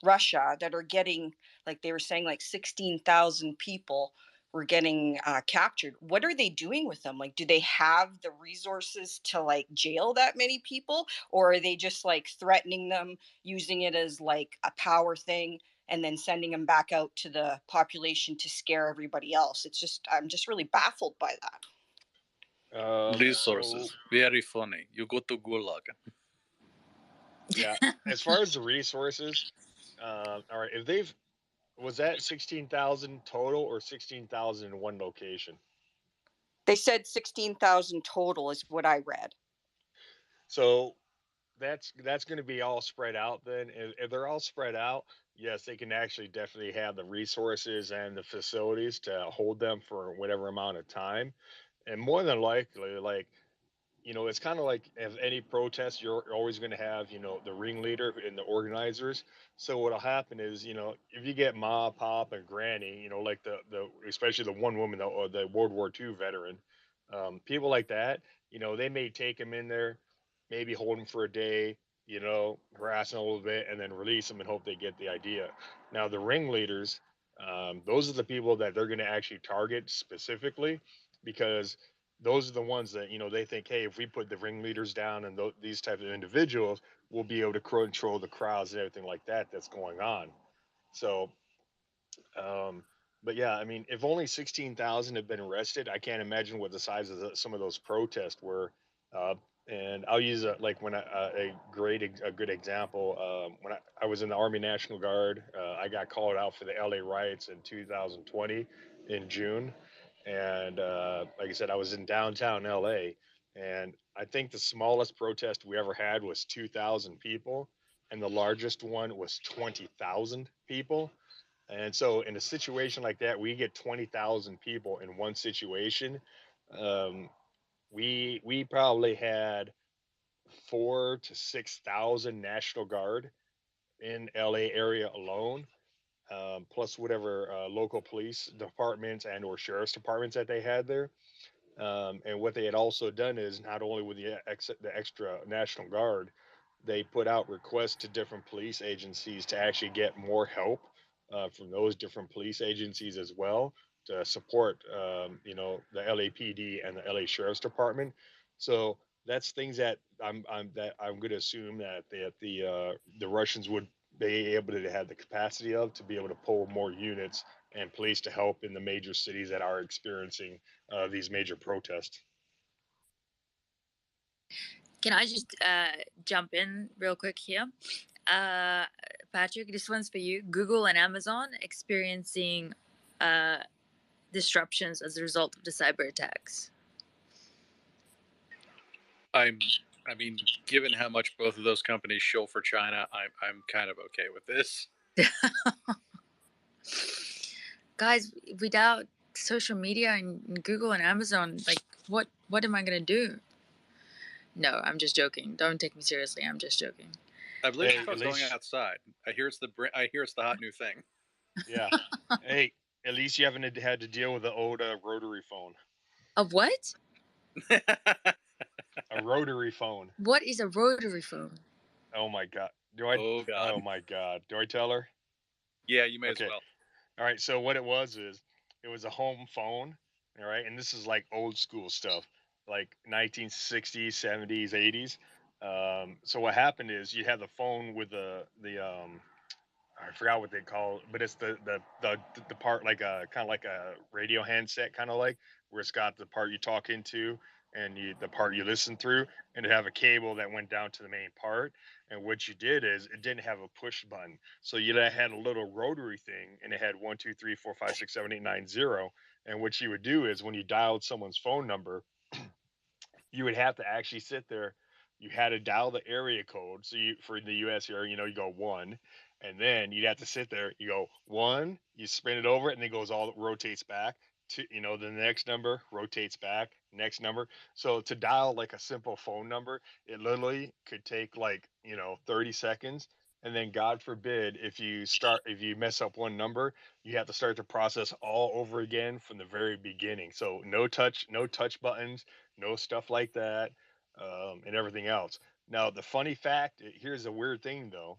Russia that are getting, like they were saying, like 16,000 people were getting captured. What are they doing with them? Like, do they have the resources to like jail that many people, or are they just like threatening them, using it as like a power thing, and then sending them back out to the population to scare everybody else? It's just, I'm just really baffled by that. Resources, very funny. You go to Gulag. Yeah, as far as the resources, all right, if they've, was that 16,000 total or 16,000 in one location? They said 16,000 total is what I read. So that's going to be all spread out then. If they're all spread out, yes, they can actually definitely have the resources and the facilities to hold them for whatever amount of time. And more than likely, like, you know, it's kind of like if any protest, you're always going to have, you know, the ringleader and the organizers. So what'll happen is, you know, if you get Ma, Pop, and Granny, you know, like the especially the one woman, the World War II veteran, people like that, you know, they may take him in there, maybe hold him for a day, you know, harass him a little bit, and then release him and hope they get the idea. Now the ringleaders, those are the people that they're going to actually target specifically, because those are the ones that, you know, they think, hey, if we put the ringleaders down and these types of individuals, we'll be able to control the crowds and everything like that that's going on. So, but yeah, I mean, if only 16,000 have been arrested, I can't imagine what the size of some of those protests were. Uh, and I'll use like when a good example. When I was in the Army National Guard, I got called out for the LA riots in 2020 in June. And like I said, I was in downtown LA, and I think the smallest protest we ever had was 2,000 people, and the largest one was 20,000 people. And so, in a situation like that, we get 20,000 people in one situation. Um, we probably had 4 to 6,000 National Guard in LA area alone, plus whatever local police departments and or sheriff's departments that they had there. And what they had also done is, not only with the extra National Guard, they put out requests to different police agencies to actually get more help from those different police agencies as well, to support, you know, the LAPD and the LA Sheriff's Department. So that's things that I'm going to assume that the Russians would be able to have the capacity of, to be able to pull more units and police to help in the major cities that are experiencing these major protests. Can I just jump in real quick here? Patrick, this one's for you. Google and Amazon experiencing disruptions as a result of the cyber attacks. I mean, given how much both of those companies shill for China, I'm kind of okay with this. Guys, without social media and Google and Amazon, like what am I gonna do? No, I'm just joking. Don't take me seriously. I'm just joking. I've literally thought going outside. I hear it's the hot new thing. Yeah. Hey, at least you haven't had to deal with the old rotary phone. A what? A rotary phone. What is a rotary phone? Oh my god. Oh my god. Do I tell her? Yeah, you may as well. All right. So what it was is, it was a home phone. All right, and this is like old school stuff, like 1960s, 70s, 80s. So what happened is, you have the phone with the I forgot what they call it, but it's the part, like a kind of like a radio handset, kind of like, where it's got the part you talk into, and the part you listened through, and it'd have a cable that went down to the main part. And what you did is it didn't have a push button, so you had a little rotary thing, and it had 1, 2, 3, 4, 5, 6, 7, 8, 9, 0. And what you would do is when you dialed someone's phone number, you would have to actually sit there. You had to dial the area code. So for the U.S. here, you go 1, and then you'd have to sit there. You go 1, you spin it over, and then it goes rotates back to the next number rotates back, next number. So to dial like a simple phone number, it literally could take 30 seconds. And then God forbid if you mess up one number, you have to start the process all over again from the very beginning. So no touch buttons, no stuff like that, and everything else. Now, the funny fact, here's a weird thing though,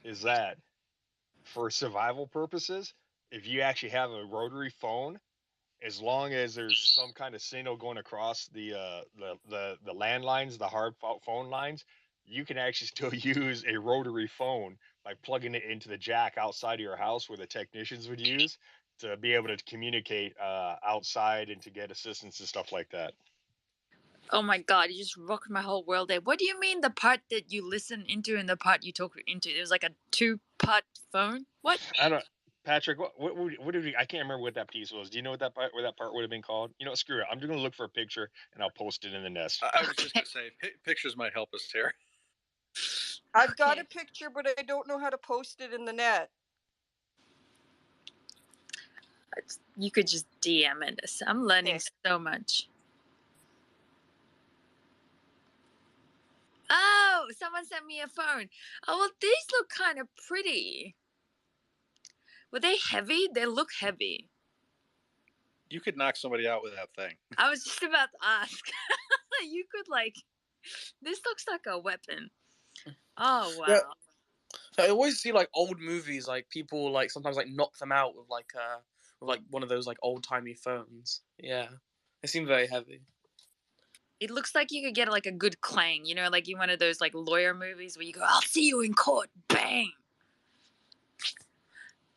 is that for survival purposes, if you actually have a rotary phone, as long as there's some kind of signal going across the landlines, the hard phone lines, you can actually still use a rotary phone by plugging it into the jack outside of your house where the technicians would use to be able to communicate outside and to get assistance and stuff like that. Oh my God, you just rocked my whole world there. What do you mean the part that you listen into and the part you talk into? It was like a 2-part phone? What? I don't Patrick, what did we, I can't remember what that piece was. Do you know what where that part would have been called? Screw it. I'm just going to look for a picture and I'll post it in the nest. I was just going to say, pictures might help us here. I've got a picture, but I don't know how to post it in the net. You could just DM it. I'm learning so much. Oh, someone sent me a phone. Oh, well, these look kind of pretty. Were they heavy? They look heavy. You could knock somebody out with that thing. I was just about to ask. You could this looks like a weapon. Oh, wow. Yeah. I always see old movies, people sometimes knock them out with one of those old timey phones. Yeah, they seem very heavy. It looks like you could get a good clang, in one of those lawyer movies where you go, "I'll see you in court." Bang.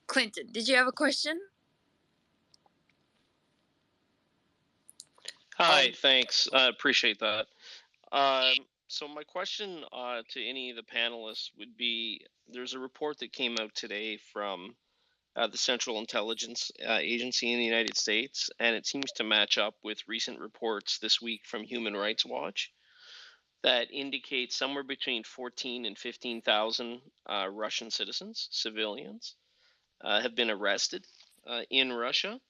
Clinton, did you have a question? Hi, thanks. Appreciate that. So my question to any of the panelists would be: there's a report that came out today from the Central Intelligence Agency in the United States, and it seems to match up with recent reports this week from Human Rights Watch that indicate somewhere between 14 and 15,000 Russian citizens, civilians, have been arrested in Russia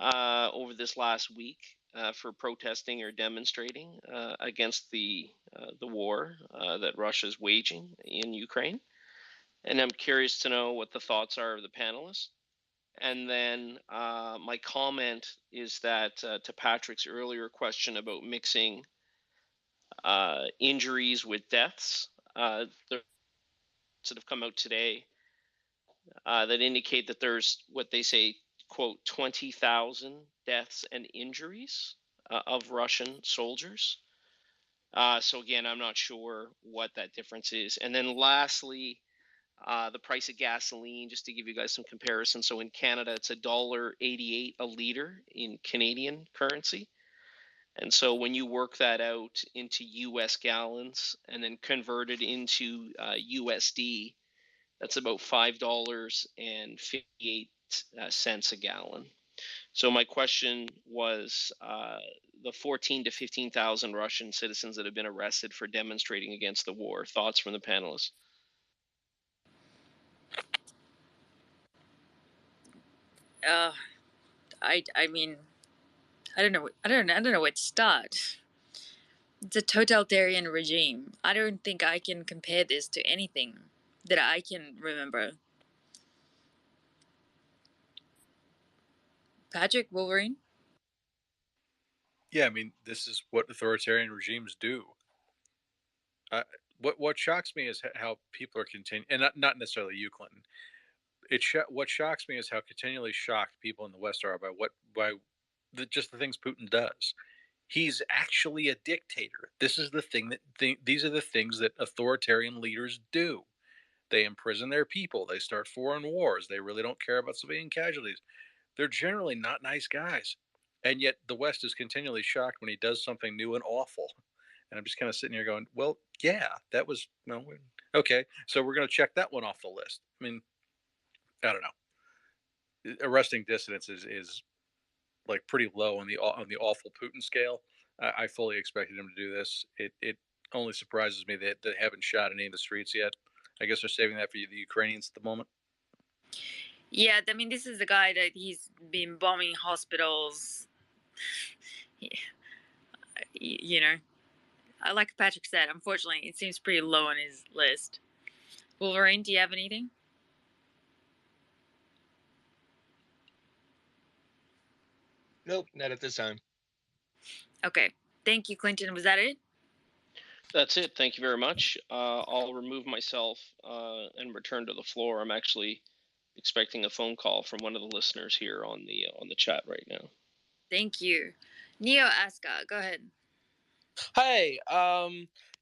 over this last week for protesting or demonstrating against the war that Russia is waging in Ukraine. And I'm curious to know what the thoughts are of the panelists. And then my comment is that to Patrick's earlier question about mixing injuries with deaths, there sort of come out today that indicate that there's what they say, quote, 20,000 deaths and injuries of Russian soldiers. So again, I'm not sure what that difference is. And then lastly, the price of gasoline, just to give you guys some comparison. So in Canada, it's $1.88 a liter in Canadian currency. And so when you work that out into US gallons and then convert it into USD, that's about $5.58 a gallon. So my question was the 14 to 15,000 Russian citizens that have been arrested for demonstrating against the war. Thoughts from the panelists? I mean, I don't know where to start. It's a totalitarian regime. I don't think I can compare this to anything that I can remember. Patrick, Wolverine? Yeah, I mean, this is what authoritarian regimes do. What shocks me is how people are continuing, and not necessarily you, Clinton. What shocks me is how continually shocked people in the West are by just the things Putin does. He's actually a dictator. This is the thing these are the things that authoritarian leaders do. They imprison their people. They start foreign wars. They really don't care about civilian casualties. They're generally not nice guys. and yet the West is continually shocked when he does something new and awful. And I'm just kind of sitting here going, well, yeah, that was no, okay, so we're going to check that one off the list. I mean, I don't know. Arresting dissidents is like pretty low on the awful Putin scale. I fully expected him to do this. It only surprises me that they haven't shot any in the streets yet. I guess they're saving that for the Ukrainians at the moment. Yeah, I mean, this is the guy that he's been bombing hospitals. You know, like Patrick said, unfortunately, it seems pretty low on his list. Wolverine, do you have anything? Nope, not at this time. Okay. Thank you, Clinton. Was that it? That's it. Thank you very much. I'll remove myself and return to the floor. I'm actually expecting a phone call from one of the listeners here on the chat right now. Thank you. Neo Aska, go ahead. Hey,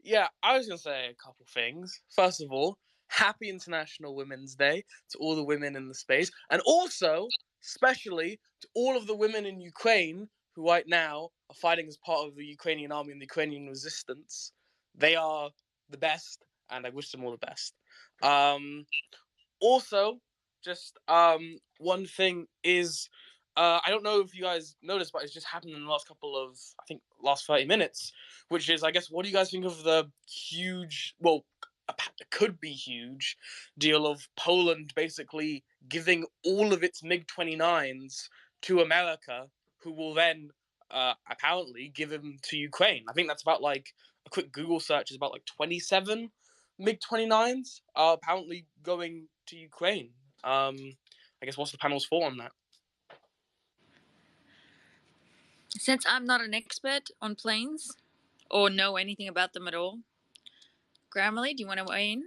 yeah, I was gonna say a couple things. First of all, happy International Women's Day to all the women in the space, and also, especially to all of the women in Ukraine who right now are fighting as part of the Ukrainian army and the Ukrainian resistance. They are the best, and I wish them all the best. Also, just one thing is, I don't know if you guys noticed, but it's just happened in the last couple of, I think, last 30 minutes, which is, I guess, what do you guys think of the huge, well, could be huge deal of Poland basically giving all of its MiG-29s to America, who will then apparently give them to Ukraine. I think that's about like a quick Google search is about like 27 MiG-29s are apparently going to Ukraine. I guess what's the panel's thought on that? Since I'm not an expert on planes or know anything about them at all, Grammarly, do you want to weigh in?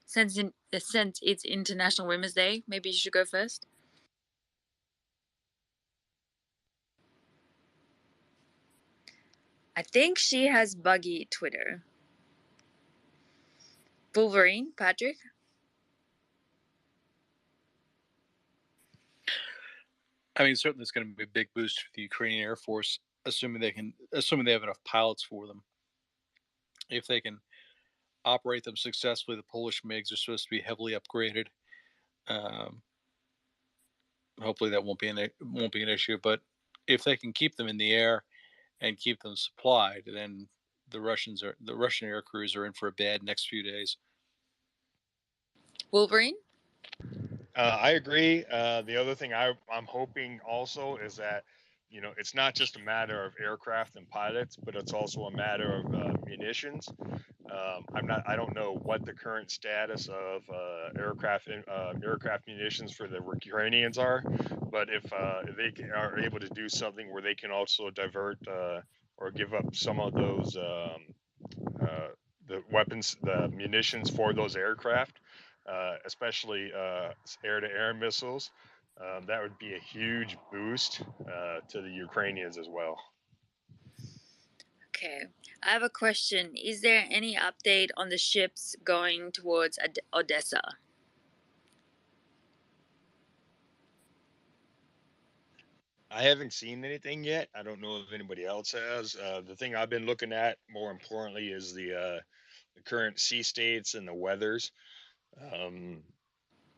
Since it's International Women's Day, maybe you should go first. I think she has buggy Twitter. Wolverine, Patrick? I mean, certainly it's going to be a big boost for the Ukrainian Air Force, assuming they have enough pilots for them. If they can operate them successfully, the Polish MiGs are supposed to be heavily upgraded. Hopefully that won't be an issue. But if they can keep them in the air and keep them supplied, then the Russian air crews are in for a bad next few days. Wolverine? I agree. The other thing I'm hoping also is that, you know, it's not just a matter of aircraft and pilots, but it's also a matter of munitions. I don't know what the current status of aircraft munitions for the Ukrainians are, but if they are able to do something where they can also divert or give up some of those the weapons, the munitions for those aircraft, especially air-to-air missiles, that would be a huge boost to the Ukrainians as well. Okay. I have a question. Is there any update on the ships going towards Odessa? I haven't seen anything yet. I don't know if anybody else has. The thing I've been looking at, more importantly, is the current sea states and the weathers.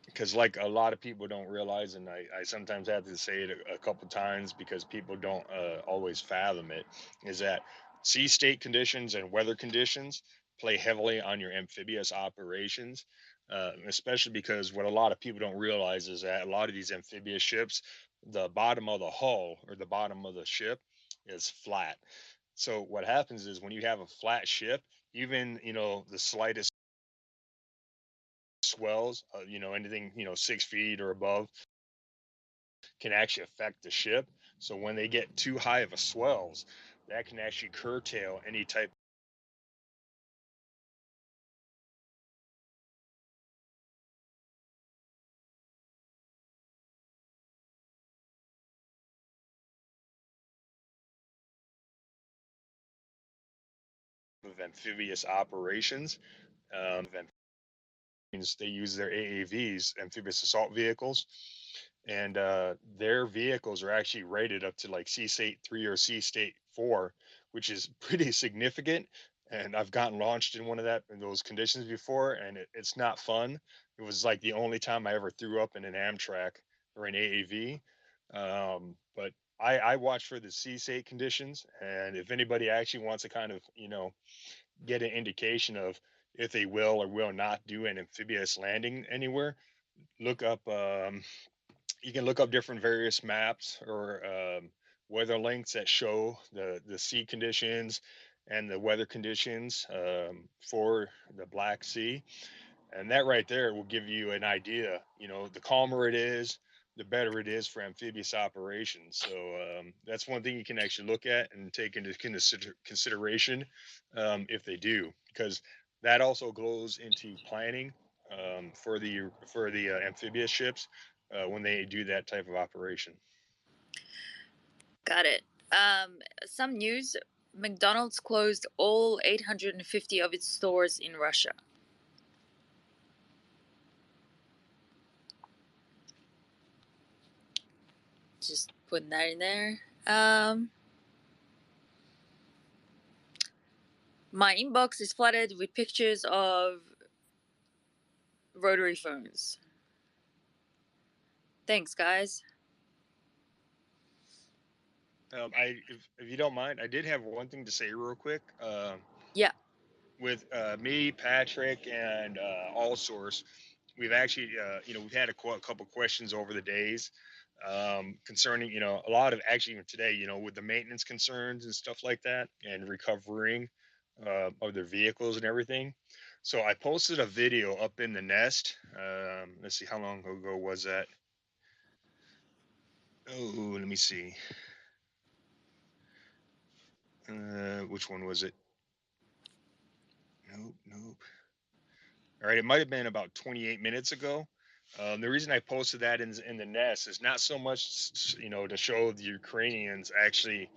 Because like a lot of people don't realize, and I sometimes have to say it a couple times because people don't always fathom it, is that sea state conditions and weather conditions play heavily on your amphibious operations, especially because what a lot of people don't realize is that a lot of these amphibious ships, the bottom of the hull or the bottom of the ship is flat. So what happens is when you have a flat ship, even, you know, the slightest swells, you know, anything, you know, 6 feet or above can actually affect the ship. So when they get too high of a swells, that can actually curtail any type of amphibious operations. They use their AAVs, amphibious assault vehicles, and their vehicles are actually rated up to like C State 3 or C State 4, which is pretty significant. And I've gotten launched in one of those conditions before, and it's not fun. It was like the only time I ever threw up in an Amtrak or an AAV. But I watch for the C State conditions, and if anybody actually wants to kind of get an indication of if they will or will not do an amphibious landing anywhere, look up. You can look up different various maps or weather links that show the sea conditions and the weather conditions for the Black Sea, and that right there will give you an idea. The calmer it is, the better it is for amphibious operations. So that's one thing you can actually look at and take into consideration if they do, because that also goes into planning for the amphibious ships when they do that type of operation. Got it. Some news. McDonald's closed all 850 of its stores in Russia. Just putting that in there. My inbox is flooded with pictures of rotary phones. Thanks, guys. If you don't mind, I did have one thing to say real quick. Yeah. With me, Patrick, and All Source, we've actually, we've had a couple questions over the days concerning, a lot of actually even today, with the maintenance concerns and stuff like that, and recovering of their vehicles and everything. So I posted a video up in the nest. Let's see, how long ago was that? Oh, let me see. Which one was it? Nope. All right, it might have been about 28 minutes ago. The reason I posted that in the nest is not so much, to show the Ukrainians actually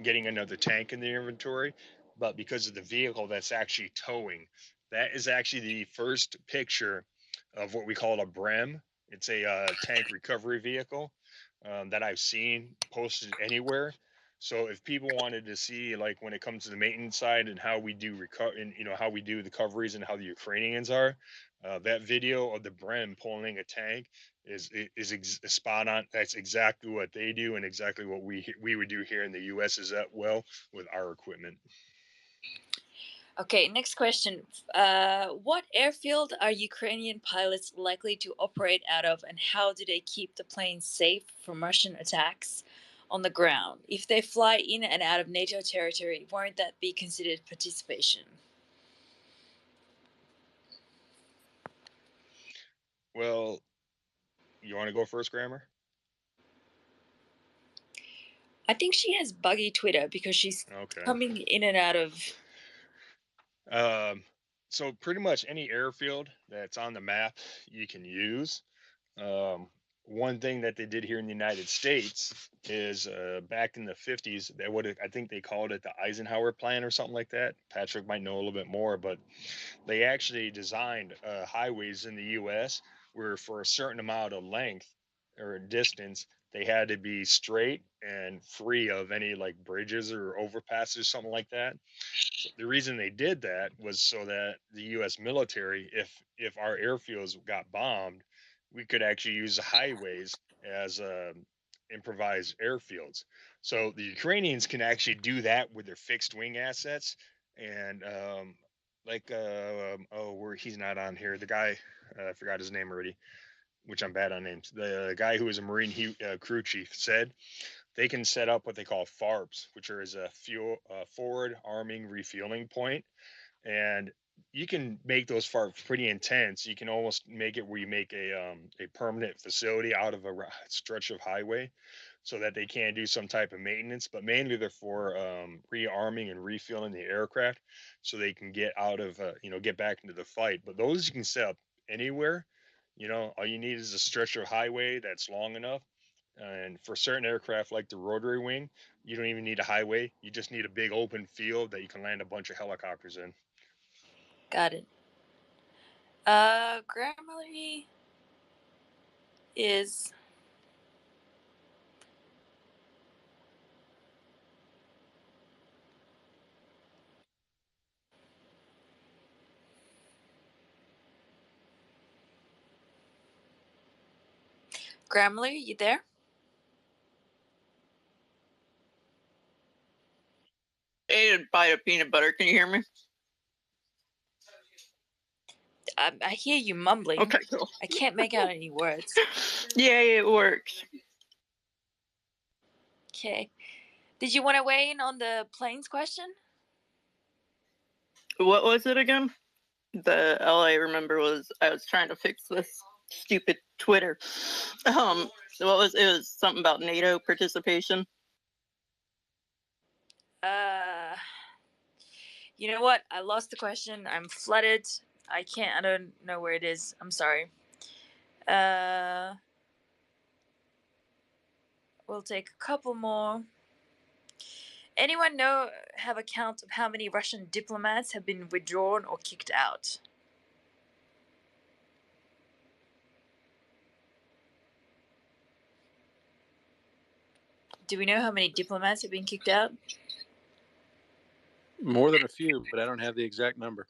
getting another tank in their inventory, but because of the vehicle that's actually towing. That is actually the first picture of what we call a BREM. It's a tank recovery vehicle that I've seen posted anywhere. So if people wanted to see, like, when it comes to the maintenance side and how we do how we do the recoveries and how the Ukrainians are, that video of the Brem pulling a tank is spot on. That's exactly what they do and exactly what we would do here in the U.S. as well with our equipment. Okay, next question. What airfield are Ukrainian pilots likely to operate out of, and how do they keep the planes safe from Russian attacks on the ground? If they fly in and out of NATO territory, won't that be considered participation? Well, you want to go first, Grammar? I think she has buggy Twitter because she's coming in and out of. So pretty much any airfield that's on the map you can use. One thing that they did here in the United States is back in the 50s, I think they called it the Eisenhower Plan or something like that. Patrick might know a little bit more, but they actually designed highways in the U.S. where for a certain amount of length or distance, they had to be straight and free of any like bridges or overpasses or something like that. So the reason they did that was so that the U.S. military, if our airfields got bombed, we could actually use the highways as improvised airfields. So the Ukrainians can actually do that with their fixed wing assets. And he's not on here. The guy, I forgot his name already, which I'm bad on names. The guy who was a Marine crew chief said they can set up what they call FARPs, which is a forward arming refueling point. And you can make those FARPs pretty intense. You can almost make it where you make a permanent facility out of a stretch of highway so that they can do some type of maintenance, but mainly they're for rearming and refueling the aircraft so they can get out of, get back into the fight. But those you can set up anywhere. All you need is a stretch of highway that's long enough. And for certain aircraft like the rotary wing, you don't even need a highway. You just need a big open field that you can land a bunch of helicopters in. Got it. Grammarly is Grammarly, you there? Ate a bite of peanut butter. Can you hear me? I hear you mumbling. Okay, cool. I can't make out any words. Yay, it works. Okay. Did you want to weigh in on the planes question? What was it again? All I remember was I was trying to fix this stupid Twitter. So what was it? Was something about NATO participation. You know what? I lost the question. I'm flooded. I don't know where it is. I'm sorry. We'll take a couple more. Anyone have a count of how many Russian diplomats have been withdrawn or kicked out? Do we know how many diplomats have been kicked out? More than a few, but I don't have the exact number.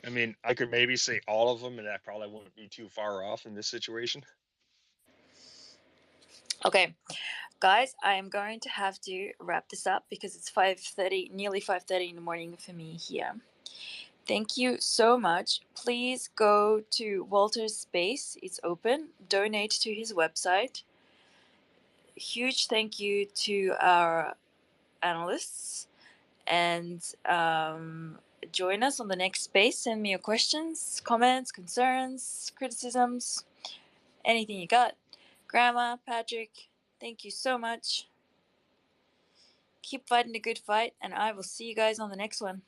I mean, I could maybe say all of them, and that probably wouldn't be too far off in this situation. Okay, guys, I am going to have to wrap this up because it's 5:30, nearly 5:30 in the morning for me here. Thank you so much. Please go to Walter's space. It's open. Donate to his website. Huge thank you to our analysts. And join us on the next space. Send me your questions, comments, concerns, criticisms, anything you got. Grandma, Patrick, thank you so much. Keep fighting the good fight, and I will see you guys on the next one.